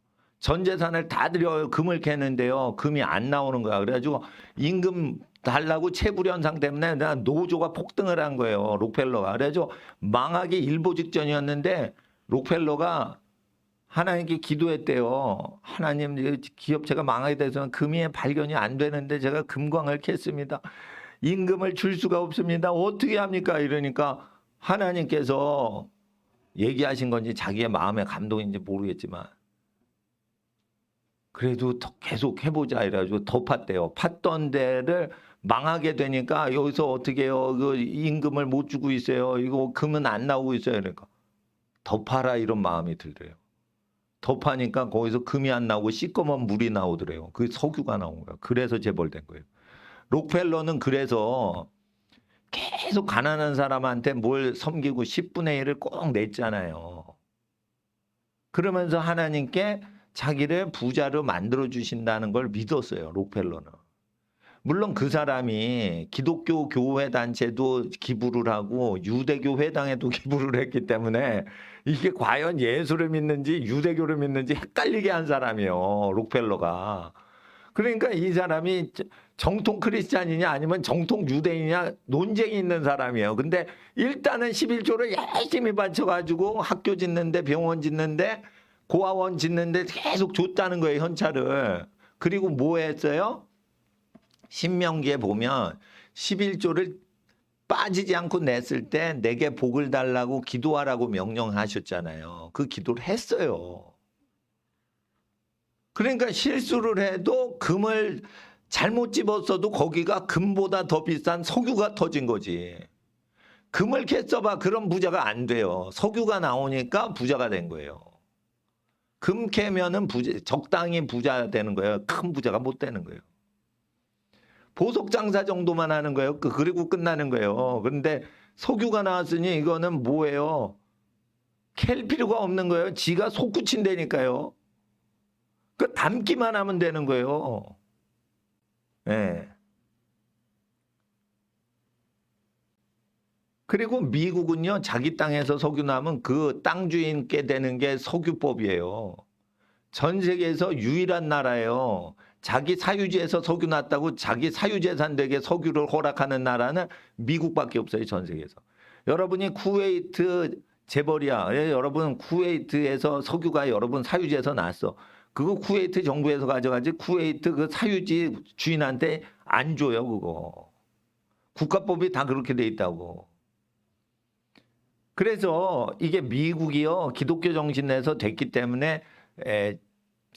Speaker 1: 전 재산을 다 들여 금을 캐는데요. 금이 안 나오는 거야. 그래가지고 임금 달라고 채불현상 때문에 노조가 폭등을 한 거예요. 록펠러가. 그래가지고 망하기 일보 직전이었는데 록펠러가 하나님께 기도했대요. 하나님 기업체가 망하게 돼서는 금이 발견이 안 되는데 제가 금광을 캤습니다. 임금을 줄 수가 없습니다. 어떻게 합니까? 이러니까 하나님께서 얘기하신 건지 자기의 마음의 감동인지 모르겠지만 그래도 계속 해보자 이래가지고 더 팠대요. 팠던 데를 망하게 되니까 여기서 어떻게 해요? 그 임금을 못 주고 있어요. 이거 금은 안 나오고 있어요. 그러니까 더 파라 이런 마음이 들더래요. 더 파니까 거기서 금이 안 나오고 시꺼먼 물이 나오더래요. 그 석유가 나온 거예요. 그래서 재벌된 거예요. 록펠러는 그래서 계속 가난한 사람한테 뭘 섬기고 10분의 1을 꼭 냈잖아요. 그러면서 하나님께 자기를 부자로 만들어 주신다는 걸 믿었어요. 록펠러는. 물론 그 사람이 기독교 교회 단체도 기부를 하고 유대교 회당에도 기부를 했기 때문에 이게 과연 예수를 믿는지 유대교를 믿는지 헷갈리게 한 사람이에요. 록펠러가. 그러니까 이 사람이 정통 크리스찬이냐 아니면 정통 유대인이냐 논쟁이 있는 사람이에요. 근데 일단은 11조를 열심히 바쳐가지고 학교 짓는데 병원 짓는데 고아원 짓는데 계속 줬다는 거예요. 현찰을. 그리고 뭐 했어요? 신명기에 보면 11조를 빠지지 않고 냈을 때 내게 복을 달라고 기도하라고 명령하셨잖아요. 그 기도를 했어요. 그러니까 실수를 해도 금을 잘못 집었어도 거기가 금보다 더 비싼 석유가 터진 거지. 금을 캐 써봐 그런 부자가 안 돼요. 석유가 나오니까 부자가 된 거예요. 금 캐면은 적당히 부자 되는 거예요. 큰 부자가 못 되는 거예요. 보석 장사 정도만 하는 거예요. 그리고 끝나는 거예요. 그런데 석유가 나왔으니 이거는 뭐예요? 캘 필요가 없는 거예요. 지가 솟구친다니까요. 그 담기만 하면 되는 거예요. 네. 그리고 미국은요, 자기 땅에서 석유 나면 그 땅 주인께 되는 게 석유법이에요. 전 세계에서 유일한 나라예요. 자기 사유지에서 석유 났다고 자기 사유재산 되게 석유를 허락하는 나라는 미국밖에 없어요. 전 세계에서. 여러분이 쿠웨이트 재벌이야. 여러분 쿠웨이트에서 석유가 여러분 사유지에서 났어. 그거 쿠웨이트 정부에서 가져가지 쿠웨이트 그 사유지 주인한테 안 줘요. 그거. 국가법이 다 그렇게 돼 있다고. 그래서 이게 미국이요. 기독교 정신 내에서 됐기 때문에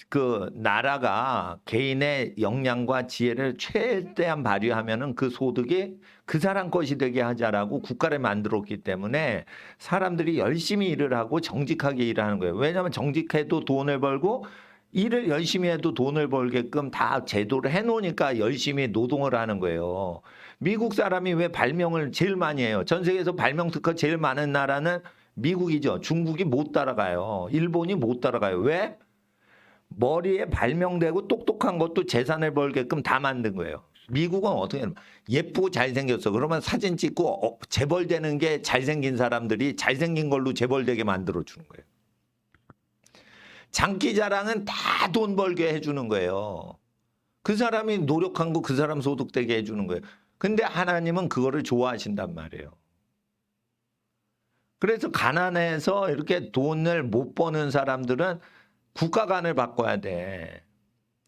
Speaker 1: 그 나라가 개인의 역량과 지혜를 최대한 발휘하면은 그 소득이 그 사람 것이 되게 하자라고 국가를 만들었기 때문에 사람들이 열심히 일을 하고 정직하게 일을 하는 거예요. 왜냐하면 정직해도 돈을 벌고 일을 열심히 해도 돈을 벌게끔 다 제도를 해놓으니까 열심히 노동을 하는 거예요. 미국 사람이 왜 발명을 제일 많이 해요? 전 세계에서 발명 특허 제일 많은 나라는 미국이죠. 중국이 못 따라가요. 일본이 못 따라가요. 왜? 머리에 발명되고 똑똑한 것도 재산을 벌게끔 다 만든 거예요. 미국은 어떻게 하면 예쁘고 잘생겼어. 그러면 사진 찍고 재벌되는 게 잘생긴 사람들이 잘생긴 걸로 재벌되게 만들어 주는 거예요. 장기자랑은 다 돈 벌게 해주는 거예요. 그 사람이 노력한 거 그 사람 소득되게 해주는 거예요. 근데 하나님은 그거를 좋아하신단 말이에요. 그래서 가난해서 이렇게 돈을 못 버는 사람들은 국가관을 바꿔야 돼.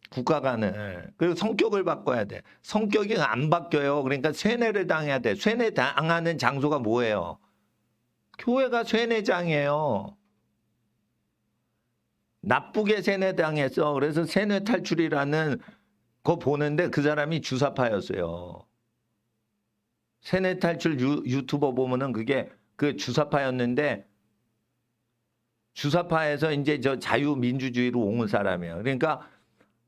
Speaker 1: 국가관을. 그리고 성격을 바꿔야 돼. 성격이 안 바뀌어요. 그러니까 쇠뇌를 당해야 돼. 쇠뇌 당하는 장소가 뭐예요? 교회가 쇠뇌장이에요. 나쁘게 쇠뇌 당했어. 그래서 쇠뇌 탈출이라는 거 보는데 그 사람이 주사파였어요. 쇠뇌 탈출 유튜버 보면은 그게 그 주사파였는데 주사파에서 이제 저 자유민주주의로 온 사람이에요. 그러니까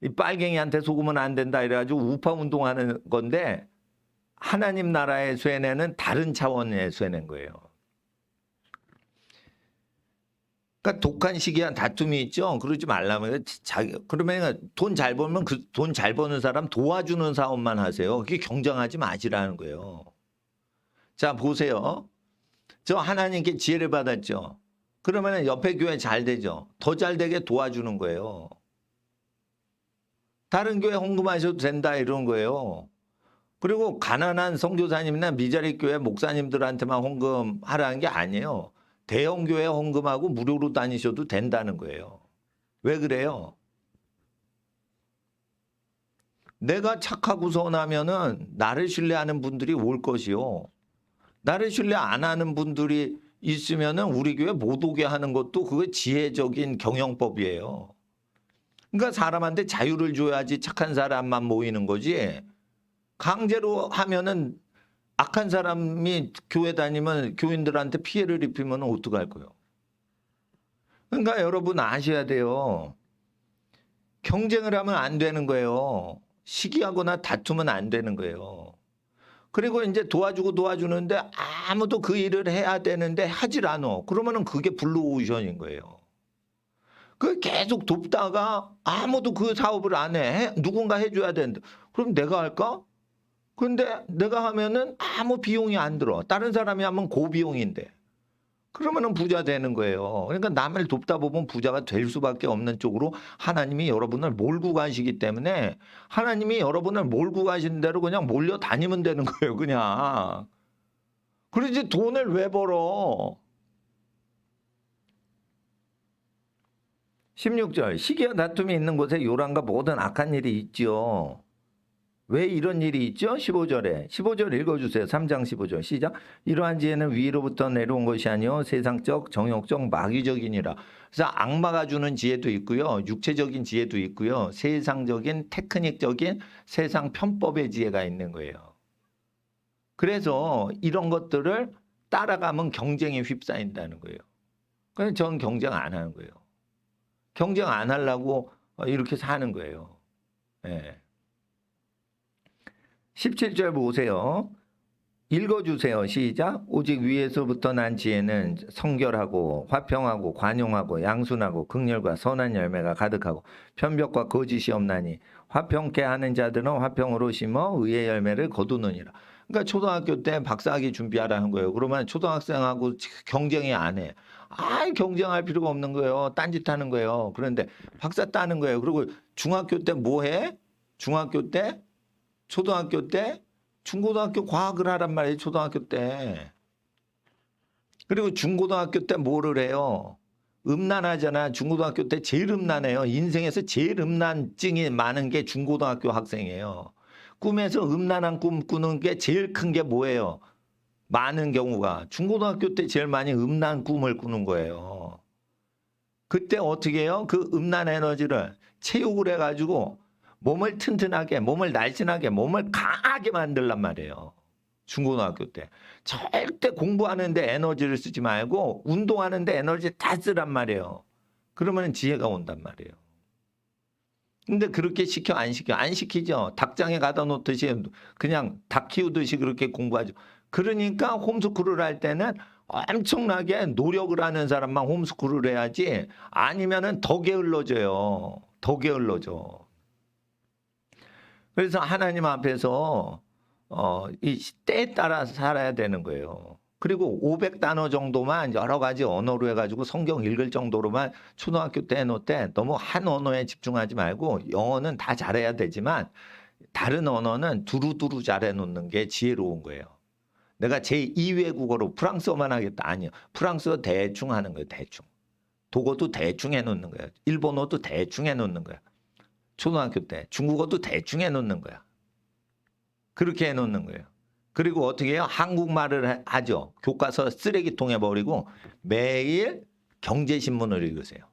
Speaker 1: 이 빨갱이한테 속으면 안 된다 이래가지고 우파 운동하는 건데 하나님 나라의 쇠뇌는 다른 차원의 쇠뇌인 거예요. 그러니까 독한 시기한 다툼이 있죠. 그러지 말라면 그러면 돈 잘 벌면 그 돈 잘 버는 사람 도와주는 사업만 하세요. 그게 경쟁하지 마시라는 거예요. 자 보세요. 저 하나님께 지혜를 받았죠. 그러면 옆에 교회 잘 되죠. 더 잘 되게 도와주는 거예요. 다른 교회 헌금하셔도 된다 이런 거예요. 그리고 가난한 선교사님이나 미자리 교회 목사님들한테만 헌금하라는 게 아니에요. 대형 교회 헌금하고 무료로 다니셔도 된다는 거예요. 왜 그래요? 내가 착하고 선하면은 나를 신뢰하는 분들이 올 것이요. 나를 신뢰 안 하는 분들이 있으면은 우리 교회 못 오게 하는 것도 그게 지혜적인 경영법이에요. 그러니까 사람한테 자유를 줘야지 착한 사람만 모이는 거지. 강제로 하면은 악한 사람이 교회 다니면 교인들한테 피해를 입히면 어떡할 거예요. 그러니까 여러분 아셔야 돼요. 경쟁을 하면 안 되는 거예요. 시기하거나 다투면 안 되는 거예요. 그리고 이제 도와주는데 아무도 그 일을 해야 되는데 하질 않아. 그러면은 그게 블루오션인 거예요. 그 계속 돕다가 아무도 그 사업을 안 해. 누군가 해줘야 되는데. 그럼 내가 할까? 근데 내가 하면은 아무 비용이 안 들어. 다른 사람이 하면 고비용인데. 그러면은 부자 되는 거예요. 그러니까 남을 돕다 보면 부자가 될 수밖에 없는 쪽으로 하나님이 여러분을 몰고 가시기 때문에 하나님이 여러분을 몰고 가시는 대로 그냥 몰려다니면 되는 거예요. 그냥. 그러지 돈을 왜 벌어? 16절 시기와 다툼이 있는 곳에 요란과 모든 악한 일이 있지요. 왜 이런 일이 있죠? 15절 읽어주세요. 3장 15절 시작. 이러한 지혜는 위로부터 내려온 것이 아니요 세상적 정욕적 마귀적이니라. 그래서 악마가 주는 지혜도 있고요. 육체적인 지혜도 있고요. 세상적인 테크닉적인 세상 편법의 지혜가 있는 거예요. 그래서 이런 것들을 따라가면 경쟁에 휩싸인다는 거예요. 그래서 저는 경쟁 안 하는 거예요. 경쟁 안 하려고 이렇게 사는 거예요. 네. 17절 보세요. 읽어주세요. 시작. 오직 위에서부터 난 지혜는 성결하고 화평하고 관용하고 양순하고 긍휼과 선한 열매가 가득하고 편벽과 거짓이 없나니 화평케 하는 자들은 화평으로 심어 의의 열매를 거두느니라. 그러니까 초등학교 때 박사학위 준비하라는 거예요. 그러면 초등학생하고 경쟁이 안 해. 경쟁할 필요가 없는 거예요. 딴짓하는 거예요. 그런데 박사 따는 거예요. 그리고 중학교 때 뭐 해? 중학교 때? 초등학교 때? 중고등학교 과학을 하란 말이에요. 초등학교 때. 그리고 중고등학교 때 뭐를 해요? 음란하잖아. 중고등학교 때 제일 음란해요. 인생에서 제일 음란증이 많은 게 중고등학교 학생이에요. 꿈에서 음란한 꿈 꾸는 게 제일 큰 게 뭐예요? 많은 경우가 중고등학교 때 제일 많이 음란 꿈을 꾸는 거예요. 그때 어떻게 해요? 그 음란 에너지를 체육을 해가지고 몸을 튼튼하게, 몸을 날씬하게, 몸을 강하게 만들란 말이에요. 중고등학교 때. 절대 공부하는데 에너지를 쓰지 말고 운동하는데 에너지 다 쓰란 말이에요. 그러면 지혜가 온단 말이에요. 근데 그렇게 시켜 안 시켜? 안 시키죠. 닭장에 가다 놓듯이 그냥 닭 키우듯이 그렇게 공부하죠. 그러니까 홈스쿨을 할 때는 엄청나게 노력을 하는 사람만 홈스쿨을 해야지 아니면은 더 게을러져요. 더 게을러져. 그래서 하나님 앞에서 이 때에 따라 살아야 되는 거예요. 그리고 500단어 정도만 여러 가지 언어로 해가지고 성경 읽을 정도로만 초등학교 때 해놓을 때 너무 한 언어에 집중하지 말고 영어는 다 잘해야 되지만 다른 언어는 두루두루 잘해놓는 게 지혜로운 거예요. 내가 제2외국어로 프랑스어만 하겠다. 아니요. 프랑스어 대충 하는 거예요. 대충. 독어도 대충 해놓는 거예요. 일본어도 대충 해놓는 거예요. 초등학교 때 중국어도 대충 해놓는 거야. 그렇게 해놓는 거예요. 그리고 어떻게 해요? 한국말을 하죠. 교과서 쓰레기통에 버리고 매일 경제신문을 읽으세요.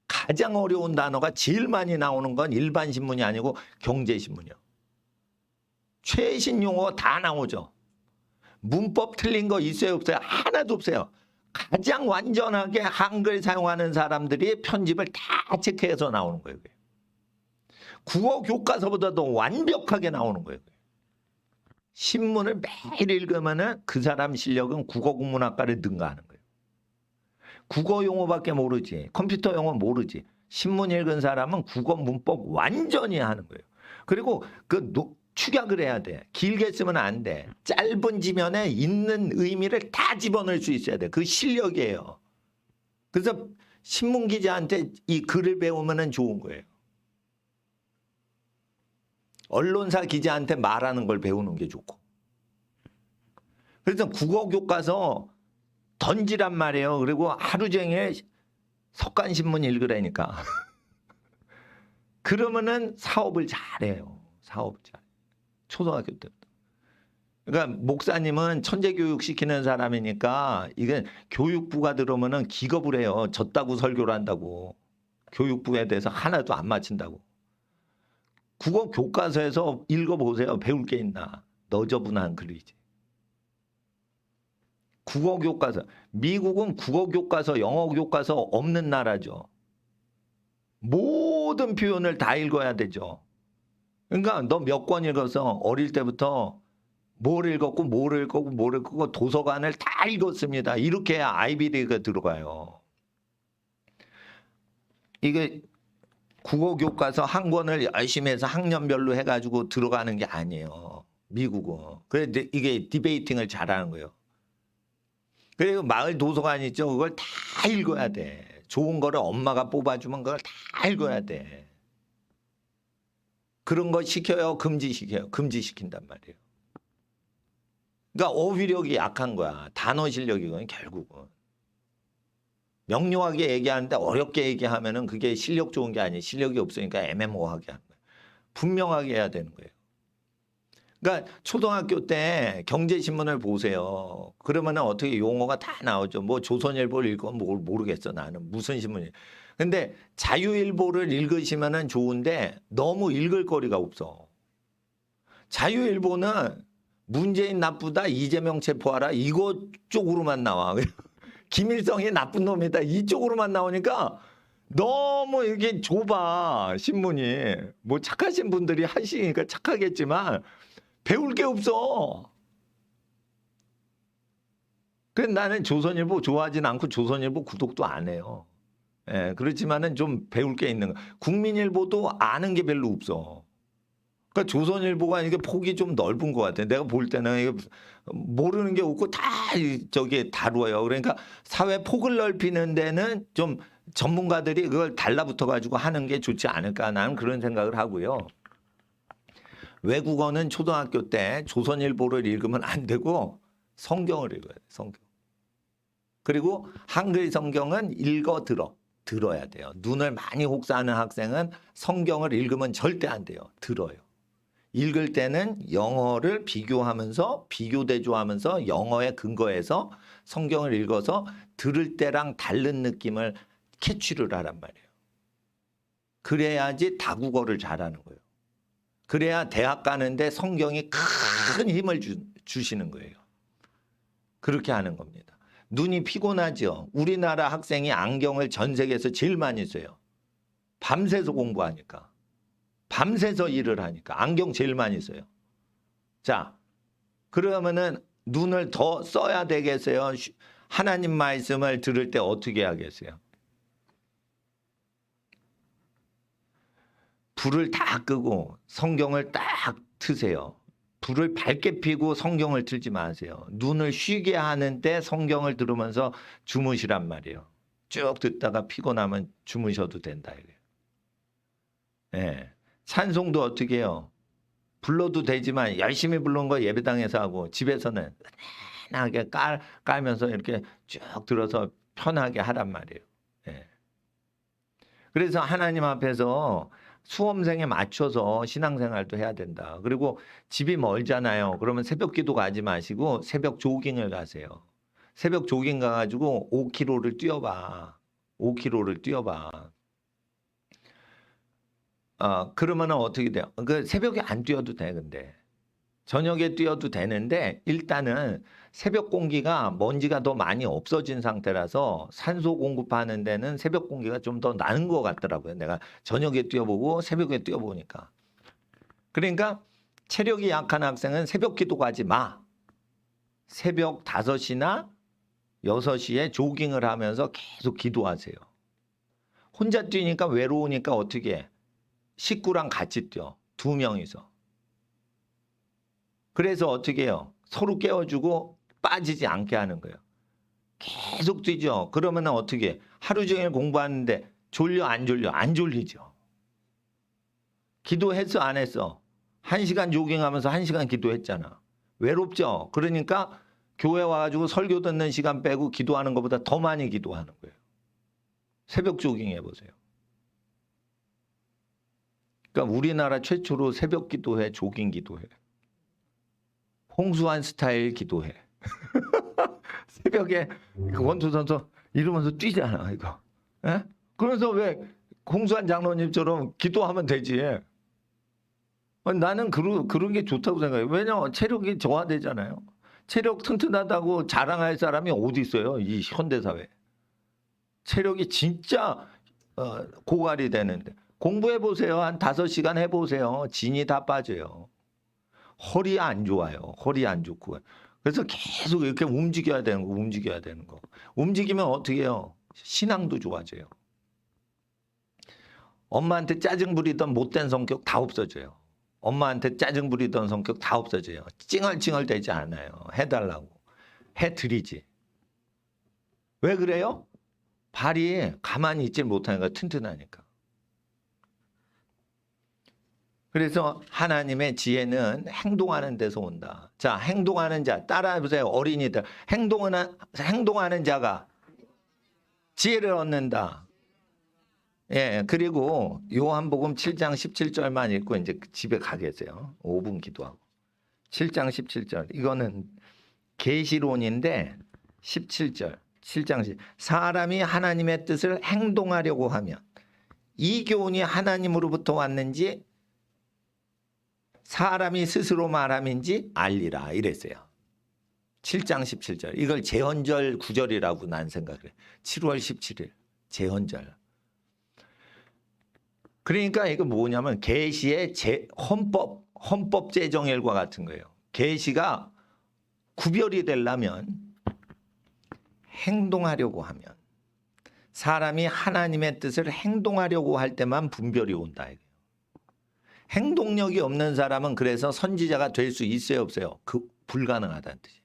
Speaker 1: 가장 어려운 단어가 제일 많이 나오는 건 일반 신문이 아니고 경제신문이요. 최신 용어 다 나오죠. 문법 틀린 거 있어요 없어요? 하나도 없어요. 가장 완전하게 한글 사용하는 사람들이 편집을 다 체크해서 나오는 거예요. 국어 교과서보다도 완벽하게 나오는 거예요. 신문을 매일 읽으면 그 사람 실력은 국어국문학과를 능가하는 거예요. 국어 용어밖에 모르지. 컴퓨터 용어 모르지. 신문 읽은 사람은 국어 문법 완전히 하는 거예요. 그리고 축약을 해야 돼. 길게 쓰면 안 돼. 짧은 지면에 있는 의미를 다 집어넣을 수 있어야 돼. 그 실력이에요. 그래서 신문 기자한테 이 글을 배우면 좋은 거예요. 언론사 기자한테 말하는 걸 배우는 게 좋고. 그래서 국어 교과서 던지란 말이에요. 그리고 하루 종일 석간신문 읽으라니까. 그러면은 사업을 잘해요. 사업을 잘해. 초등학교 때부터. 그러니까 목사님은 천재교육 시키는 사람이니까 이게 교육부가 들어오면은 기겁을 해요. 졌다고 설교를 한다고. 교육부에 대해서 하나도 안 맞춘다고. 국어 교과서에서 읽어보세요. 배울 게 있나. 너저분한 글이지. 국어 교과서. 미국은 국어 교과서, 영어 교과서 없는 나라죠. 모든 표현을 다 읽어야 되죠. 그러니까 너 몇 권 읽어서 어릴 때부터 뭘 읽었고 뭘 읽었고 뭘 읽었고 도서관을 다 읽었습니다. 이렇게 해야 아이비리그 들어가요. 이게 국어 교과서 한 권을 열심히 해서 학년별로 해가지고 들어가는 게 아니에요. 미국은. 그래서 이게 디베이팅을 잘하는 거예요. 그리고 마을 도서관 있죠. 그걸 다 읽어야 돼. 좋은 거를 엄마가 뽑아주면 그걸 다 읽어야 돼. 그런 거 시켜요? 금지시켜요? 금지시킨단 말이에요. 그러니까 어휘력이 약한 거야. 단어 실력이거든 결국은. 명료하게 얘기하는데 어렵게 얘기하면은 그게 실력 좋은 게 아니에요. 실력이 없으니까 애매모호하게 하는 거예요. 분명하게 해야 되는 거예요. 그러니까 초등학교 때 경제신문을 보세요. 그러면은 어떻게 용어가 다 나오죠. 뭐 조선일보를 읽으면 모르겠어 나는 무슨 신문이. 근데 자유일보를 읽으시면은 좋은데 너무 읽을 거리가 없어. 자유일보는 문재인 나쁘다, 이재명 체포하라 이거 쪽으로만 나와. 김일성이 나쁜 놈이다 이쪽으로만 나오니까 너무 이게 좁아 신문이. 뭐 착하신 분들이 하시니까 착하겠지만 배울 게 없어. 그래서 나는 조선일보 좋아하진 않고 조선일보 구독도 안 해요. 예, 그렇지만은 좀 배울 게 있는 거. 국민일보도 아는 게 별로 없어. 그러니까 조선일보가 이게 폭이 좀 넓은 것 같아. 내가 볼 때는 이게 모르는 게 없고 다 저기 다루어요. 그러니까 사회 폭을 넓히는 데는 좀 전문가들이 그걸 달라붙어 가지고 하는 게 좋지 않을까 나는 그런 생각을 하고요. 외국어는 초등학교 때 조선일보를 읽으면 안 되고 성경을 읽어야 돼. 성경. 그리고 한글 성경은 들어야 돼요. 눈을 많이 혹사하는 학생은 성경을 읽으면 절대 안 돼요. 들어요. 읽을 때는 영어를 비교하면서 비교대조하면서 영어에 근거해서 성경을 읽어서 들을 때랑 다른 느낌을 캐치를 하란 말이에요. 그래야지 다국어를 잘하는 거예요. 그래야 대학 가는데 성경이 큰 힘을 주시는 거예요. 그렇게 하는 겁니다. 눈이 피곤하죠. 우리나라 학생이 안경을 전 세계에서 제일 많이 써요. 밤새서 공부하니까. 밤새서 일을 하니까 안경 제일 많이 써요. 자, 그러면은 눈을 더 써야 되겠어요? 하나님 말씀을 들을 때 어떻게 하겠어요? 불을 다 끄고 성경을 딱 트세요. 불을 밝게 피고 성경을 틀지 마세요. 눈을 쉬게 하는데 성경을 들으면서 주무시란 말이에요. 쭉 듣다가 피곤하면 주무셔도 된다. 예. 찬송도 어떻게 해요? 불러도 되지만 열심히 부른 거 예배당에서 하고 집에서는 편하게 깔면서 이렇게 쭉 들어서 편하게 하란 말이에요. 예. 그래서 하나님 앞에서 수험생에 맞춰서 신앙생활도 해야 된다. 그리고 집이 멀잖아요. 그러면 새벽 기도 가지 마시고 새벽 조깅을 가세요. 새벽 조깅 가가지고 5km를 뛰어봐. 5km를 뛰어봐. 그러면 어떻게 돼요? 그 새벽에 안 뛰어도 돼, 근데. 저녁에 뛰어도 되는데 일단은 새벽 공기가 먼지가 더 많이 없어진 상태라서 산소 공급하는 데는 새벽 공기가 좀 더 나은 것 같더라고요. 내가 저녁에 뛰어보고 새벽에 뛰어보니까. 그러니까 체력이 약한 학생은 새벽 기도 가지 마. 새벽 5시나 6시에 조깅을 하면서 계속 기도하세요. 혼자 뛰니까 외로우니까 어떻게 해? 식구랑 같이 뛰어. 2명이서. 그래서 어떻게 해요? 서로 깨워주고 빠지지 않게 하는 거예요. 계속 뛰죠. 그러면 어떻게 해? 하루 종일 공부하는데 졸려 안 졸려? 안 졸리죠. 기도했어 안 했어? 1시간 조깅하면서 1시간 기도했잖아. 외롭죠. 그러니까 교회 와가지고 설교 듣는 시간 빼고 기도하는 것보다 더 많이 기도하는 거예요. 새벽 조깅 해보세요. 그러니까 우리나라 최초로 새벽 기도회, 조깅 기도회. 홍수환 스타일 기도회. 새벽에 그 원투 선수 이러면서 뛰잖아, 이거. 에? 그래서 왜 홍수환 장로님처럼 기도하면 되지. 나는 그런 게 좋다고 생각해요. 왜냐하면 체력이 저하되잖아요. 체력 튼튼하다고 자랑할 사람이 어디 있어요? 이 현대사회. 체력이 진짜 고갈이 되는데. 공부해보세요. 한 5시간 해보세요. 진이 다 빠져요. 허리 안 좋아요. 허리 안 좋고. 그래서 계속 이렇게 움직여야 되는 거, 움직여야 되는 거. 움직이면 어떻게 해요? 신앙도 좋아져요. 엄마한테 짜증 부리던 못된 성격 다 없어져요. 엄마한테 짜증 부리던 성격 다 없어져요. 찡얼찡얼 되지 않아요. 해달라고. 해드리지. 왜 그래요? 발이 가만히 있지 못하니까, 튼튼하니까. 그래서 하나님의 지혜는 행동하는 데서 온다. 자, 행동하는 자 따라해보세요. 어린이들. 행동하는 자가 지혜를 얻는다. 예, 그리고 요한복음 7장 17절만 읽고 이제 집에 가겠어요. 5분 기도하고. 7장 17절. 이거는 계시론인데 17절. 7장 10. 사람이 하나님의 뜻을 행동하려고 하면 이 교훈이 하나님으로부터 왔는지 사람이 스스로 말함인지 알리라 이랬어요. 7장 17절. 이걸 제헌절 구절이라고 난 생각해. 7월 17일 제헌절. 그러니까 이거 뭐냐면 계시의 헌법 제정일과 같은 거예요. 계시가 구별이 되려면 행동하려고 하면 사람이 하나님의 뜻을 행동하려고 할 때만 분별이 온다. 행동력이 없는 사람은 그래서 선지자가 될 수 있어요, 없어요? 불가능하다는 뜻이에요.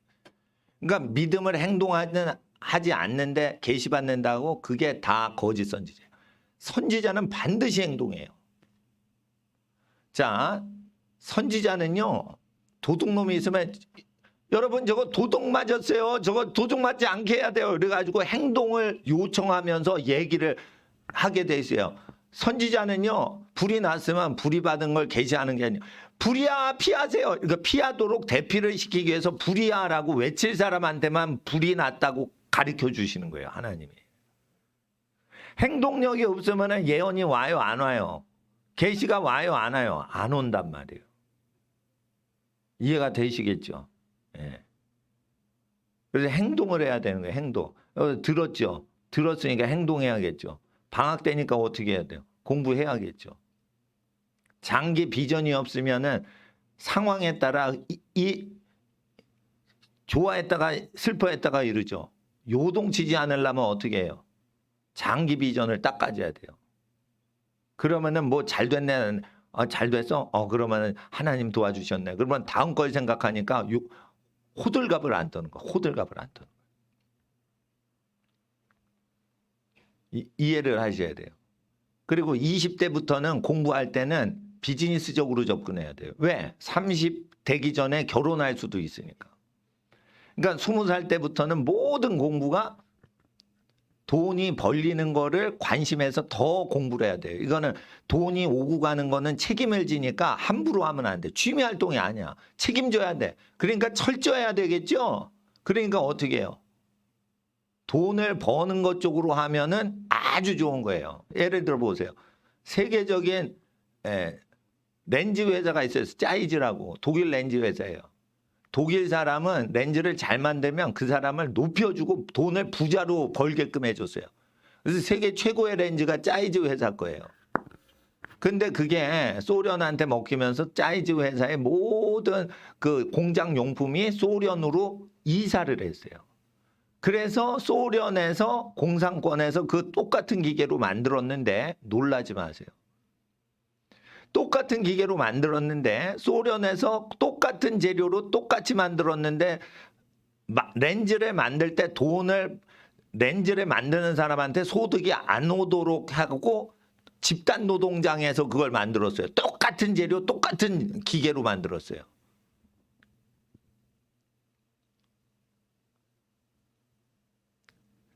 Speaker 1: 그러니까 믿음을 하지 않는데 계시받는다고 그게 다 거짓 선지자예요. 선지자는 반드시 행동해요. 자, 선지자는요, 도둑놈이 있으면 여러분 저거 도둑 맞았어요. 저거 도둑 맞지 않게 해야 돼요. 그래가지고 행동을 요청하면서 얘기를 하게 돼 있어요. 선지자는요, 불이 났으면 불이 받은 걸 계시하는 게 아니에요. 불이야 피하세요. 그러니까 피하도록 대피를 시키기 위해서 불이야라고 외칠 사람한테만 불이 났다고 가르쳐 주시는 거예요. 하나님이. 행동력이 없으면 예언이 와요, 안 와요? 계시가 와요, 안 와요? 안 온단 말이에요. 이해가 되시겠죠? 예. 그래서 행동을 해야 되는 거예요. 행동. 들었죠? 들었으니까 행동해야겠죠. 방학 때니까 어떻게 해야 돼요? 공부해야겠죠. 장기 비전이 없으면은 상황에 따라 좋아했다가 슬퍼했다가 이러죠. 요동치지 않으려면 어떻게 해요? 장기 비전을 딱 가져야 돼요. 그러면은 뭐 잘 됐네. 잘 됐어? 그러면은 하나님 도와주셨네. 그러면 다음 걸 생각하니까 호들갑을 안 떠는 거. 호들갑을 안 떠는 거. 이해를 하셔야 돼요. 그리고 20대부터는 공부할 때는 비즈니스적으로 접근해야 돼요. 왜? 30 되기 전에 결혼할 수도 있으니까. 그러니까 20살 때부터는 모든 공부가 돈이 벌리는 거를 관심해서 더 공부를 해야 돼요. 이거는 돈이 오고 가는 거는 책임을 지니까 함부로 하면 안 돼. 취미 활동이 아니야. 책임져야 돼. 그러니까 철저해야 되겠죠. 그러니까 어떻게 해요? 돈을 버는 것 쪽으로 하면은 아주 좋은 거예요. 예를 들어 보세요. 세계적인 렌즈 회사가 있어요. 짜이즈라고. 독일 렌즈 회사예요. 독일 사람은 렌즈를 잘 만들면 그 사람을 높여주고 돈을 부자로 벌게끔 해줬어요. 그래서 세계 최고의 렌즈가 짜이즈 회사 거예요. 근데 그게 소련한테 먹히면서 짜이즈 회사의 모든 그 공장 용품이 소련으로 이사를 했어요. 그래서 소련에서 공산권에서 그 똑같은 기계로 만들었는데 놀라지 마세요. 똑같은 기계로 만들었는데 소련에서 똑같은 재료로 똑같이 만들었는데 렌즈를 만들 때 렌즈를 만드는 사람한테 소득이 안 오도록 하고 집단 노동장에서 그걸 만들었어요. 똑같은 재료, 똑같은 기계로 만들었어요.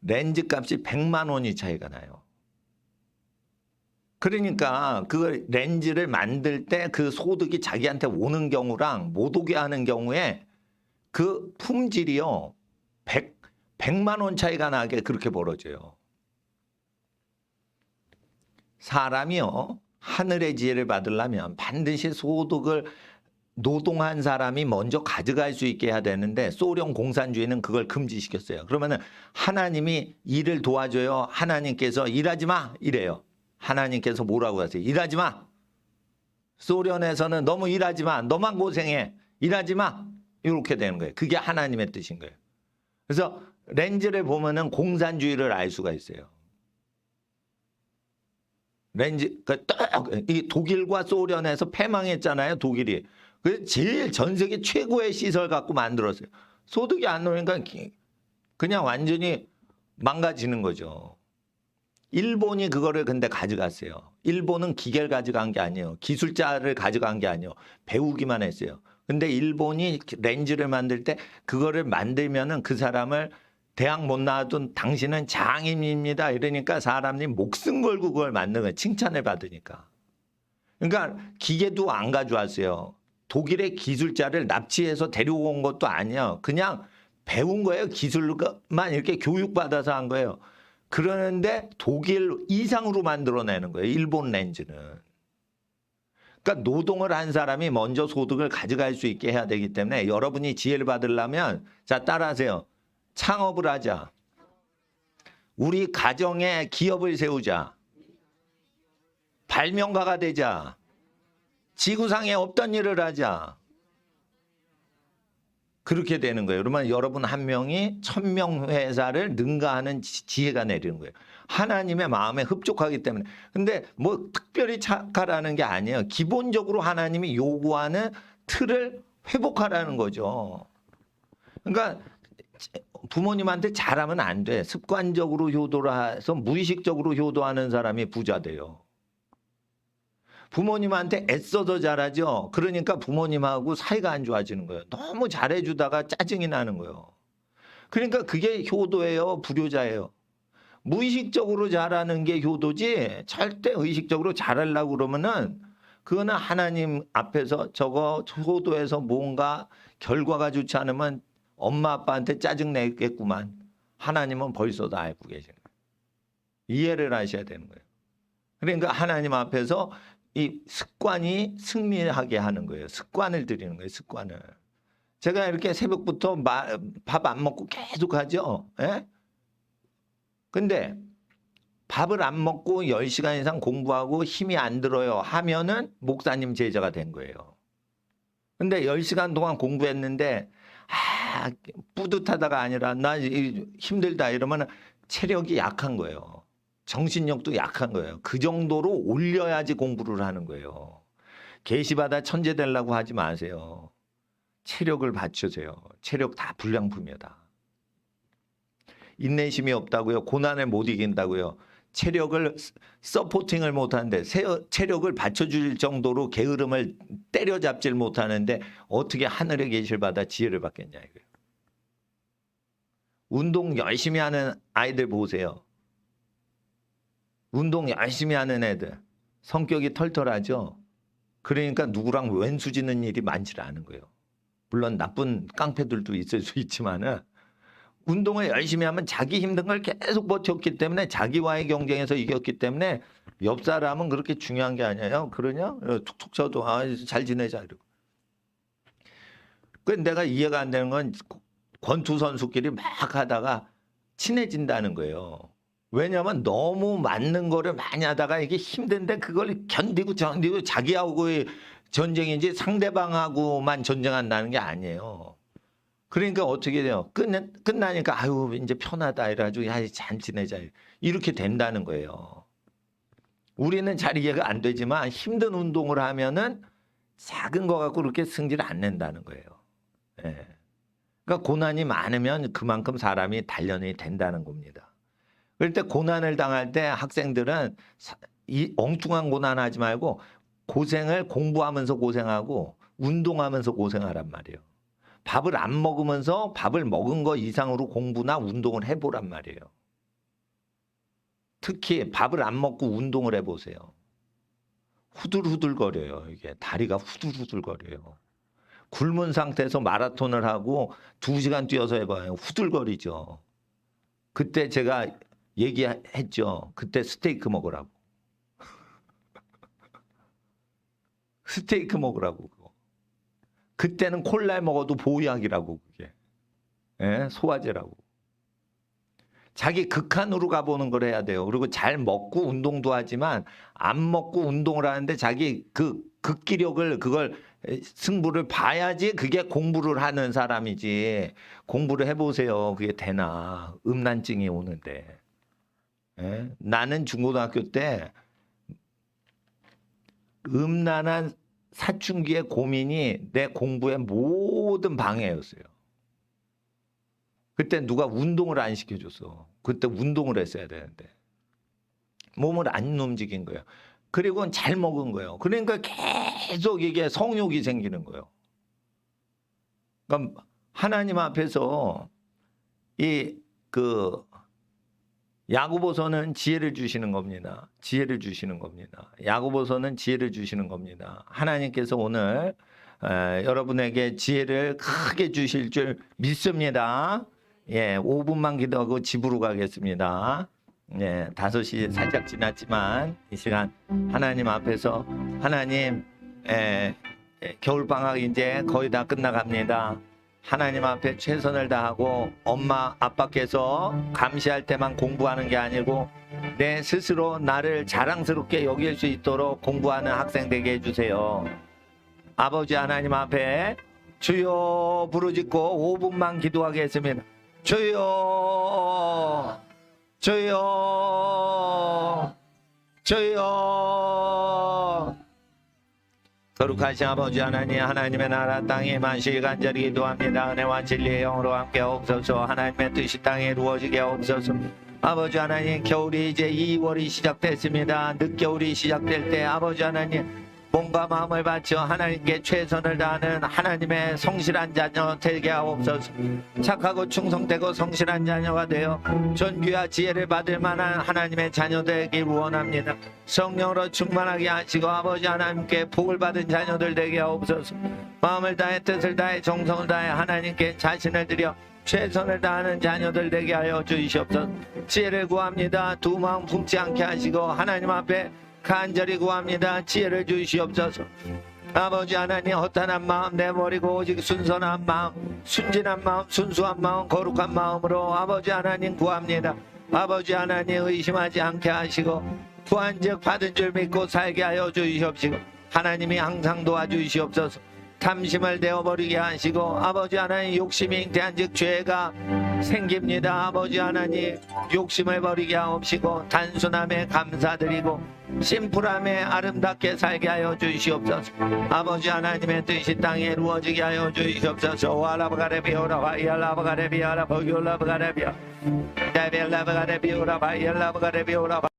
Speaker 1: 렌즈 값이 100만 원이 차이가 나요. 그러니까 그 렌즈를 만들 때 그 소득이 자기한테 오는 경우랑 못 오게 하는 경우에 그 품질이요. 100만 원 차이가 나게 그렇게 벌어져요. 사람이요, 하늘의 지혜를 받으려면 반드시 소득을 노동한 사람이 먼저 가져갈 수 있게 해야 되는데 소련 공산주의는 그걸 금지시켰어요. 그러면은 하나님이 일을 도와줘요. 하나님께서 일하지 마 이래요. 하나님께서 뭐라고 하세요? 일하지 마. 소련에서는 너무 일하지 마. 너만 고생해. 일하지 마. 이렇게 되는 거예요. 그게 하나님의 뜻인 거예요. 그래서 렌즈를 보면은 공산주의를 알 수가 있어요. 렌즈, 이 독일과 소련에서 패망했잖아요. 독일이. 그래서 제일 전 세계 최고의 시설 갖고 만들었어요. 소득이 안 오니까 그냥 완전히 망가지는 거죠. 일본이 그거를 근데 가져갔어요. 일본은 기계를 가져간 게 아니에요. 기술자를 가져간 게 아니에요. 배우기만 했어요. 근데 일본이 렌즈를 만들 때 그거를 만들면은 그 사람을 대학 못 나와도 당신은 장인입니다. 이러니까 사람들이 목숨 걸고 그걸 만든 거예요. 칭찬을 받으니까. 그러니까 기계도 안 가져왔어요. 독일의 기술자를 납치해서 데려온 것도 아니에요. 그냥 배운 거예요. 기술만 이렇게 교육받아서 한 거예요. 그러는데 독일 이상으로 만들어내는 거예요. 일본 렌즈는. 그러니까 노동을 한 사람이 먼저 소득을 가져갈 수 있게 해야 되기 때문에 여러분이 지혜를 받으려면 자 따라하세요. 창업을 하자. 우리 가정에 기업을 세우자. 발명가가 되자. 지구상에 없던 일을 하자. 그렇게 되는 거예요. 그러면 여러분 한 명이 1000명 회사를 능가하는 지혜가 내리는 거예요. 하나님의 마음에 흡족하기 때문에. 근데 뭐 특별히 착하라는 게 아니에요. 기본적으로 하나님이 요구하는 틀을 회복하라는 거죠. 그러니까 부모님한테 잘하면 안 돼. 습관적으로 효도를 해서 무의식적으로 효도하는 사람이 부자 돼요. 부모님한테 애써서 잘하죠. 그러니까 부모님하고 사이가 안 좋아지는 거예요. 너무 잘해주다가 짜증이 나는 거예요. 그러니까 그게 효도예요, 불효자예요. 무의식적으로 잘하는 게 효도지 절대 의식적으로 잘하려고 그러면은 그거는 하나님 앞에서 저거 효도해서 뭔가 결과가 좋지 않으면 엄마 아빠한테 짜증 내겠구만. 하나님은 벌써도 알고 계시는 거예요. 이해를 하셔야 되는 거예요. 그러니까 하나님 앞에서 이 습관이 승리하게 하는 거예요. 습관을 들이는 거예요. 습관을. 제가 이렇게 새벽부터 밥 안 먹고 계속 하죠. 예? 근데 밥을 안 먹고 10시간 이상 공부하고 힘이 안 들어요 하면은 목사님 제자가 된 거예요. 근데 10시간 동안 공부했는데 뿌듯하다가 아니라 나 힘들다 이러면 체력이 약한 거예요. 정신력도 약한 거예요. 그 정도로 올려야지 공부를 하는 거예요. 계시받아 천재 되려고 하지 마세요. 체력을 받쳐줘요. 체력 다 불량품이다. 인내심이 없다고요. 고난을 못 이긴다고요. 체력을 서포팅을 못하는데 체력을 받쳐줄 정도로 게으름을 때려잡질 못하는데 어떻게 하늘의 계시를 받아 지혜를 받겠냐 이거예요. 운동 열심히 하는 아이들 보세요. 운동 열심히 하는 애들 성격이 털털하죠. 그러니까 누구랑 왼수 지는 일이 많지 않은 거예요. 물론 나쁜 깡패들도 있을 수 있지만은 운동을 열심히 하면 자기 힘든 걸 계속 버텼기 때문에 자기와의 경쟁에서 이겼기 때문에 옆 사람은 그렇게 중요한 게 아니에요. 그러냐? 툭툭 쳐도 잘 지내자 이러고. 그 내가 이해가 안 되는 건 권투 선수끼리 막 하다가 친해진다는 거예요. 왜냐하면 너무 맞는 거를 많이 하다가 이게 힘든데 그걸 견디고 자기하고의 전쟁인지 상대방하고만 전쟁한다는 게 아니에요. 그러니까 어떻게 돼요? 끝나니까 아유 이제 편하다 이래가지고 잘 지내자 이렇게 된다는 거예요. 우리는 잘 이해가 안 되지만 힘든 운동을 하면은 작은 거 갖고 그렇게 승질 안 낸다는 거예요. 예. 그러니까 고난이 많으면 그만큼 사람이 단련이 된다는 겁니다. 그럴 때 고난을 당할 때 학생들은 이 엉뚱한 고난하지 말고 고생을 공부하면서 고생하고 운동하면서 고생하란 말이에요. 밥을 안 먹으면서 밥을 먹은 거 이상으로 공부나 운동을 해보란 말이에요. 특히 밥을 안 먹고 운동을 해보세요. 후들후들거려요. 이게 다리가 후들후들거려요. 굶은 상태에서 마라톤을 하고 2시간 뛰어서 해봐요. 후들거리죠. 그때 제가 얘기했죠. 그때 스테이크 먹으라고. 스테이크 먹으라고 그거. 그때는 콜라 먹어도 보약이라고 그게. 예? 소화제라고. 자기 극한으로 가보는 걸 해야 돼요. 그리고 잘 먹고 운동도 하지만 안 먹고 운동을 하는데 자기 그 극기력을 그걸 승부를 봐야지 그게 공부를 하는 사람이지. 공부를 해보세요. 그게 되나. 음란증이 오는데. 예? 나는 중고등학교 때 음란한 사춘기의 고민이 내 공부의 모든 방해였어요. 그때 누가 운동을 안 시켜줬어. 그때 운동을 했어야 되는데. 몸을 안 움직인 거예요. 그리고 잘 먹은 거예요. 그러니까 계속 이게 성욕이 생기는 거예요. 그러니까 하나님 앞에서 야고보서는 지혜를 주시는 겁니다. 지혜를 주시는 겁니다. 야고보서는 지혜를 주시는 겁니다. 하나님께서 오늘 여러분에게 지혜를 크게 주실 줄 믿습니다. 예, 5분만 기도하고 집으로 가겠습니다. 예, 5시 살짝 지났지만 이 시간 하나님 앞에서 하나님 겨울방학 이제 거의 다 끝나갑니다. 하나님 앞에 최선을 다하고 엄마 아빠께서 감시할 때만 공부하는 게 아니고 내 스스로 나를 자랑스럽게 여길 수 있도록 공부하는 학생 되게 해주세요. 아버지 하나님 앞에 주여 부르짖고 5분만 기도하겠습니다. 주여 주여 주여. 거룩하신 아버지 하나님, 하나님의 나라 땅에 만실 간절히 기도합니다. 은혜와 진리의 영으로 함께 없어서 하나님의 뜻이 땅에 이루어지게 없어서. 아버지 하나님, 겨울이 이제 2월이 시작됐습니다. 늦겨울이 시작될 때 아버지 하나님 몸과 마음을 바쳐 하나님께 최선을 다하는 하나님의 성실한 자녀 되게 하옵소서. 착하고 충성되고 성실한 자녀가 되어 존귀와 지혜를 받을 만한 하나님의 자녀 되길 원합니다. 성령으로 충만하게 하시고 아버지 하나님께 복을 받은 자녀들 되게 하옵소서. 마음을 다해 뜻을 다해 정성을 다해 하나님께 자신을 드려 최선을 다하는 자녀들 되게 하여 주시옵소서. 지혜를 구합니다. 두 마음 품지 않게 하시고 하나님 앞에 간절히 구합니다. 지혜를 주시옵소서. 아버지 하나님, 허탄한 마음 내버리고 오직 순선한 마음, 순진한 마음, 순수한 마음, 거룩한 마음으로 아버지 하나님 구합니다. 아버지 하나님 의심하지 않게 하시고 구한즉 받은 줄 믿고 살게 하여 주시옵시고 하나님이 항상 도와주시옵소서. 탐심을 내어버리게 하시고 아버지 하나님 욕심이 잉태한즉 죄가 생깁니다. 아버지 하나님 욕심을 버리게 하옵시고 단순함에 감사드리고 심플함에 아름답게 살게 하여 주시옵소서. 아버지 하나님의 뜻이 땅에 이루어지게 하여 주시옵소서. 와라바가레비오라 야라바가레비아라 버기올라바가레비아 데벨라바가레비오라 바이엘라바가레비오라